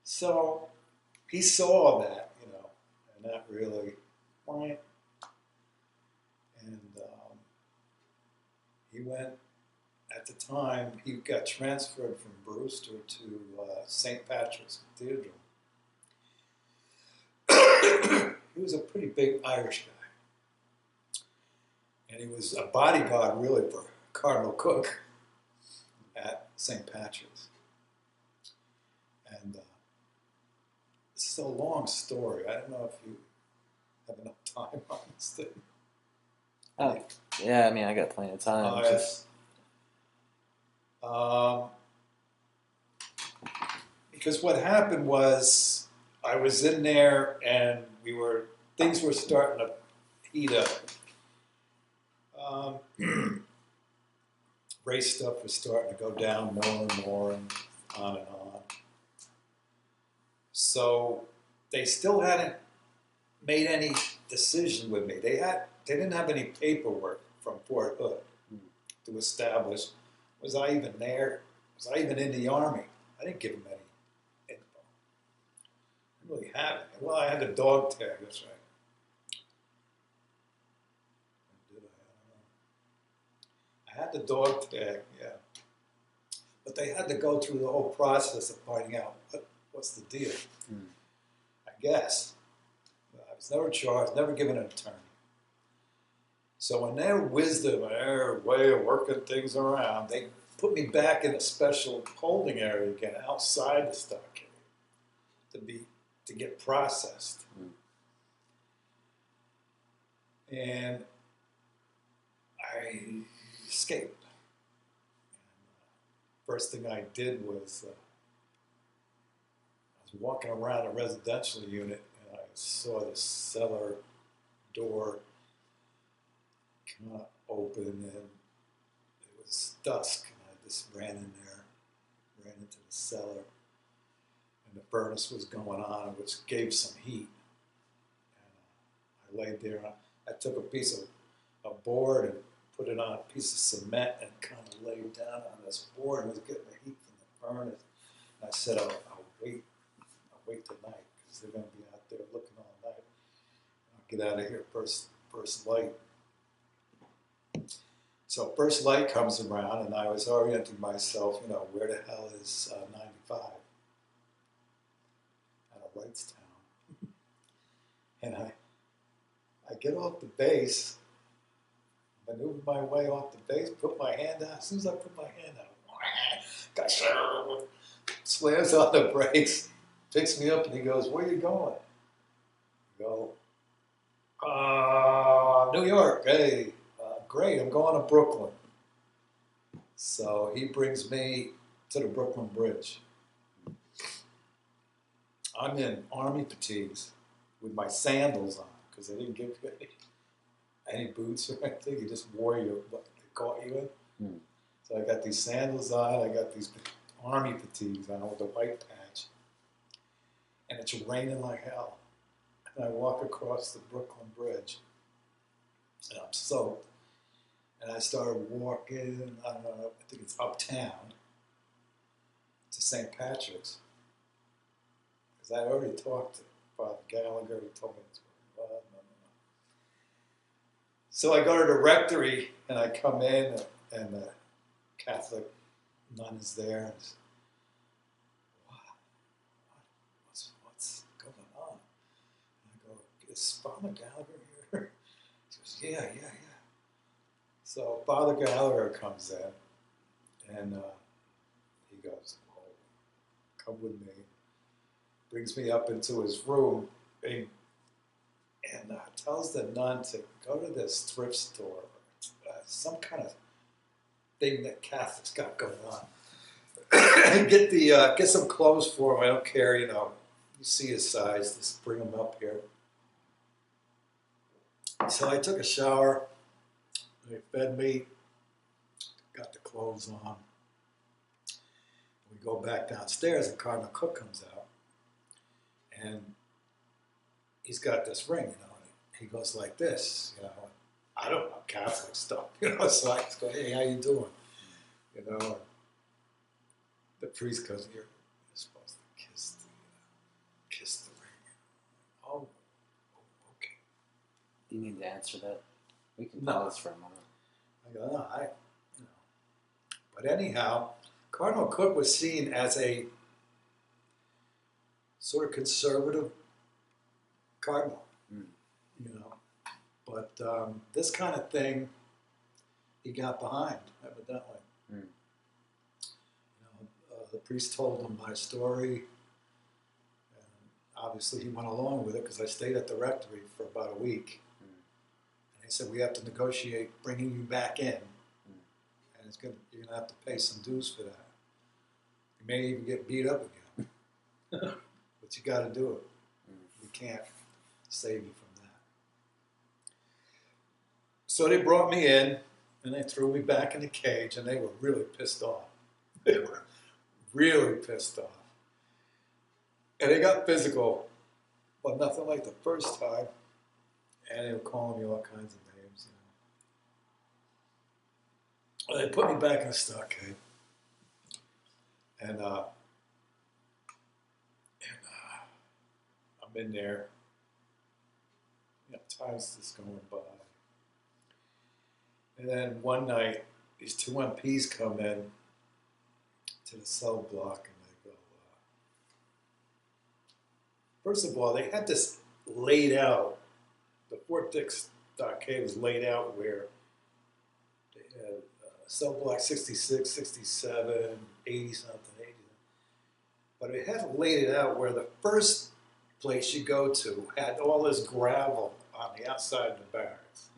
So he saw that, and that really... And he went, at the time, he got transferred from Brewster to St. Patrick's Cathedral. He was a pretty big Irish guy. And he was a bodyguard, really, for Cardinal Cook at St. Patrick's. And it's a long story. I don't know if you have enough time on this thing. Oh, yeah, I got plenty of time. Because what happened was I was in there and things were starting to heat up. Race stuff was starting to go down more and more and on and on. So they still hadn't made any decision with me. They didn't have any paperwork from Fort Hood to establish, was I even there? Was I even in the Army? I didn't give them any info. I didn't really have it. Well, I had the dog tag, that's right. Did I? I had the dog tag, yeah. But they had to go through the whole process of finding out what's the deal. I guess. I was never charged, never given an attorney. So in their wisdom and their way of working things around, they put me back in a special holding area again outside the stockade to get processed. And I escaped. First thing I did was I was walking around a residential unit and I saw the cellar door kind of open and it was dusk and I just ran in there, ran into the cellar and the furnace was going on which gave some heat. And I laid there, I took a piece of board and put it on a piece of cement and kind of laid down on this board and was getting the heat from the furnace. And I said, I'll wait tonight because they're going to be out there looking all night. I'll get out of here first light. So first light comes around and I was orienting myself, where the hell is 95? Out of Wrightstown. And I get off the base, maneuver my way off the base, put my hand out. As soon as I put my hand out, slams on the brakes, picks me up and he goes, where you going? I go, New York, hey. Great, I'm going to Brooklyn. So he brings me to the Brooklyn Bridge. I'm in Army fatigues with my sandals on because they didn't give me any boots or anything. You just wore what they caught you in. So I got these sandals on, I got these Army fatigues on with a white patch. And it's raining like hell. And I walk across the Brooklyn Bridge and I'm soaked. And I started walking, I don't know, I think it's uptown to St. Patrick's. Because I already talked to Father Gallagher, he told me this was So I go to the rectory and I come in and the Catholic nun is there and says, what's going on? And I go, is Father Gallagher here? She goes, yeah. So Father Gallagher comes in, and he goes, oh, come with me. Brings me up into his room, and tells the nun to go to this thrift store, some kind of thing that Catholics got going on. And get some clothes for him. I don't care, you see his size, just bring him up here. So I took a shower. They fed me, got the clothes on. We go back downstairs and Cardinal Cook comes out. And he's got this ring, and he goes like this, I don't know Catholic stuff, so I just go, hey, how you doing? And the priest goes, you're supposed to kiss the ring. Oh, okay. Do you need to answer that? We can pause for a moment. I go, no, But anyhow, Cardinal Cook was seen as a sort of conservative cardinal, But this kind of thing, he got behind, evidently. The priest told him my story, and obviously he went along with it because I stayed at the rectory for about a week. He said, we have to negotiate bringing you back in, and you're going to have to pay some dues for that. You may even get beat up again, but you got to do it. We can't save you from that. So they brought me in, and they threw me back in the cage, and they were really pissed off. They were really pissed off. And they got physical Well, nothing like the first time. And they were calling me all kinds of names. Well, they put me back in the stockade. And I'm in there. Time's just going by. And then one night, these two MPs come in to the cell block and they go, first of all, they had this laid out. The Fort Dix Stockade was laid out where they had cell block 66, 67, 80 something, 80. But it had laid it out where the first place you go to had all this gravel on the outside of the barracks.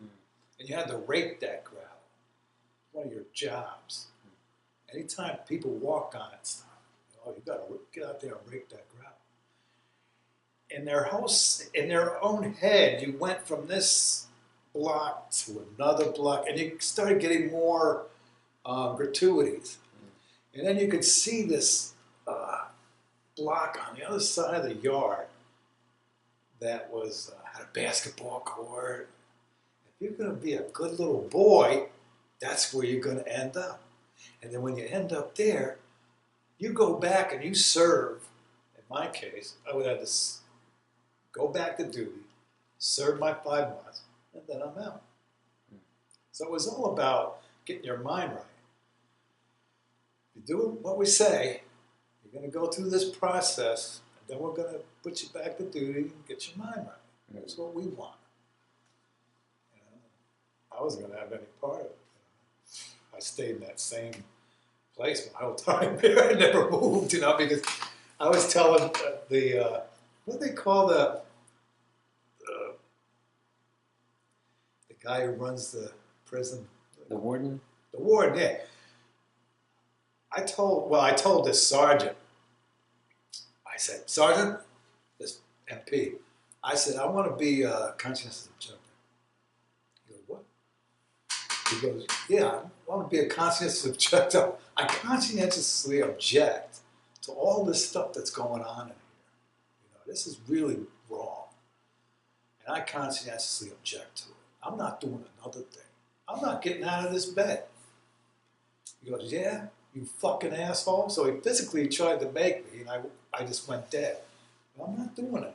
And you had to rake that gravel. One of your jobs. Anytime people walk on it, you got to get out there and rake that gravel. In their own head, you went from this block to another block, and you started getting more gratuities. And then you could see this block on the other side of the yard that was had a basketball court. If you're going to be a good little boy, that's where you're going to end up. And then when you end up there, you go back and you serve. In my case, I would have to go back to duty, serve my 5 months, and then I'm out. So it was all about getting your mind right. If you do what we say, you're going to go through this process, and then we're going to put you back to duty and get your mind right. That's what we want. I wasn't going to have any part of it. I stayed in that same place my whole time there. I never moved, because I was telling what do they call the guy who runs the prison? The warden? The warden, yeah. I told this sergeant, I said, Sergeant, this MP, I said, I want to be a conscientious objector. He goes, what? He goes, yeah, I want to be a conscientious objector. I conscientiously object to all this stuff that's going on in here. This is really wrong. And I conscientiously object to it. I'm not doing another thing. I'm not getting out of this bed. He goes, yeah, you fucking asshole. So he physically tried to make me, and I just went dead. But I'm not doing anything.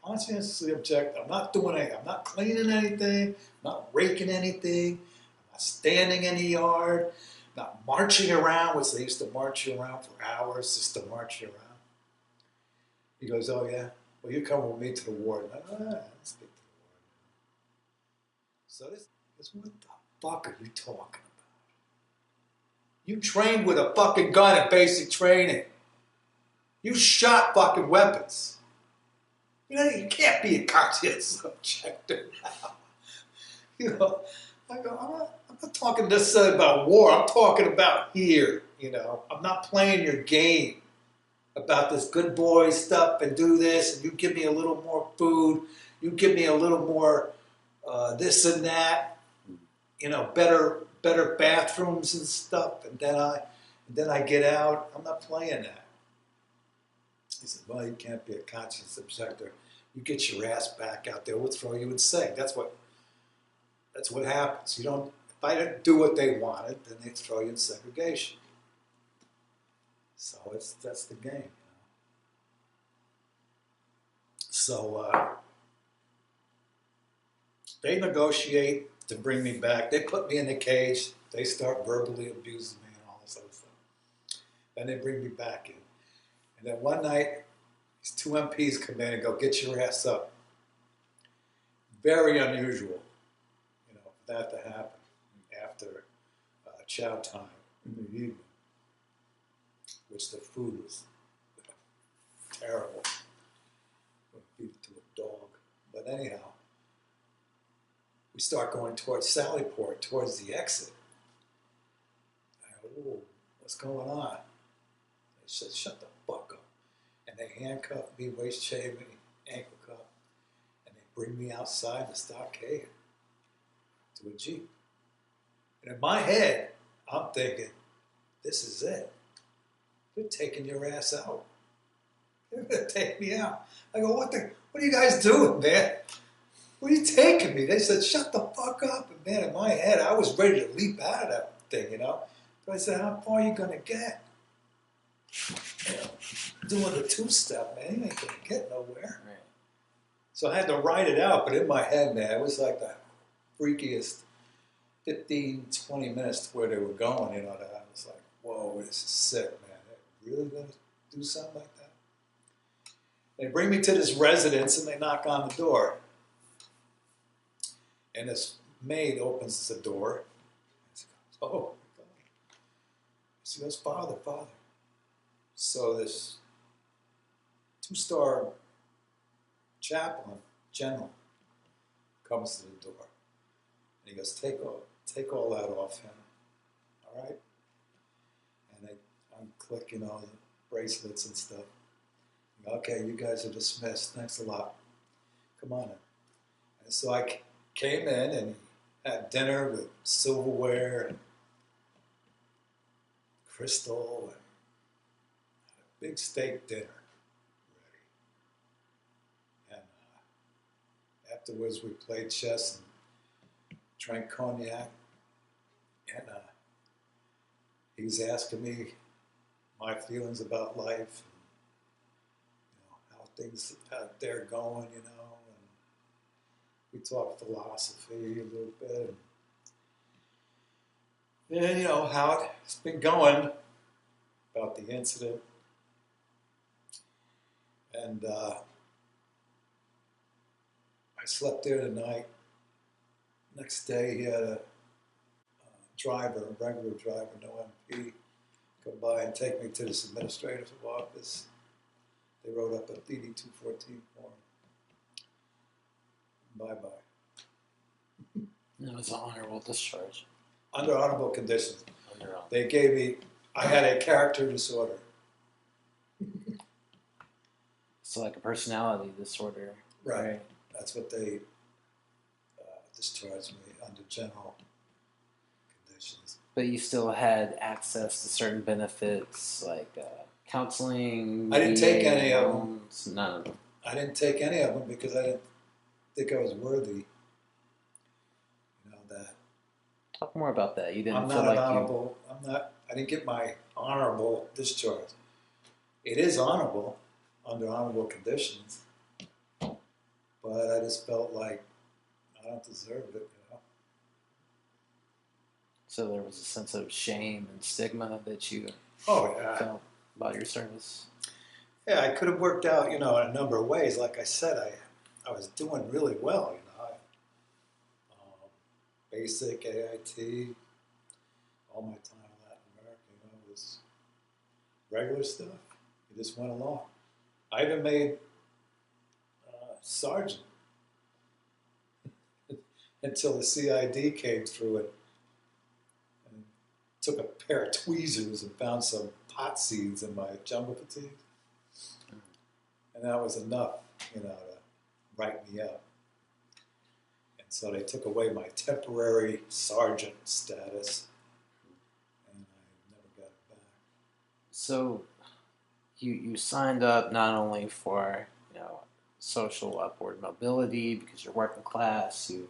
Conscientiously object. I'm not doing anything. I'm not cleaning anything. I'm not raking anything. I'm not standing in the yard. I'm not marching around, which they used to march you around for hours just to march you around. He goes, oh yeah? Well, you come with me to the warden. Let's get to the warden. So this what the fuck are you talking about? You trained with a fucking gun at basic training. You shot fucking weapons. You can't be a conscientious objector now. I go, I'm not talking necessarily about war. I'm talking about here. I'm not playing your game about this good boy stuff and do this, and you give me a little more food, you give me a little more this and that, better bathrooms and stuff, and then I get out. I'm not playing that. He said, well, you can't be a conscientious objector. You get your ass back out there, we'll throw you in seg. That's what happens. If I didn't do what they wanted, then they'd throw you in segregation. So that's the game. So they negotiate to bring me back. They put me in the cage. They start verbally abusing me and all this other stuff. Then they bring me back in. And then one night, these two MPs come in and go, get your ass up. Very unusual, for that to happen after chow time in the evening, which the food was terrible. Would feed it to a dog. But anyhow, we start going towards Sallyport, towards the exit. I go, oh, what's going on? They said, shut the fuck up. And they handcuff me, waist chain me, ankle cuff, and they bring me outside the stockade to a Jeep. And in my head, I'm thinking, this is it. They're taking your ass out. They're going to take me out. I go, what are you guys doing, man? Where are you taking me? They said, shut the fuck up. And man, in my head, I was ready to leap out of that thing, you know. But I said, how far are you going to get? You know, doing the two-step, man, you ain't going to get nowhere. Right. So I had to write it out, but in my head, man, it was like the freakiest 15, 20 minutes to where they were going, you know, that I was like, whoa, this is sick, man. They're really going to do something like that? They bring me to this residence and they knock on the door. And this maid opens the door. And she goes, oh, my God. She goes, Father. So this 2-star chaplain, general, comes to the door. And he goes, take all that off him. All right? And I'm clicking all the bracelets and stuff. Okay, you guys are dismissed. Thanks a lot. Come on in. And so I came in and had dinner with silverware and crystal and had a big steak dinner ready. And afterwards we played chess and drank cognac. And he was asking me my feelings about life. Things out there going, you know, and we talked philosophy a little bit, and you know, how it's been going about the incident, and I slept there tonight. Next day, he had a regular driver, no MP, come by and take me to this administrative office. They wrote up a DD 214 form. Bye-bye. It was an honorable discharge. Under honorable conditions. They gave me, I had a character disorder. So like a personality disorder. Right. That's what they discharged me under general conditions. But you still had access to certain benefits like counseling. I didn't take any of them. None of them. I didn't take any of them because I didn't think I was worthy. You know that. Talk more about that. You didn't I'm feel not like an honorable. I didn't get my honorable discharge. It is honorable under honorable conditions, but I just felt like I don't deserve it. You know. So there was a sense of shame and stigma that you Oh yeah. felt about your service. Yeah, I could have worked out, you know, in a number of ways. Like I said, I was doing really well, you know. Basic AIT, all my time in Latin America, you know, was regular stuff. It just went along. I even made sergeant until the CID came through and took a pair of tweezers and found some pot seeds in my jungle fatigue. And that was enough, you know, to write me up. And so they took away my temporary sergeant status, and I never got it back. So you signed up not only for, you know, social upward mobility because you're working class, you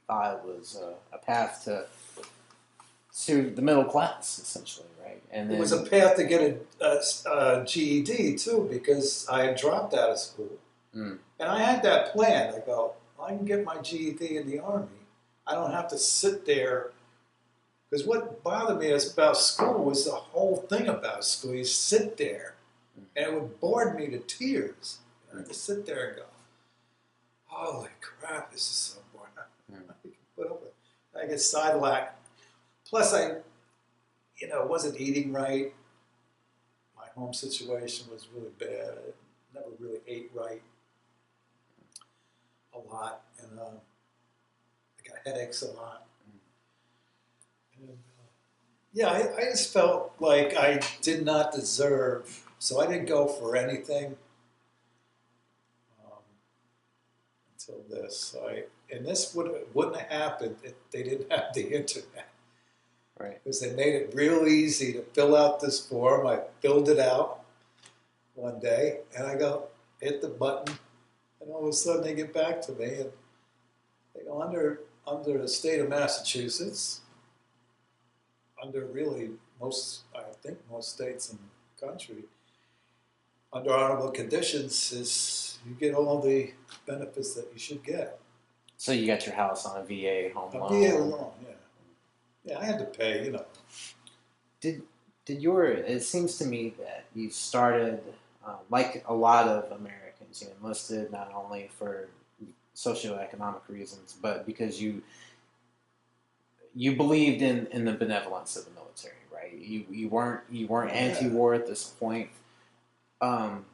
thought it was a path to the middle class, essentially, right? And then, it was a path to get a GED, too, because I had dropped out of school. And I had that plan. I go, I can get my GED in the Army. I don't have to sit there. Because what bothered me about school was the whole thing about school. You sit there, and it would bore me to tears. I had to sit there and go, holy crap, this is so boring. I can put up with it. I get sidelined. Plus, I, you know, wasn't eating right. My home situation was really bad. I never really ate right a lot. And I got headaches a lot. And, yeah, I just felt like I did not deserve, so I didn't go for anything until this. So and this wouldn't have happened if they didn't have the internet. Right. Because they made it real easy to fill out this form. I filled it out, one day, and I go, hit the button, and all of a sudden they get back to me, and they go, under the state of Massachusetts, under really I think most states in the country, under honorable conditions, is you get all the benefits that you should get. So you got your house on a VA home A loan. VA loan, yeah. Yeah, I had to pay, you know. Did it seems to me that you started like a lot of Americans, enlisted not only for socioeconomic reasons, but because you believed in the benevolence of the military, right? You weren't anti-war at this point. Um,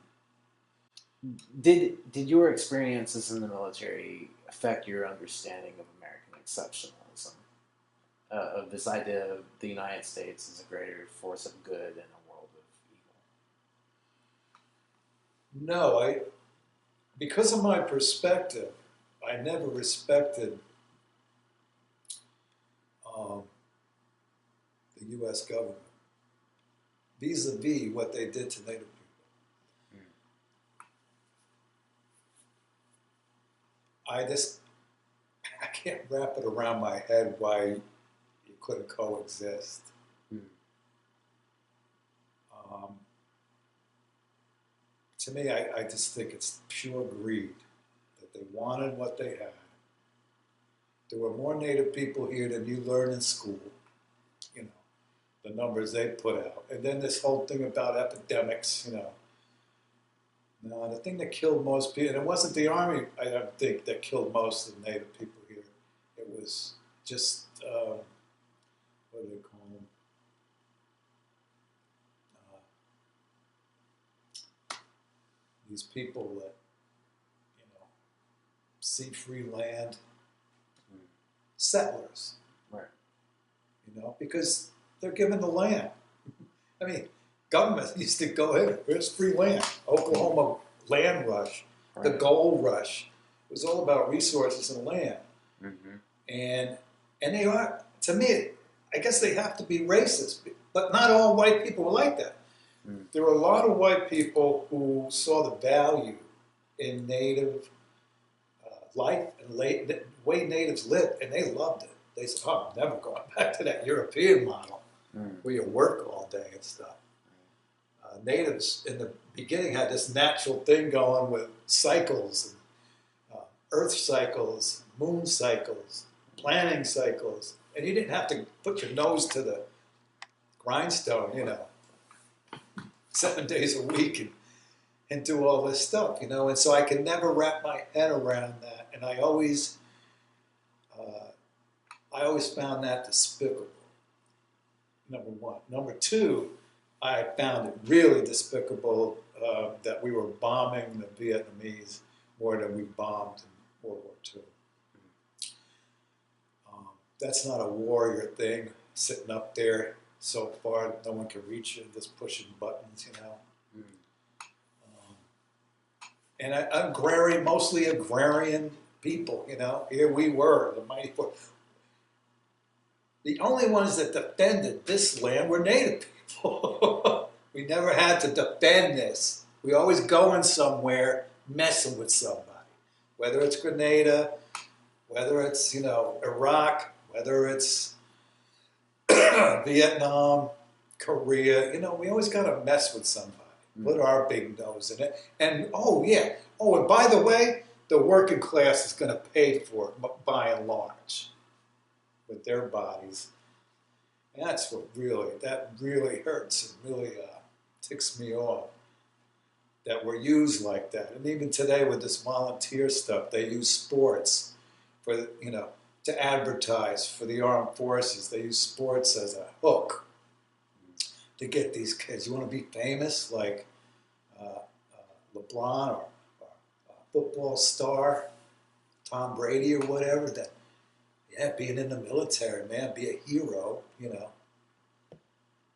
did your experiences in the military affect your understanding of American exceptionalism? Of this idea of the United States as a greater force of good in a world of evil? No, because of my perspective, I never respected the U.S. government vis-a-vis what they did to Native people. I can't wrap it around my head why you couldn't coexist. To me, I just think it's pure greed that they wanted what they had. There were more Native people here than you learn in school, the numbers they put out. And then this whole thing about epidemics, Now, the thing that killed most people, and it wasn't the Army, I don't think, that killed most of the Native people here. It was just, what do they call them? These people that, see free land, settlers. Right. Because they're given the land. I mean, government used to go, hey, here's free land. Oklahoma land rush, right. The gold rush. It was all about resources and land. Mm-hmm. And they are, to me, I guess they have to be racist, but not all white people were like that. Mm. There were a lot of white people who saw the value in Native life and the way natives lived, and they loved it. They said, oh, I'm never going back to that European model where you work all day and stuff. Natives in the beginning had this natural thing going with cycles, and, earth cycles, moon cycles, planting cycles, and you didn't have to put your nose to the grindstone, 7 days a week and do all this stuff, and so I could never wrap my head around that, and I always found that despicable, number one. Number two, I found it really despicable that we were bombing the Vietnamese more than we bombed in World War II. That's not a warrior thing, sitting up there so far that no one can reach you, just pushing buttons, And agrarian, mostly agrarian people, Here we were, the mighty force. The only ones that defended this land were Native people. We never had to defend this. We always going somewhere, messing with somebody. Whether it's Grenada, whether it's, Iraq, whether it's Vietnam, Korea, we always got to mess with somebody. Put our big nose in it. And, and by the way, the working class is going to pay for it by and large with their bodies. And that's what really hurts and really ticks me off, that we're used like that. And even today with this volunteer stuff, they use sports for, to advertise for the armed forces. They use sports as a hook to get these kids. You want to be famous like LeBron or football star, Tom Brady or whatever, then being in the military, man, be a hero, And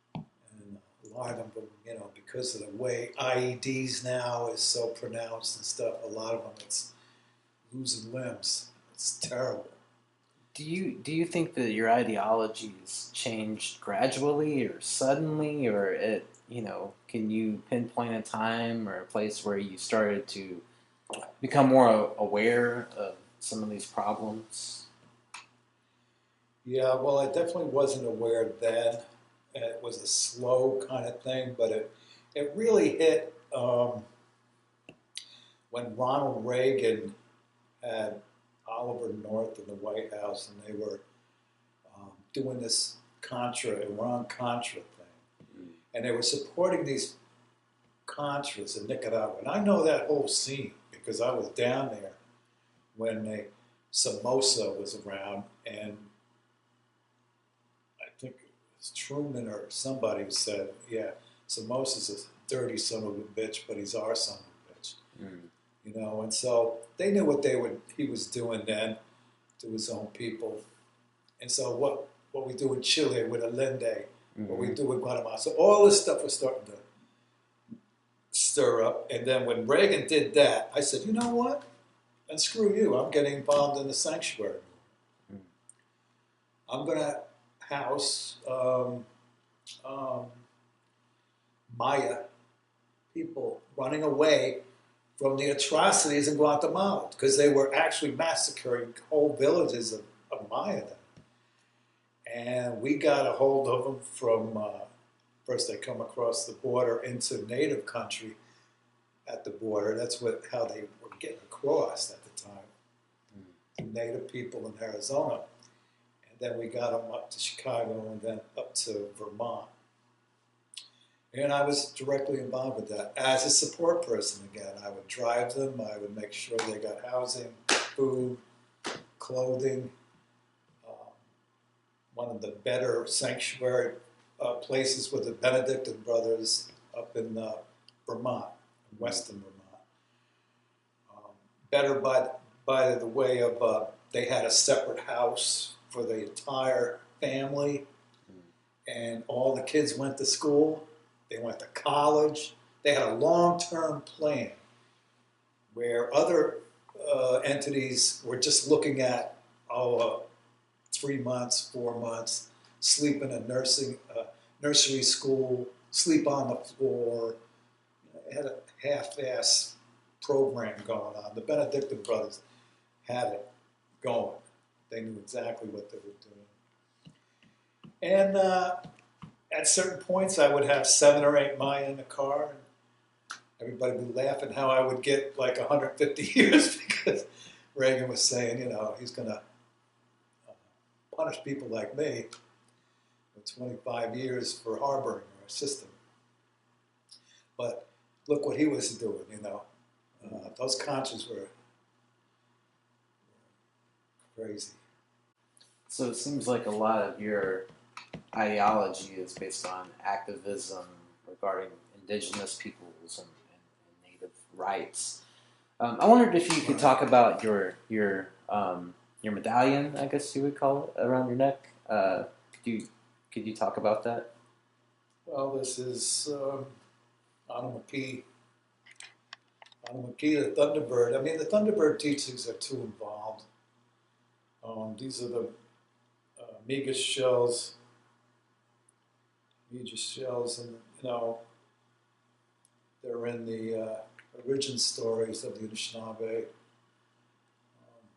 a lot of them, because of the way IEDs now is so pronounced and stuff, a lot of them, it's losing limbs. It's terrible. Do you think that your ideologies changed gradually or suddenly, or can you pinpoint a time or a place where you started to become more aware of some of these problems? Yeah, well, I definitely wasn't aware then. It was a slow kind of thing, but it really hit when Ronald Reagan had Oliver North in the White House, and they were doing this Iran-Contra thing. And they were supporting these Contras in Nicaragua. And I know that whole scene because I was down there when Somoza was around, and I think it was Truman or somebody who said, yeah, Somoza's a dirty son of a bitch, but he's our son of a bitch. And so they knew what he was doing then to his own people. And so what we do in Chile with Allende, what we do with Guatemala. So all this stuff was starting to stir up. And then when Reagan did that, I said, you know what? And screw you, I'm getting involved in the sanctuary. I'm going to house Maya people running away from the atrocities in Guatemala because they were actually massacring whole villages of Maya then. And we got a hold of them from, first they come across the border into native country at the border. That's how they were getting across at the time, native people in Arizona. And then we got them up to Chicago and then up to Vermont. And I was directly involved with that as a support person again. I would drive them, I would make sure they got housing, food, clothing. One of the better sanctuary places with the Benedictine brothers up in Vermont, western Vermont. Better by the way of they had a separate house for the entire family, and all the kids went to school. They went to college. They had a long-term plan where other entities were just looking at 3 months, 4 months, sleep in a nursery school, sleep on the floor. It had a half-ass program going on. The Benedictine brothers had it going. They knew exactly what they were doing. And at certain points, I would have 7 or 8 Maya in the car, and everybody would be laughing how I would get like 150 years because Reagan was saying, he's going to punish people like me with 25 years for harboring our system. But look what he was doing, those Contras were crazy. So it seems like a lot of your ideology is based on activism regarding indigenous peoples and native rights. I wondered if you could talk about your medallion, I guess you would call it, around your neck. Could you talk about that? Well, this is Anamaki, the Thunderbird. I mean, the Thunderbird teachings are too involved. These are the Miigwitch shells, and they're in the origin stories of the Anishinaabe.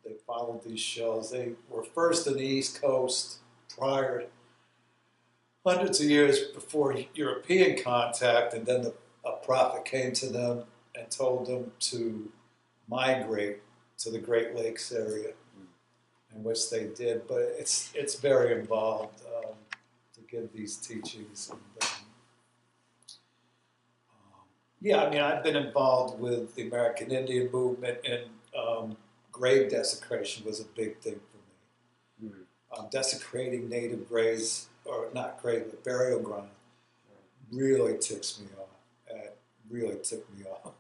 They followed these shells. They were first in the East Coast prior, hundreds of years before European contact, and then a prophet came to them and told them to migrate to the Great Lakes area, in which they did. But it's very involved to give these teachings. And, yeah, I mean, I've been involved with the American Indian movement, and grave desecration was a big thing for me. Desecrating native graves, or not grave, but burial ground, really ticks me off. It really ticked me off.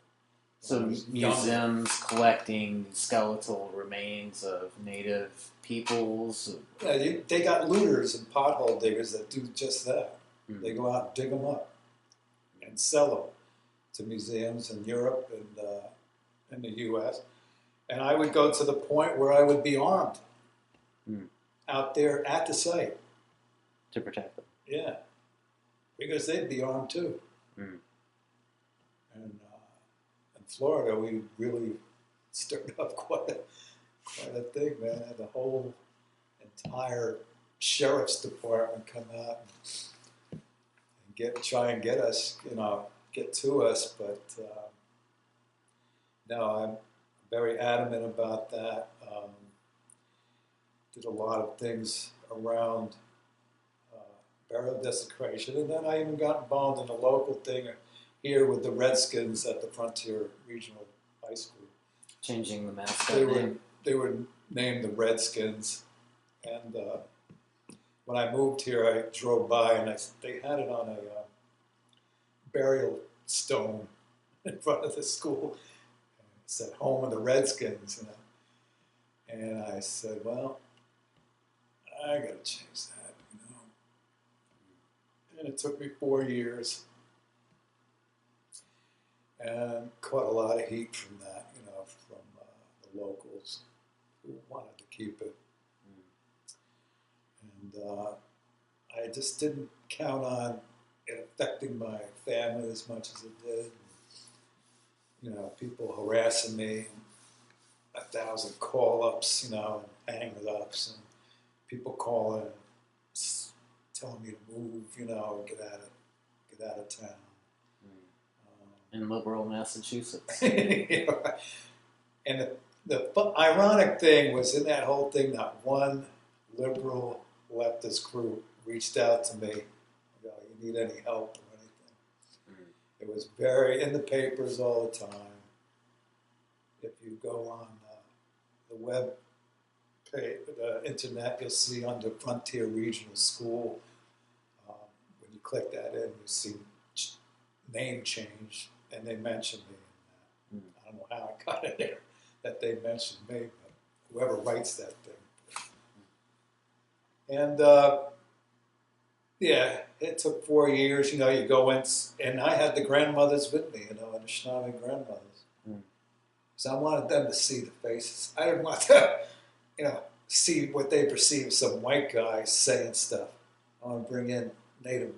So museums collecting skeletal remains of native peoples? Yeah, they got looters and pothole diggers that do just that. They go out and dig them up and sell them to museums in Europe and in the U.S. And I would go to the point where I would be armed out there at the site. To protect them? Yeah, because they'd be armed too. Mm. And in Florida, we really stirred up quite a thing, man. Had the whole entire sheriff's department come out and try and get us, get to us. But no, I'm very adamant about that. Did a lot of things around burial desecration, and then I even got involved in a local thing here with the Redskins at the Frontier Regional High School. Changing the mascot. They were named the Redskins, and when I moved here, I drove by and they had it on a burial stone in front of the school. And it said "Home of the Redskins," and I said, "Well, I got to change that," And it took me 4 years, and caught a lot of heat from that, from the locals who wanted to keep it. And I just didn't count on it affecting my family as much as it did. People harassing me, 1,000 call-ups, and hang-ups, and people calling, telling me to move, get out of town. In liberal Massachusetts. And the ironic thing was, in that whole thing, not one liberal leftist group reached out to me, you need any help or anything. It was in the papers all the time. If you go on the web page, the internet, you'll see under Frontier Regional School, when you click that in, you see name change, and they mentioned me in that. I don't know how I got in there, that they mentioned me, but whoever writes that thing. And it took 4 years. You go in, and I had the grandmothers with me, the Anishinaabe grandmothers. So I wanted them to see the faces. I didn't want to, see what they perceive as some white guy saying stuff. I want to bring in Native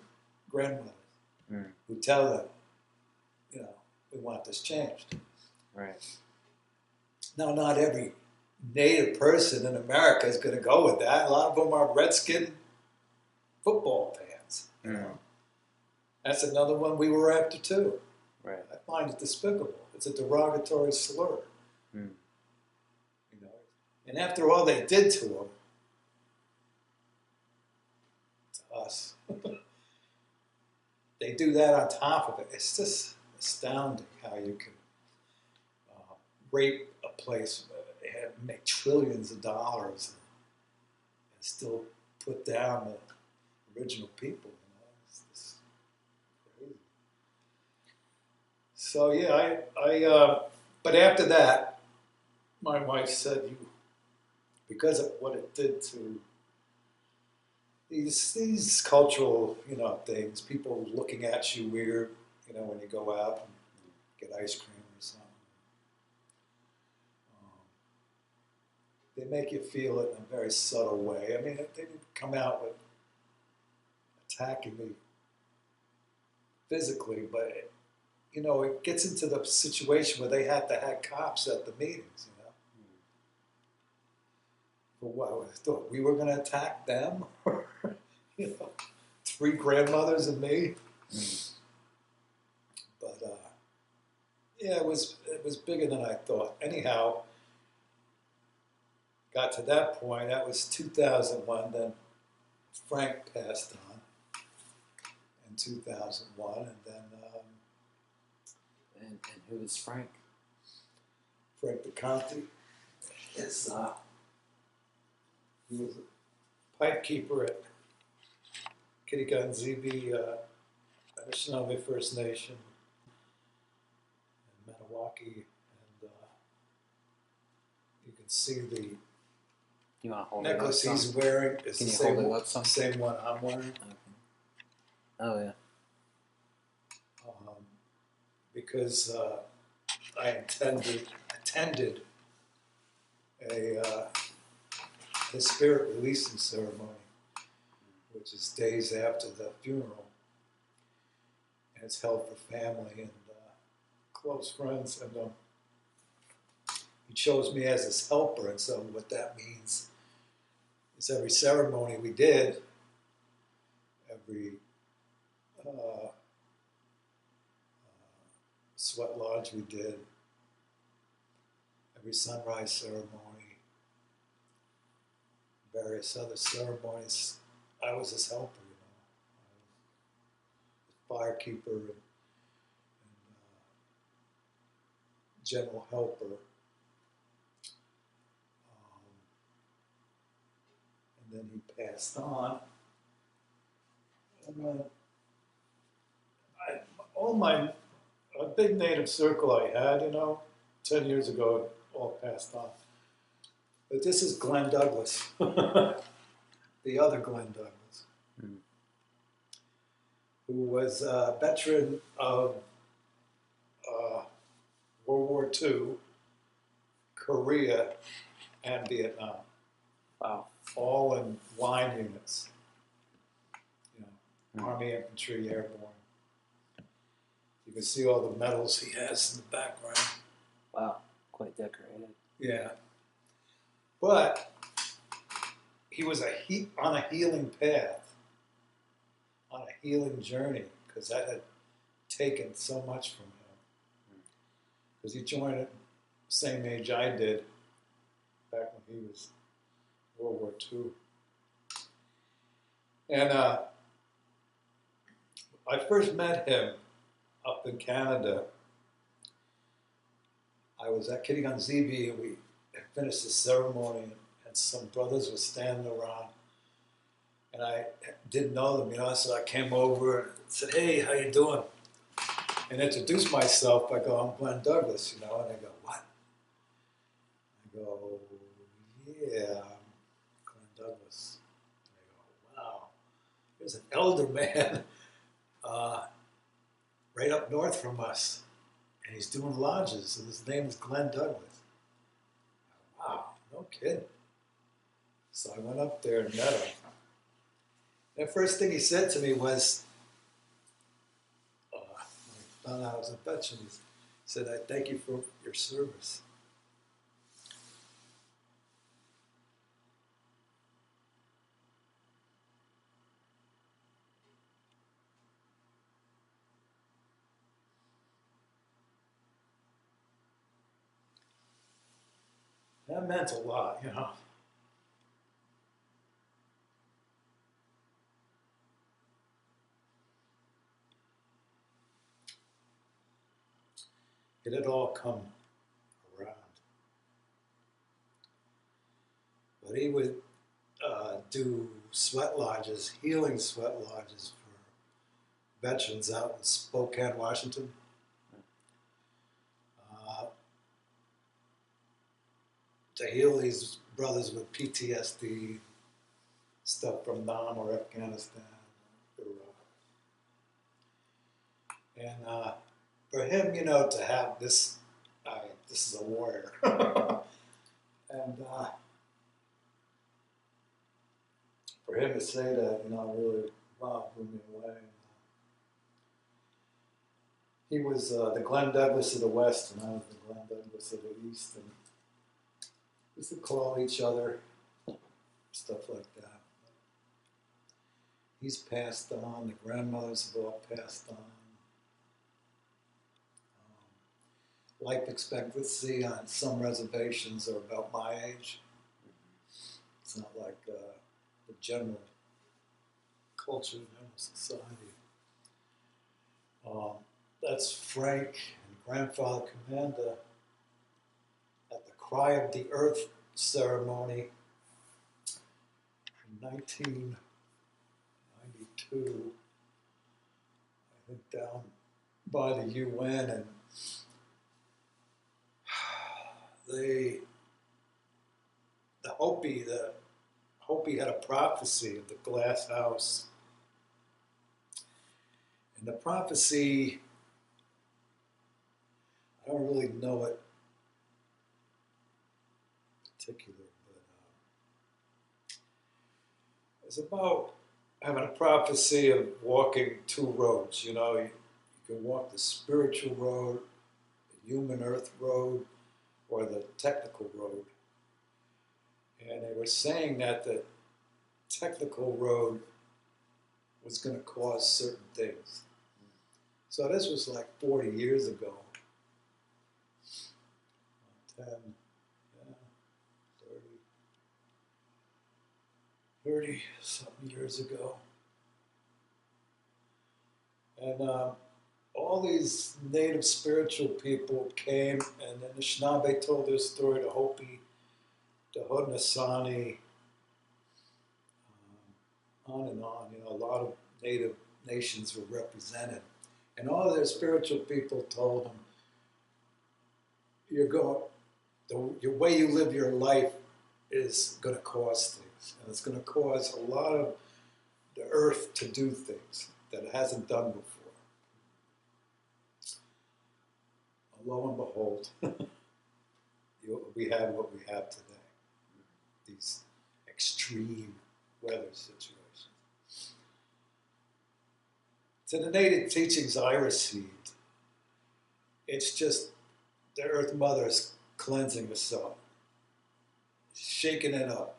grandmothers who tell them, we want this changed. Right. Now, not every Native person in America is going to go with that. A lot of them are Redskin football fans. That's another one we were after too. Right. I find it despicable. It's a derogatory slur. And after all they did to them, to us, they do that on top of it. It's just astounding how you can rape a place, make trillions of dollars, and still put down the original people. It's just crazy. So I but after that, my wife said, because of what it did to these cultural, things, people looking at you weird, when you go out and get ice cream or something. They make you feel it in a very subtle way. I mean, they didn't come out with attacking me physically, but it gets into the situation where they had to have cops at the meetings, For what? I thought we were going to attack them? 3 grandmothers and me? But, it was bigger than I thought. Anyhow, got to that point. That was 2001. Then Frank passed on in 2001, and then and who is Frank? Frank DeConte is he was a pipe keeper at Kittigan-Zibi Anishinaabe First Nation in Maniwaki, and you can see the You want to hold necklace it up he's wearing is Can the you same, hold it up some? same one I'm wearing. Okay. Oh, yeah. Because I attended a spirit releasing ceremony, which is days after the funeral. his helper family and close friends, and he chose me as his helper. And so what that means is every ceremony we did, every sweat lodge we did, every sunrise ceremony, various other ceremonies, I was his helper, you know. I was his firekeeper and general helper. And then he passed on. And a big native circle I had, you know, 10 years ago, it all passed on. But this is Glen Douglas, the other Glen Douglas, who was a veteran of World War II, Korea, and Vietnam. Wow. All in line units. You know, Army, Infantry, Airborne. You can see all the medals he has in the background. Wow. Quite decorated. Yeah. But he was on a healing path, on a healing journey, because that had taken so much from him. Because he joined at the same age I did, back when he was World War II. And I first met him up in Canada. I was at Kitty Zibi, and we had finished the ceremony, and some brothers were standing around, and I didn't know them, you know, so I came over and said, "Hey, how you doing?" And introduced myself. I go, "I'm Glen Douglas," you know, and they go, "What?" I go, "Yeah, I'm Glen Douglas." And they go, "Wow, there's an elder man right up north from us, and he's doing lodges, and his name is Glen Douglas." I go, "Wow, no kidding." So I went up there and met him. And the first thing he said to me was, when I found out I was a veteran, he said, "I thank you for your service." That meant a lot, you know. It had all come around. But he would do sweat lodges, healing sweat lodges for veterans out in Spokane, Washington. To heal these brothers with PTSD, stuff from Nam or Afghanistan, Iraq. And for him, you know, to have this, this is a warrior. And for him to say that, you know, really, wow, blew me away. He was the Glen Douglas of the West, and I was the Glen Douglas of the East. And we used to call each other, stuff like that. He's passed on, the grandmothers have all passed on. Life expectancy on some reservations are about my age. It's not like the general culture, general society. That's Frank and Grandfather Commander at the Cry of the Earth ceremony in 1992, I think down by the UN, and the Hopi had a prophecy of the glass house. And the prophecy, I don't really know it in particular, but it's about having a prophecy of walking two roads. You know, you You can walk the spiritual road, the human earth road, or the technical road. And they were saying that the technical road was going to cause certain things. So this was like 40 years ago. 10, yeah, 30 something years ago. And all these native spiritual people came, and then the Anishinaabe told their story, the Hopi, the Haudenosaunee, on and on. You know, a lot of native nations were represented. And all of their spiritual people told them, your way you live your life is going to cause things. And it's going to cause a lot of the earth to do things that it hasn't done before. Lo and behold, we have what we have today. These extreme weather situations. To the native teachings I received, it's just the Earth Mother's cleansing herself, shaking it up.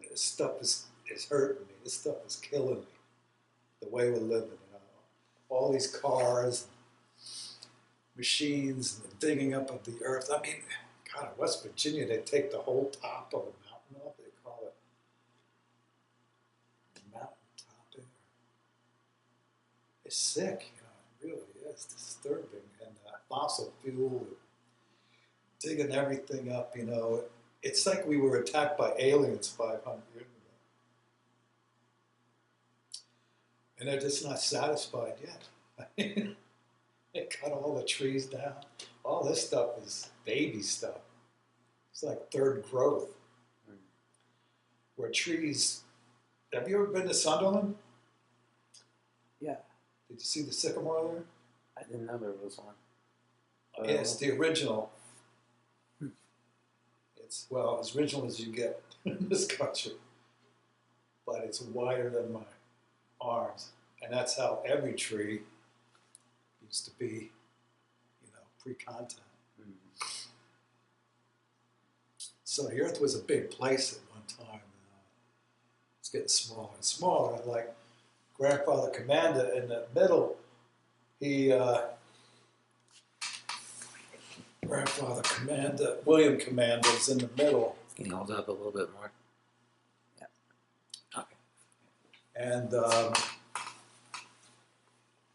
This stuff is hurting me. This stuff is killing me. The way we're living, you know. All these cars, machines, and the digging up of the earth. I mean, God, in West Virginia, they take the whole top of a mountain off. They call it mountain topping. It's sick, you know. It really is disturbing. And fossil fuel, digging everything up, you know. It's like we were attacked by aliens 500 years ago. And they're just not satisfied yet. I mean, they cut all the trees down. All this stuff is baby stuff. It's like third growth. Where trees... Have you ever been to Sunderland? Yeah. Did you see the sycamore there? I didn't know there was one. Yeah, it's the original. It's, well, as original as you get in this country. But it's wider than my arms. And that's how every tree used to be, you know, pre-contact. Mm-hmm. So the earth was a big place at one time. It's getting smaller and smaller. And like Grandfather Commander in the middle, Grandfather Commander, William Commander is in the middle. Can you hold up a little bit more? Yeah. Okay. And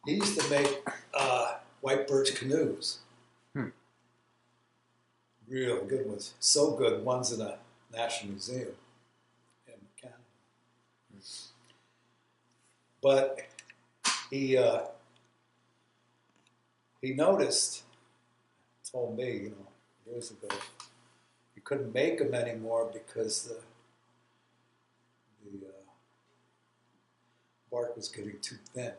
he used to make white birch canoes. Really good ones. So good. One's in a National Museum in Canada. But he noticed, told me, you know, years ago, you couldn't make them anymore because the bark was getting too thin.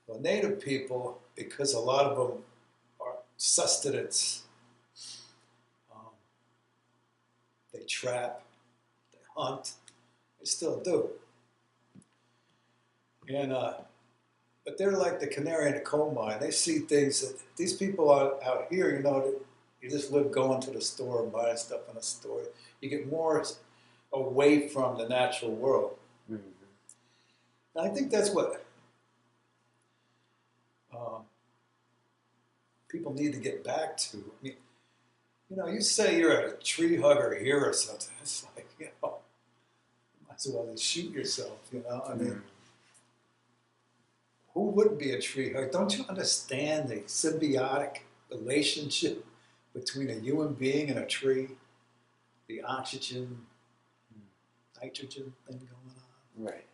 Well, native people, because a lot of them are sustenance, they trap, they hunt, they still do. And but they're like the canary in the coal mine. They see things that these people out here, you know, you just live going to the store and buying stuff in the store. You get more away from the natural world. Mm-hmm. And I think that's what people need to get back to. I mean, you know, you say you're a tree hugger here or something. It's like, you know, you might as well just shoot yourself, you know. I mean, who wouldn't be a tree hugger? Don't you understand the symbiotic relationship between a human being and a tree? The oxygen, nitrogen thing going on. Right.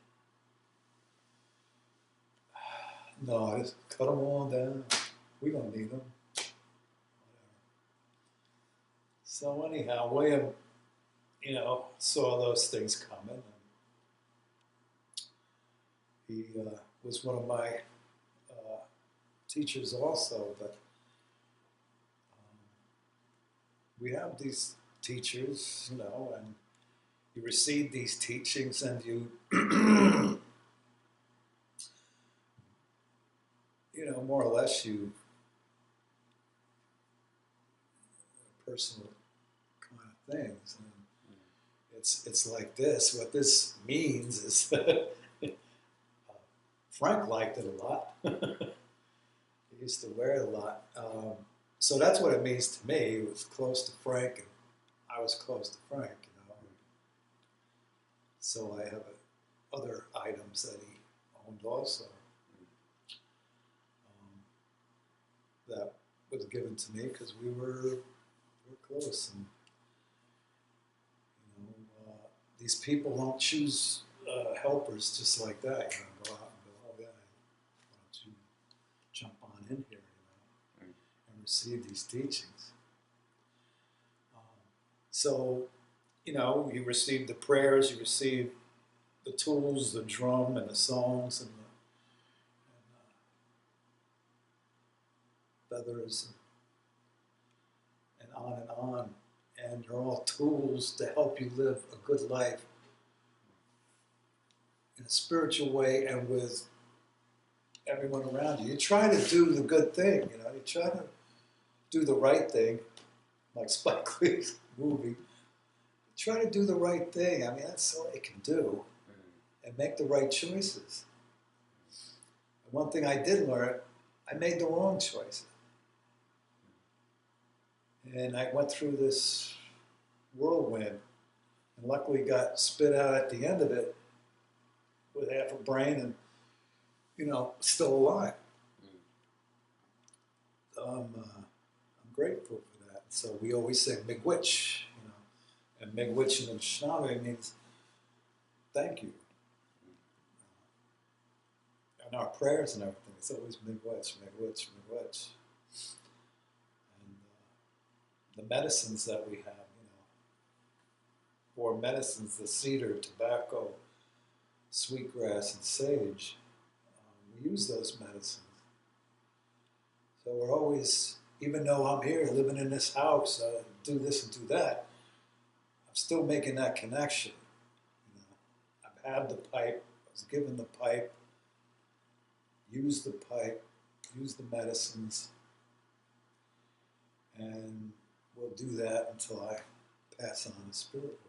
No, just cut them all down. We don't need them. Whatever. So anyhow, William, you know, saw those things coming. And he was one of my teachers also, but we have these teachers, you know, and you receive these teachings and you more or less you personal kind of things. And it's like this. What this means is that Frank liked it a lot. He used to wear it a lot. So that's what it means to me. It was close to Frank, and I was close to Frank, you know. So I have other items that he owned also. That was given to me because we were close, and you know, these people don't choose helpers just like that. You know, go out and go, oh yeah, why don't you jump on in here, you know, and receive these teachings. So, you know, you receive the prayers, you receive the tools, the drum, and the songs, and feathers, and on and on. And they're all tools to help you live a good life in a spiritual way and with everyone around you. You try to do the good thing, you know, you try to do the right thing, like Spike Lee's movie. You try to do the right thing. I mean, that's all you can do, and make the right choices. And one thing I did learn, I made the wrong choices. And I went through this whirlwind, and luckily got spit out at the end of it with half a brain and, you know, still alive. I'm grateful for that. So we always say Miigwitch, you know, and Miigwitch in Anishinaabe means thank you. And our prayers and everything, it's always Miigwitch, Miigwitch, Miigwitch. And the medicines that we have, you know, for medicines, the cedar, tobacco, sweetgrass, and sage, we use those medicines. So we're always, even though I'm here living in this house, do this and do that, I'm still making that connection. You know, I've had the pipe, I was given the pipe, used the pipe, used the medicines, and we'll do that until I pass on the spirit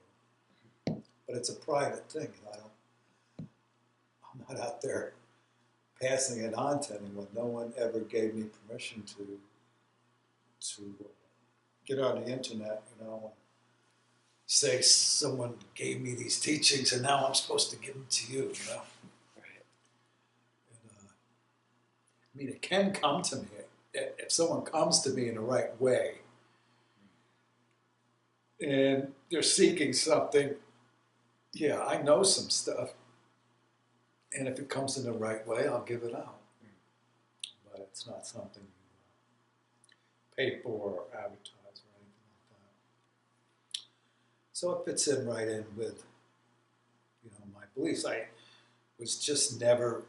world. But it's a private thing. You know, I'm not out there passing it on to anyone. No one ever gave me permission to get on the internet, you know, and say someone gave me these teachings and now I'm supposed to give them to you, you know. Right. And, I mean, it can come to me. If someone comes to me in the right way and they're seeking something, yeah, I know some stuff. And if it comes in the right way, I'll give it out. But it's not something you pay for or advertise or anything like that. So it fits in right in with, you know, my beliefs. I was just never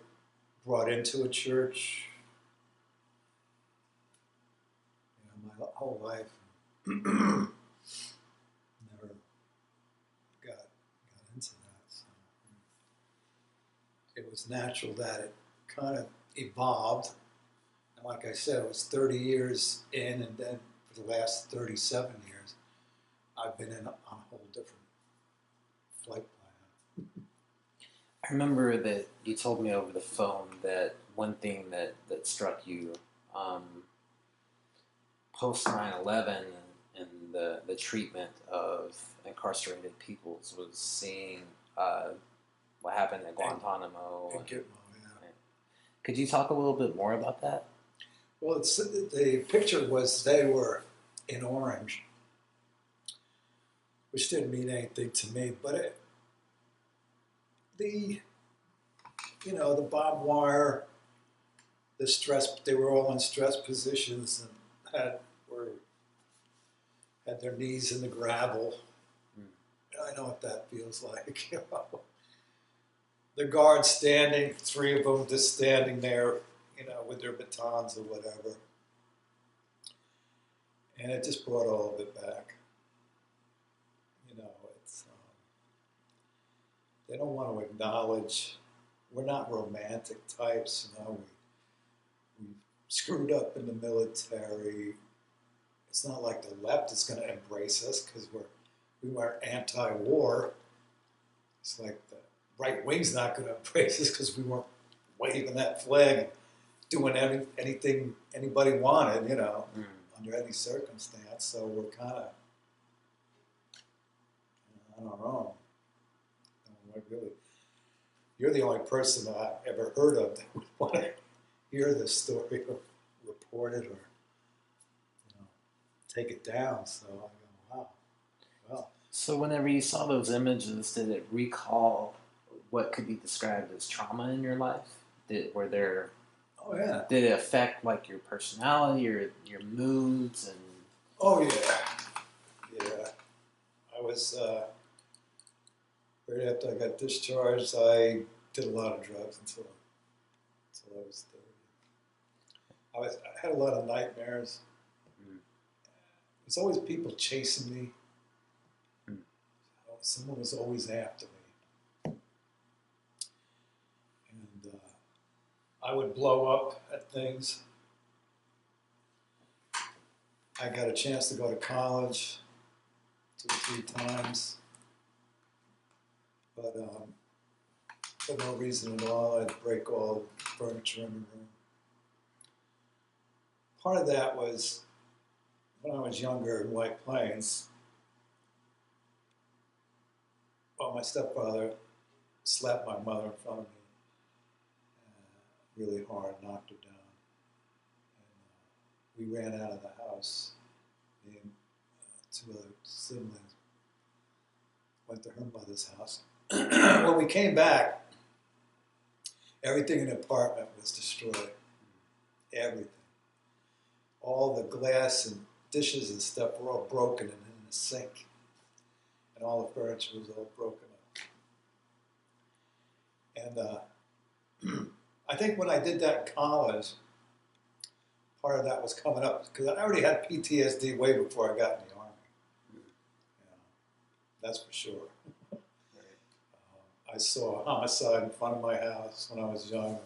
brought into a church, you know, my whole life. Never got into that. So it was natural that it kind of evolved. And like I said, it was 30 years in, and then for the last 37 years, I've been on a whole different flight plan. I remember that you told me over the phone that one thing that struck you post 9/11 and the treatment of incarcerated peoples was seeing what happened at Guantanamo. Yeah. Could you talk a little bit more about that? Well, the picture was they were in orange, which didn't mean anything to me, but the barbed wire, the stress, they were all in stress positions and had their knees in the gravel. I know what that feels like. You know? The guards standing, 3 of them just standing there, you know, with their batons or whatever. And it just brought all of it back. You know, it's they don't want to acknowledge, we're not romantic types, you know. screwed up in the military. It's not like the left is going to embrace us because we weren't anti-war. It's like the right wing's not going to embrace us because we weren't waving that flag and doing anything anybody wanted, under any circumstance. So we're kind of, I don't know. Really, you're the only person that I've ever heard of that would want to hear this story or report it or take it down. So I go, wow, well. So whenever you saw those images, did it recall what could be described as trauma in your life? Were there? Oh yeah. Did it affect like your personality or your moods and? Oh yeah. I was right after I got discharged. I did a lot of drugs until I was 30. I had a lot of nightmares. There's always people chasing me. Someone was always after me. And I would blow up at things. I got a chance to go to college 2 or 3 times. But for no reason at all, I'd break all the furniture in the room. Part of that was when I was younger in White Plains. Well, my stepfather slapped my mother in front of me really hard, knocked her down. And we ran out of the house. Me and 2 other siblings went to her mother's house. When we came back, everything in the apartment was destroyed. Everything. All the glass and dishes and stuff were all broken and in the sink. And all the furniture was all broken up. And I think when I did that in college, part of that was coming up because I already had PTSD way before I got in the Army. That's for sure. I saw a homicide in front of my house when I was young.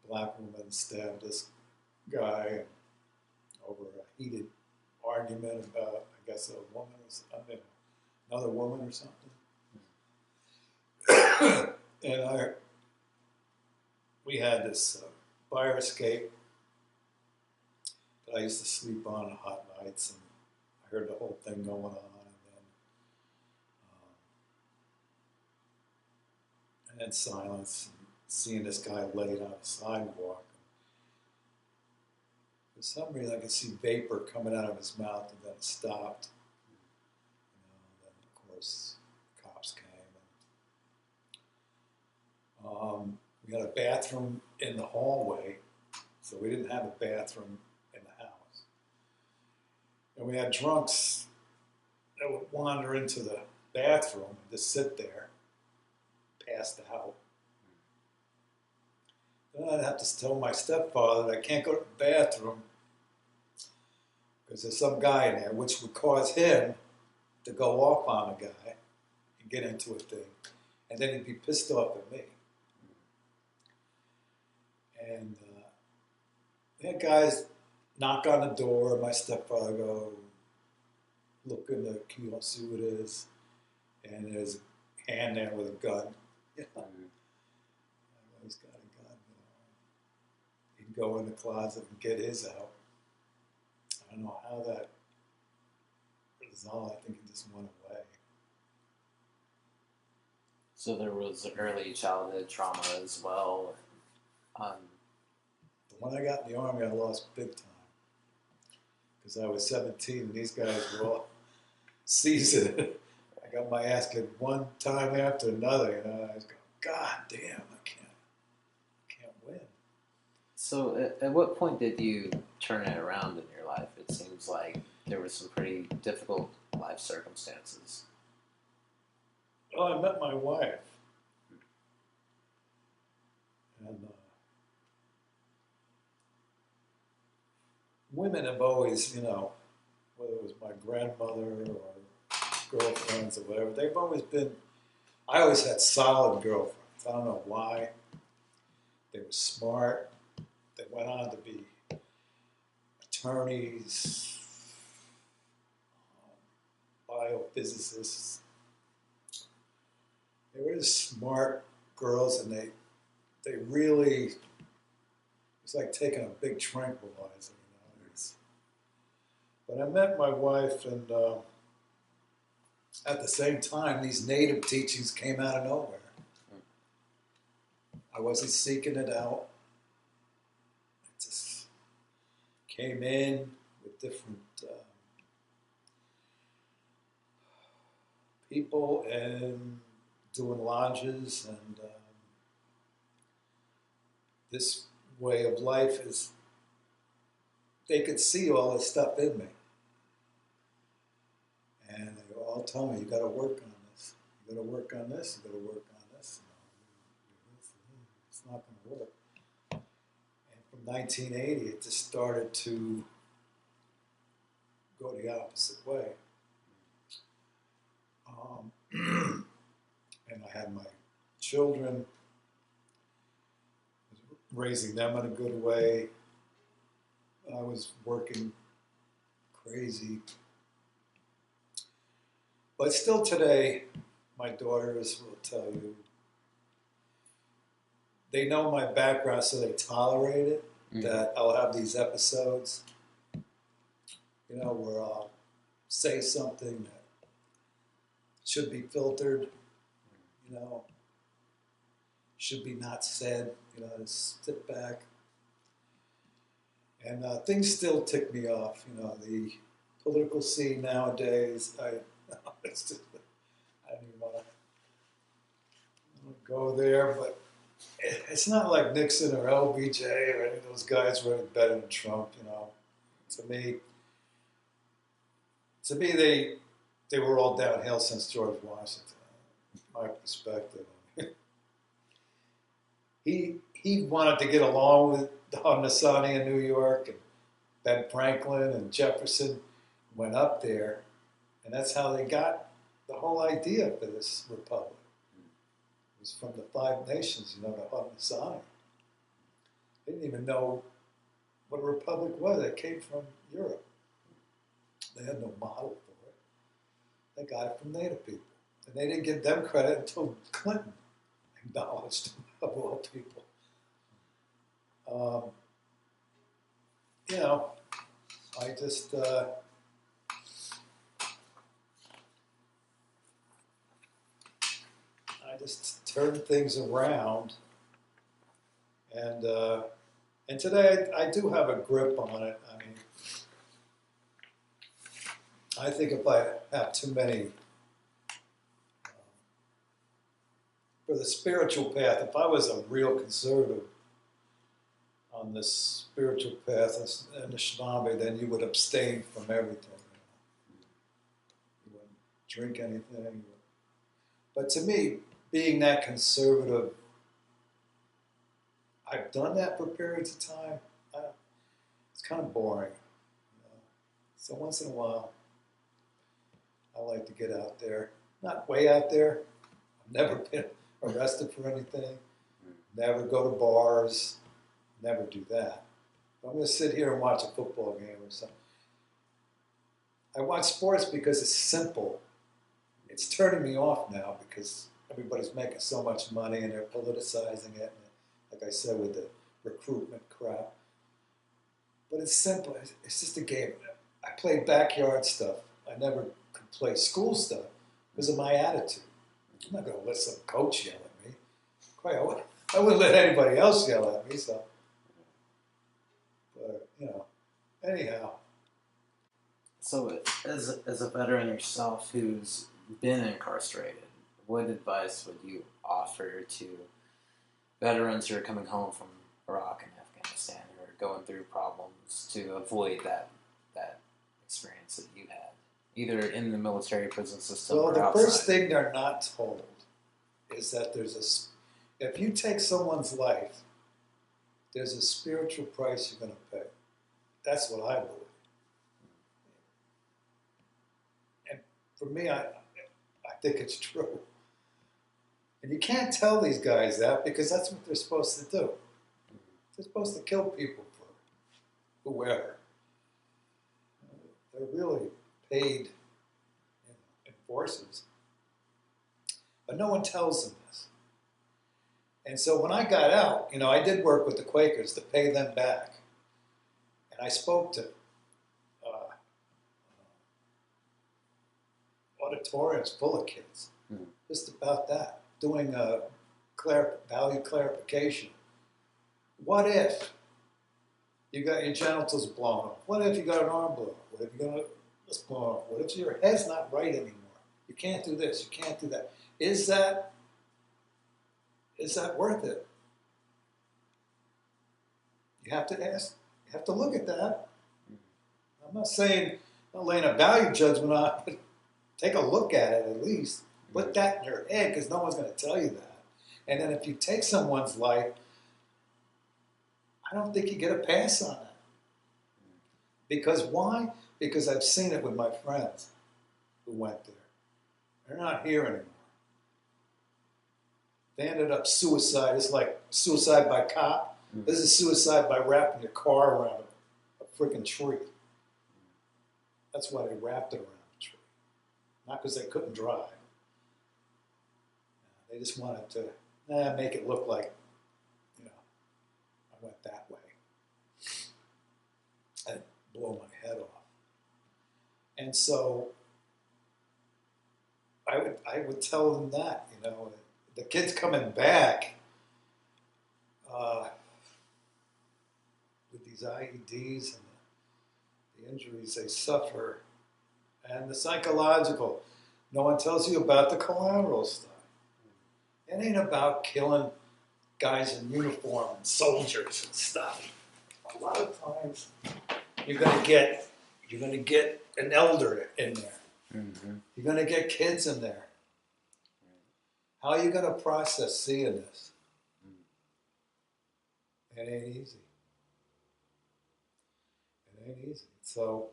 A black woman stabbed this guy over a heated argument about, I guess, a woman or something, another woman or something. And we had this fire escape that I used to sleep on hot nights, and I heard the whole thing going on. And then silence, and seeing this guy laid on the sidewalk. For some reason, I could see vapor coming out of his mouth, and then it stopped. Then of course, cops came. And, we had a bathroom in the hallway, so we didn't have a bathroom in the house. And we had drunks that would wander into the bathroom and just sit there, passed out. Then I'd have to tell my stepfather that I can't go to the bathroom because there's some guy in there, which would cause him to go off on a guy and get into a thing. And then he'd be pissed off at me. And we had guys knock on the door, my stepfather go, look in the key, I'll see who it is. And there's a hand there with a gun. He's got a gun. He'd go in the closet and get his out. I don't know how that resolved. I think it just went away. So there was early childhood trauma as well. When I got in the Army, I lost big time. Because I was 17 and these guys were all seasoned. I got my ass kicked one time after another. I was going, God damn, I can't win. So at what point did you turn it around in your life? It seems like there were some pretty difficult life circumstances. Well, I met my wife. And women have always, whether it was my grandmother or girlfriends or whatever, they've always been, I always had solid girlfriends. I don't know why. They were smart. They went on to be attorneys, biophysicists. They were just smart girls, and they really, it's like taking a big tranquilizer, you know. But I met my wife, and at the same time, these native teachings came out of nowhere. I wasn't seeking it out. It just came in with different people and doing lodges, and this way of life is, they could see all this stuff in me. And they were all telling me, you got to work on this. You got to work on this. You got to work on this. It's not going to work. And from 1980, it just started to go the opposite way. And I had my children, raising them in a good way. I was working crazy. But still today, my daughters will tell you, they know my background, so they tolerate it, that I'll have these episodes, you know, where I'll say something that should be filtered, you know, should be not said, you know, just sit back. And things still tick me off, you know, the political scene nowadays, it's just, I don't even want to go there, but it's not like Nixon or LBJ or any of those guys were better than Trump, you know. To me, they were all downhill since George Washington. My perspective. He wanted to get along with the Haudenosaunee in New York, and Ben Franklin and Jefferson went up there, and that's how they got the whole idea for this republic. It was from the Five Nations, you know, the Haudenosaunee. They didn't even know what a republic was. It came from Europe. They had no model for it. They got it from Native people. And they didn't give them credit until Clinton acknowledged them, of all people. You know, I just turn things around, and today I do have a grip on it. I mean, I think if I have too many, for the spiritual path, if I was a real conservative on this spiritual path in the Anishinaabe, then you would abstain from everything. You wouldn't drink anything. But to me, being that conservative, I've done that for periods of time. It's kind of boring. You know? So once in a while, I like to get out there. Not way out there. I've never been arrested for anything. Never go to bars. Never do that. I'm going to sit here and watch a football game or something. I watch sports because it's simple. It's turning me off now because everybody's making so much money and they're politicizing it. And like I said, with the recruitment crap. But it's simple. It's just a game. I play backyard stuff. I never could play school stuff because of my attitude. I'm not going to let some coach yell at me. Quite, I wouldn't let anybody else yell at me. So, but you know, anyhow. So, as a veteran yourself who's been incarcerated, what advice would you offer to veterans who are coming home from Iraq and Afghanistan, who are going through problems to avoid that experience that you had, either in the military prison system or outside? Well, the first thing they're not told is that if you take someone's life, there's a spiritual price you're going to pay. That's what I believe. And for me, I think it's true. And you can't tell these guys that because that's what they're supposed to do. They're supposed to kill people for whoever. They're really paid enforcers. But no one tells them this. And so when I got out, I did work with the Quakers to pay them back. And I spoke to auditoriums full of kids, just about that, doing a value clarification. What if you got your genitals blown off? What if you got an arm blown off? What if you got this blown off? What if your head's not right anymore? You can't do this, you can't do that. Is that worth it? You have to ask, you have to look at that. I'm not saying, I'm not laying a value judgment on it, but take a look at it at least. Put that in your head, because no one's going to tell you that. And then if you take someone's life, I don't think you get a pass on that. Because why? Because I've seen it with my friends who went there. They're not here anymore. They ended up suicide. It's like suicide by cop. This is suicide by wrapping your car around a freaking tree. That's why they wrapped it around the tree. Not because they couldn't drive. They just wanted to make it look like, I went that way. And blow my head off. And so I would tell them that, the kids coming back with these IEDs and the injuries they suffer and the psychological. No one tells you about the collateral stuff. It ain't about killing guys in uniform and soldiers and stuff. A lot of times you're gonna get an elder in there. Mm-hmm. You're gonna get kids in there. How are you gonna process seeing this? It ain't easy. It ain't easy. So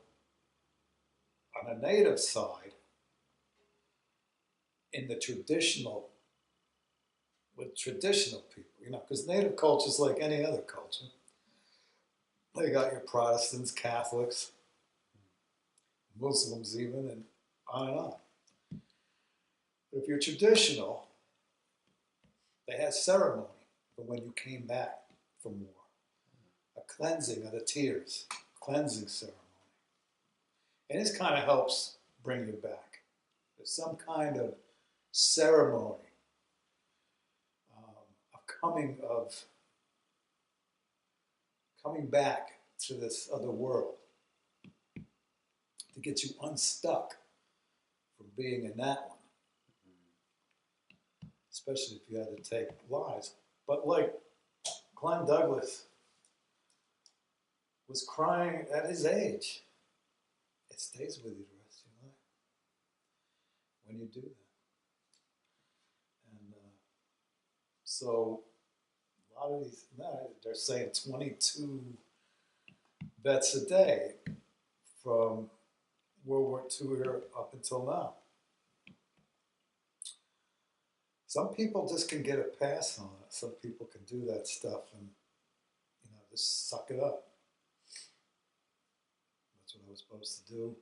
on the native side, in the traditional, with traditional people, because native culture is like any other culture. They got your Protestants, Catholics, Muslims even, and on and on. But if you're traditional, they had ceremony for when you came back from war. A cleansing of the tears, cleansing ceremony. And this kind of helps bring you back. There's some kind of ceremony of coming back to this other world to get you unstuck from being in that one. Especially if you had to take lives. But like Glen Douglas was crying at his age. It stays with you the rest of your life when you do that. And so a lot of these, they're saying 22 vets a day from World War II here up until now. Some people just can get a pass on it. Some people can do that stuff and, just suck it up. That's what I was supposed to do.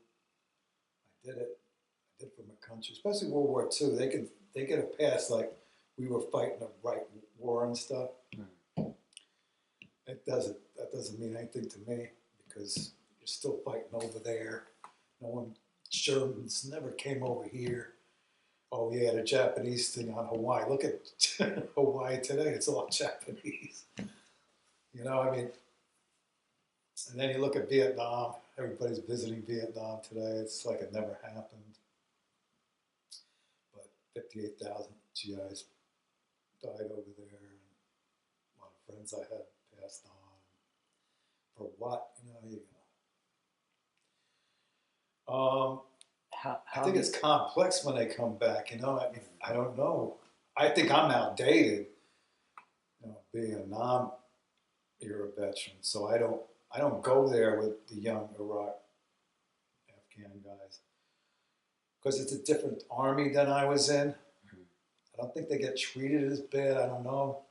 I did it. I did it for my country, especially World War II. They get a pass like we were fighting a right war and stuff. That doesn't mean anything to me because you're still fighting over there. Germans never came over here. Oh yeah, the Japanese thing on Hawaii. Look at Hawaii today, it's all Japanese. And then you look at Vietnam, everybody's visiting Vietnam today. It's like it never happened. But 58,000 GIs died over there. And a lot of friends I had passed on. For what? You go. I think it's complex when they come back, I don't know. I think I'm outdated, being a non-era veteran. So I don't go there with the young Iraq, Afghan guys. Because it's a different army than I was in. I don't think they get treated as bad, I don't know.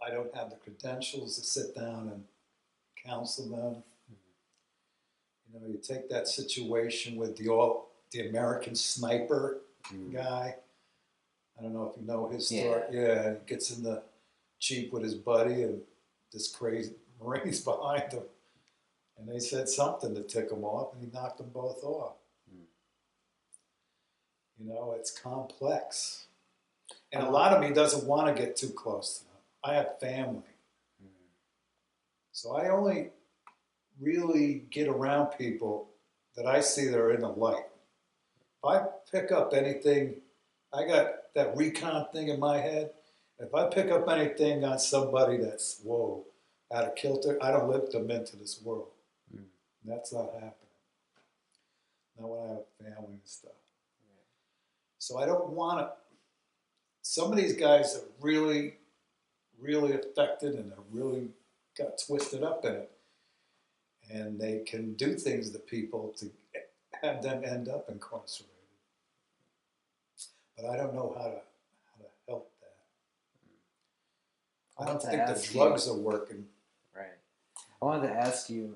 I don't have the credentials to sit down and counsel them. You know, you take that situation with the American sniper guy. I don't know if you know his story. Yeah, he gets in the Jeep with his buddy and this crazy Marine's behind him. And they said something to tick him off and he knocked them both off. You know, it's complex. And a lot of me doesn't want to get too close to them. I have family. So I only really get around people that I see that are in the light. If I pick up anything, I got that recount thing in my head. If I pick up anything on somebody that's, whoa, out of kilter, I don't lift them into this world. That's not happening. Not when I have family and stuff. So I don't want to. Some of these guys are really, really affected and are really got twisted up in it. And they can do things to people to have them end up incarcerated. But I don't know how to help that. I don't think the drugs are working. Right. I wanted to ask you,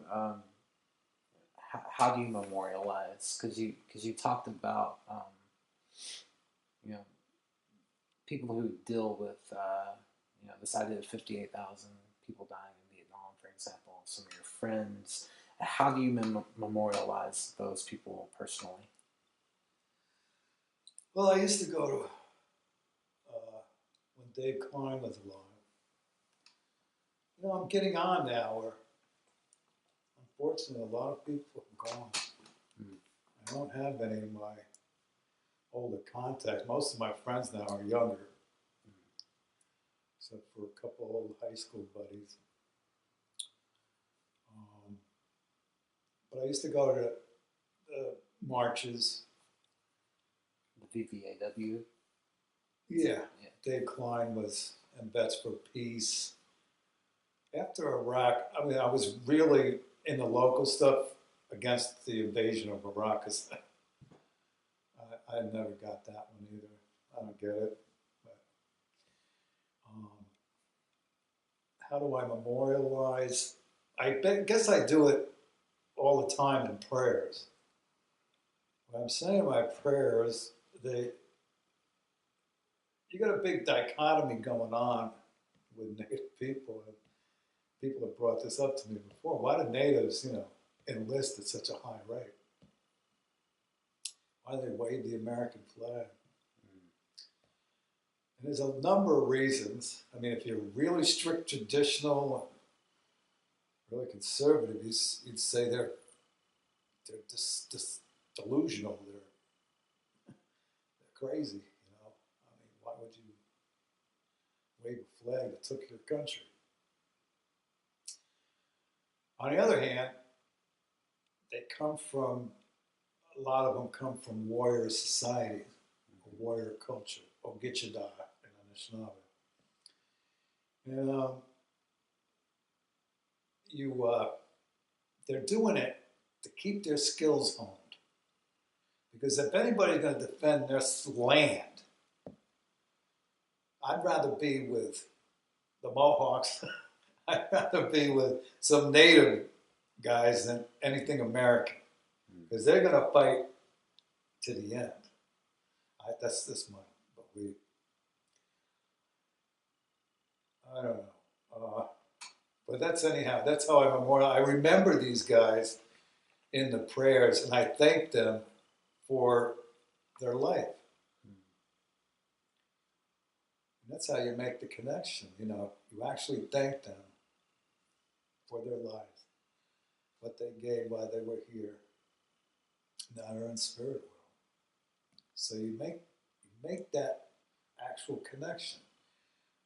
how do you memorialize? Because you talked about you know, people who deal with you know, this idea of 58,000 people dying in Vietnam, for example. Some of your friends. How do you memorialize those people personally? Well, I used to go to when Dave Klein was alive. You know, I'm getting on now where, unfortunately, a lot of people have gone. I don't have any of my older contacts. Most of my friends now are younger, except for a couple old high school buddies. But I used to go to the marches. The VVAW? Yeah. Dave Klein was in Bets for Peace. After Iraq, I mean, I was really in the local stuff against the invasion of Iraq. Cause I never got that one either. I don't get it. But, how do I memorialize? I guess I do it all the time in prayers. When I'm saying my prayers, you got a big dichotomy going on with Native people. And people have brought this up to me before. Why do natives, you know, enlist at such a high rate? Why do they wave the American flag? And there's a number of reasons. I mean, if you're really strict traditional, really conservative, you'd say they're just delusional. They're crazy. You know, I mean, why would you wave a flag that took your country? On the other hand, a lot of them come from warrior society, or warrior culture, or Gitchada in Anishinaabe. And they're doing it to keep their skills honed. Because if anybody's going to defend their land, I'd rather be with the Mohawks. I'd rather be with some native guys than anything American. Because they're going to fight to the end. That's my belief. I don't know. But that's how I memorialize. I remember these guys in the prayers, and I thank them for their life. And that's how you make the connection. You know, you actually thank them for their lives, what they gave while they were here. Now they're in spirit world. So you make that actual connection.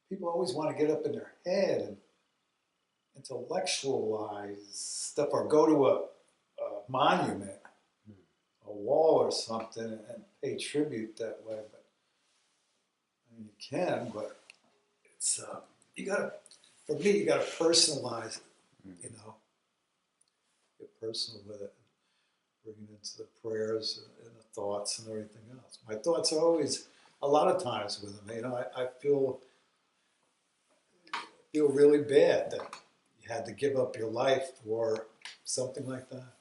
People always want to get up in their head and intellectualize stuff, or go to a monument, a wall or something, and pay tribute that way. But I mean, you can, but it's for me, you gotta personalize it. You know, get personal with it, bring it into the prayers and the thoughts and everything else. My thoughts are always, a lot of times with them. You know, I feel feel really bad that you had to give up your life for something like that.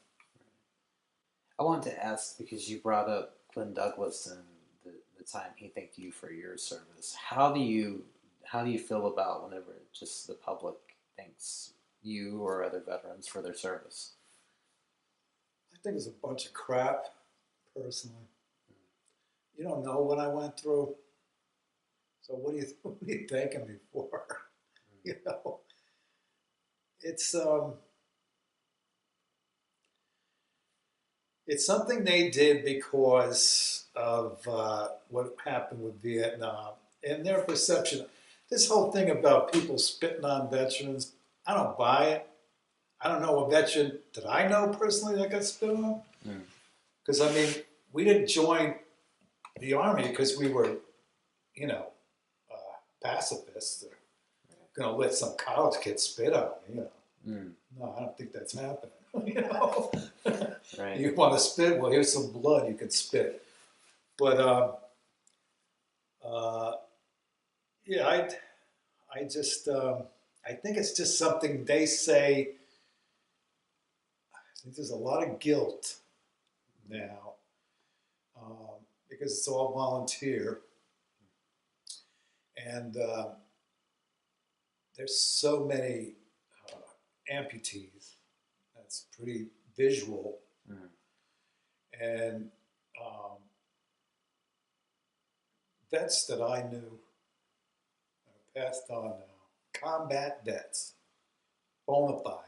I wanted to ask because you brought up Glen Douglas and the time he thanked you for your service. How do you feel about whenever just the public thanks you or other veterans for their service? I think it's a bunch of crap, personally. You don't know what I went through, so what are you thanking me for? You know, it's it's something they did because of what happened with Vietnam and their perception. This whole thing about people spitting on veterans, I don't buy it. I don't know a veteran that I know personally that got spit on. Because, I mean, we didn't join the Army because we were, you know, pacifists. Going to let some college kid spit on me, you know. No, I don't think that's happening. You know, Right. You want to spit? Well, here's some blood. You can spit. But yeah, I just, I think it's just something they say. I think there's a lot of guilt now because it's all volunteer, and there's so many amputees. That's pretty visual, and vets that I knew passed on now. Combat vets, bona fide.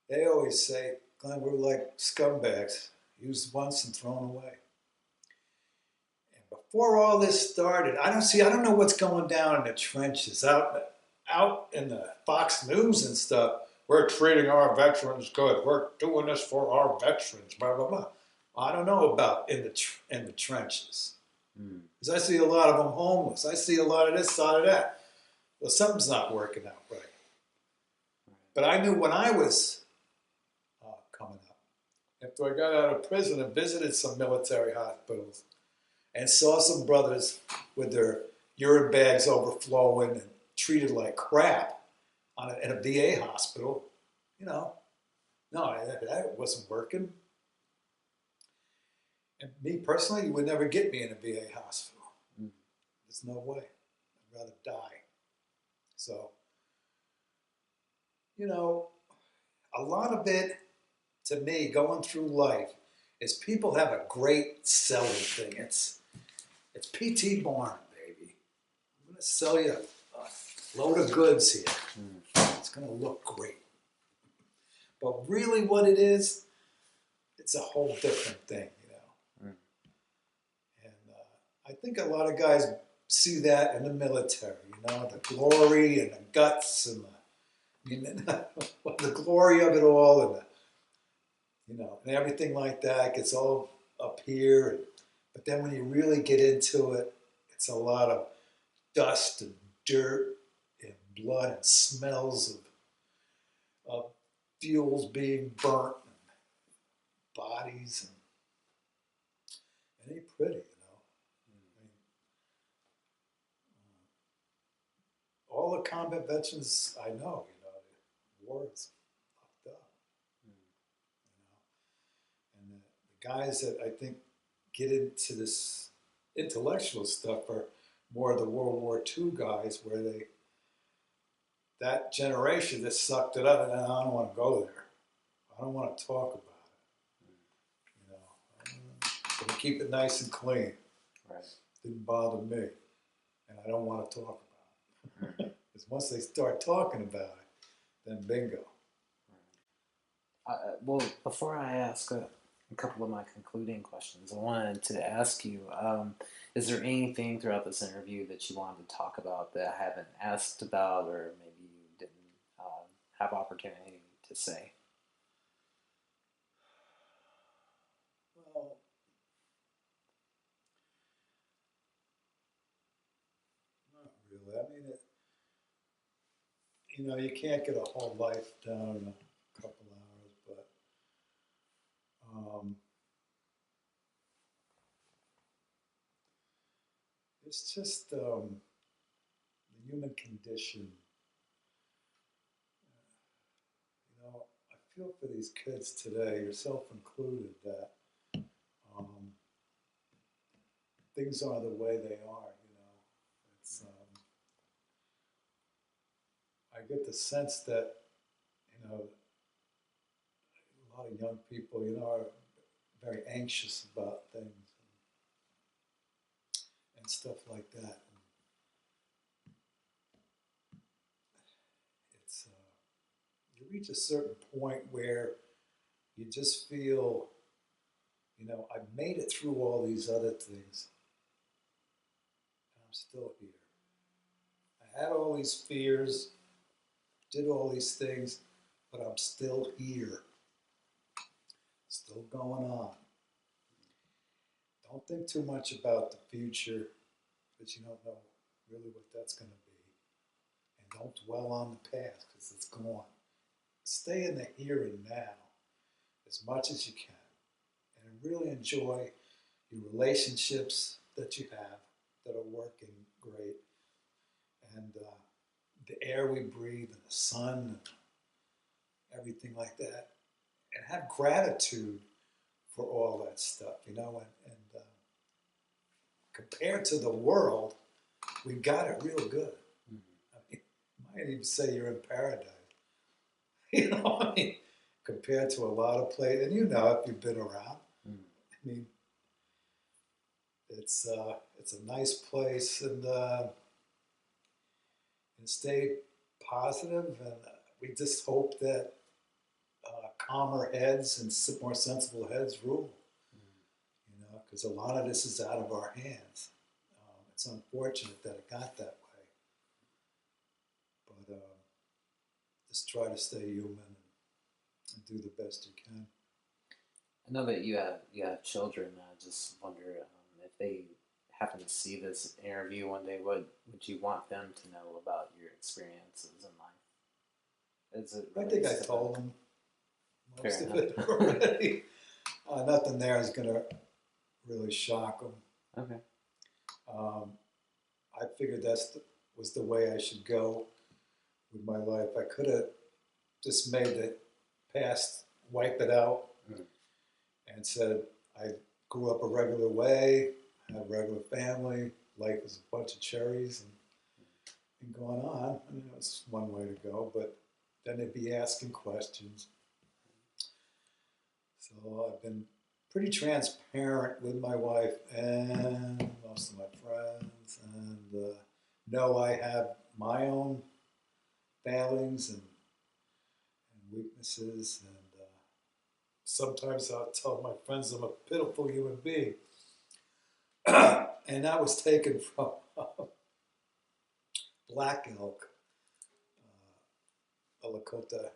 They always say, Glenn, we're like scumbags, used once and thrown away. And before all this started, I don't know what's going down in the trenches, out in the Fox News and stuff. We're treating our veterans good. We're doing this for our veterans, blah, blah, blah. I don't know about in the trenches. Because I see a lot of them homeless. I see a lot of this, side of that. Well, something's not working out right. But I knew when I was coming up, after I got out of prison and visited some military hospitals and saw some brothers with their urine bags overflowing and treated like crap in a VA hospital, you know, no, that wasn't working. And me personally, you would never get me in a VA hospital. There's no way. I'd rather die. So, you know, a lot of it, to me, going through life, is people have a great selling thing. It's P.T. Barnum, baby. I'm going to sell you a load of goods here. It's going to look great. But really what it is, it's a whole different thing, you know. And I think a lot of guys see that in the military, you know, the glory and the guts and the glory of it all, and you know, and everything like that gets all up here. But then when you really get into it, it's a lot of dust and dirt and blood and smells of fuels being burnt and bodies, and it ain't pretty, you know. I mean, all the combat veterans I know, you know, the war is fucked up, you know. And the guys that I think get into this intellectual stuff are more of the World War II guys, where that generation that sucked it up, and I don't want to go there. I don't want to talk about it. You know, I'm gonna keep it nice and clean. Right. Didn't bother me, and I don't want to talk about it. Because once they start talking about it, then bingo. Well, before I ask a couple of my concluding questions, I wanted to ask you, is there anything throughout this interview that you wanted to talk about that I haven't asked about, or maybe you didn't have opportunity to say? Well, not really. I mean, you know, you can't get a whole life down in a couple hours, but it's just human condition. You know, I feel for these kids today, yourself included, that things are the way they are. You know, it's I get the sense that you know a lot of young people, you know, are very anxious about things and stuff like that. And it's you reach a certain point where you just feel, you know, I've made it through all these other things, and I'm still here. I had all these fears, did all these things, but I'm still here, still going on. Don't think too much about the future, because you don't know really what that's going to be. And don't dwell on the past, because it's gone. Stay in the here and now as much as you can. And really enjoy your relationships that you have that are working great. And the air we breathe and the sun and everything like that. And have gratitude for all that stuff, you know. And compared to the world, we got it real good. I mean, you might even say you're in paradise. You know, I mean, compared to a lot of places, and you know if you've been around. I mean, it's a nice place, and stay positive, and we just hope that calmer heads and more sensible heads rule. You know, because a lot of this is out of our hands. It's unfortunate that it got that way, but just try to stay human and do the best you can. I know that you have children. I just wonder if they happen to see this interview one day, would you want them to know about your experiences in life? Is it I think I told them most Fair of it already. Nothing there is going to really shock them. Okay. I figured was the way I should go with my life. I could have just made the past, wipe it out, and said I grew up a regular way, had a regular family, life was a bunch of cherries, and going on. I mean, it's one way to go, but then they'd be asking questions. So I've been pretty transparent with my wife and most of my friends, and know I have my own failings and weaknesses, and sometimes I'll tell my friends I'm a pitiful human being. And that was taken from Black Elk, a Lakota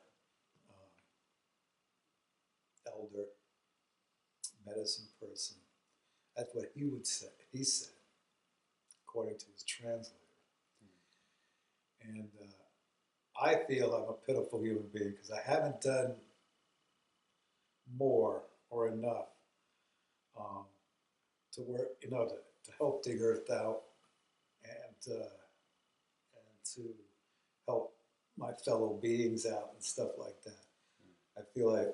elder, medicine person. That's what he would say. He said, according to his translator. And I feel I'm a pitiful human being because I haven't done more or enough to work, you know, to help the earth out and to help my fellow beings out and stuff like that. I feel I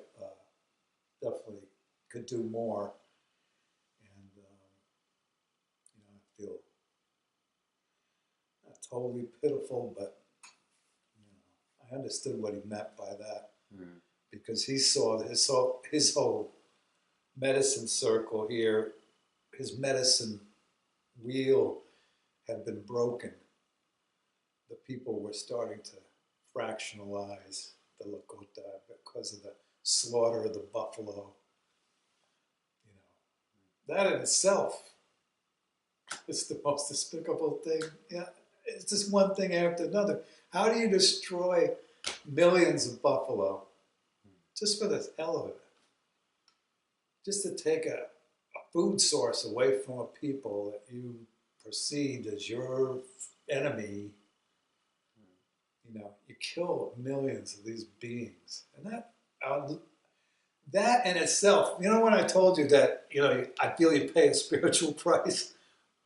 definitely could do more, and you know, I feel not totally pitiful, but you know, I understood what he meant by that because he saw his whole medicine circle here, his medicine wheel had been broken. The people were starting to fractionalize the Lakota because of the slaughter of the buffalo. You know, that in itself is the most despicable thing. Yeah, it's just one thing after another. How do you destroy millions of buffalo just for the hell of it? Just to take a food source away from a people that you perceived as your enemy. You know, you kill millions of these beings, and that in itself. You know, when I told you that, you know, I feel you pay a spiritual price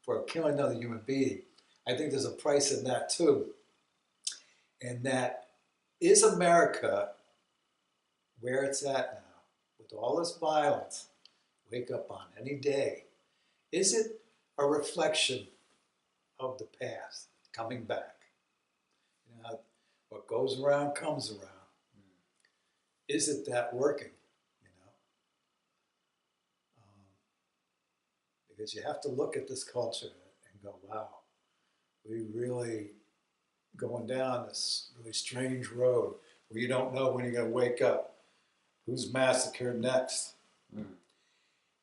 for killing another human being, I think there's a price in that too. And that, is America where it's at now, with all this violence, wake up on any day, is it a reflection of the past coming back? You know, what goes around comes around. Is it that working? You know, because you have to look at this culture and go, wow, we really going down this really strange road where you don't know when you're going to wake up, who's massacred next.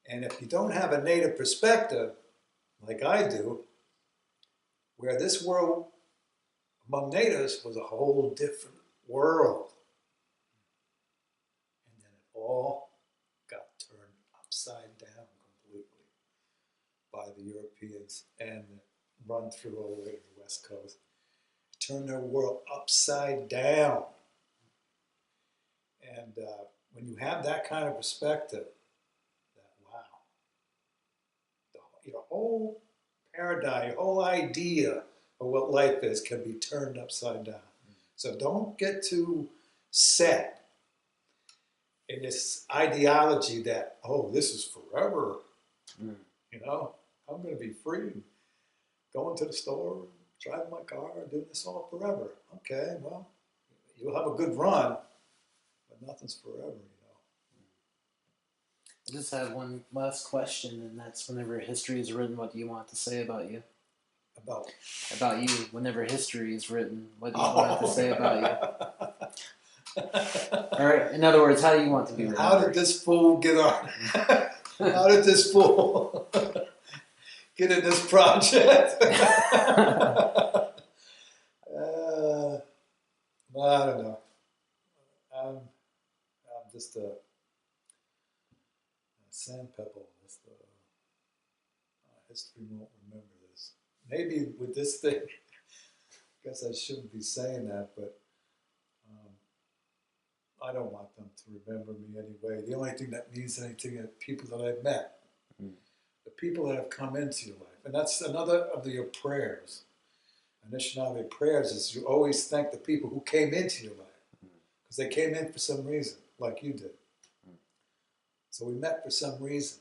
And if you don't have a native perspective, like I do, where this world among natives was a whole different world. And then it all got turned upside down completely by the Europeans and run through all the way to the West Coast. Turn their world upside down. And when you have that kind of perspective, that wow, your whole paradigm, your whole idea of what life is can be turned upside down. So don't get too set in this ideology that, oh, this is forever. You know, I'm going to be free, going to the store, driving my car, doing this all forever. Okay, well, you'll have a good run, but nothing's forever, you know. I just have one last question, and that's whenever history is written, what do you want to say about you? About you. Whenever history is written, what do you want to say about you? All right. In other words, how do you want to be remembered? How did this fool get on? How did this fool get in this project? Well, I don't know. I'm just a sand pebble. History won't remember this. Maybe with this thing, I guess I shouldn't be saying that, but I don't want them to remember me anyway. The only thing that means anything are people that I've met, the people that have come into your life. And that's another of your prayers. Anishinaabe prayers is you always thank the people who came into your life. Because they came in for some reason, like you did. So we met for some reason.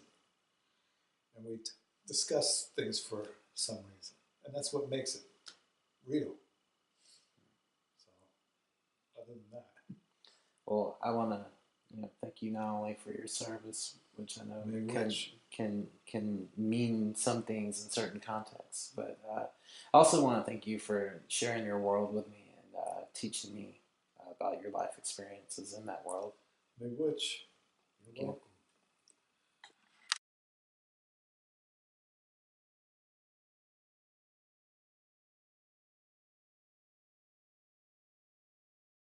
And we discuss things for some reason. And that's what makes it real. So, other than that. Well, I want to thank you not only for your service, which I know can mean some things in certain contexts, but I also want to thank you for sharing your world with me and teaching me about your life experiences in that world. Miigwitch, you're welcome.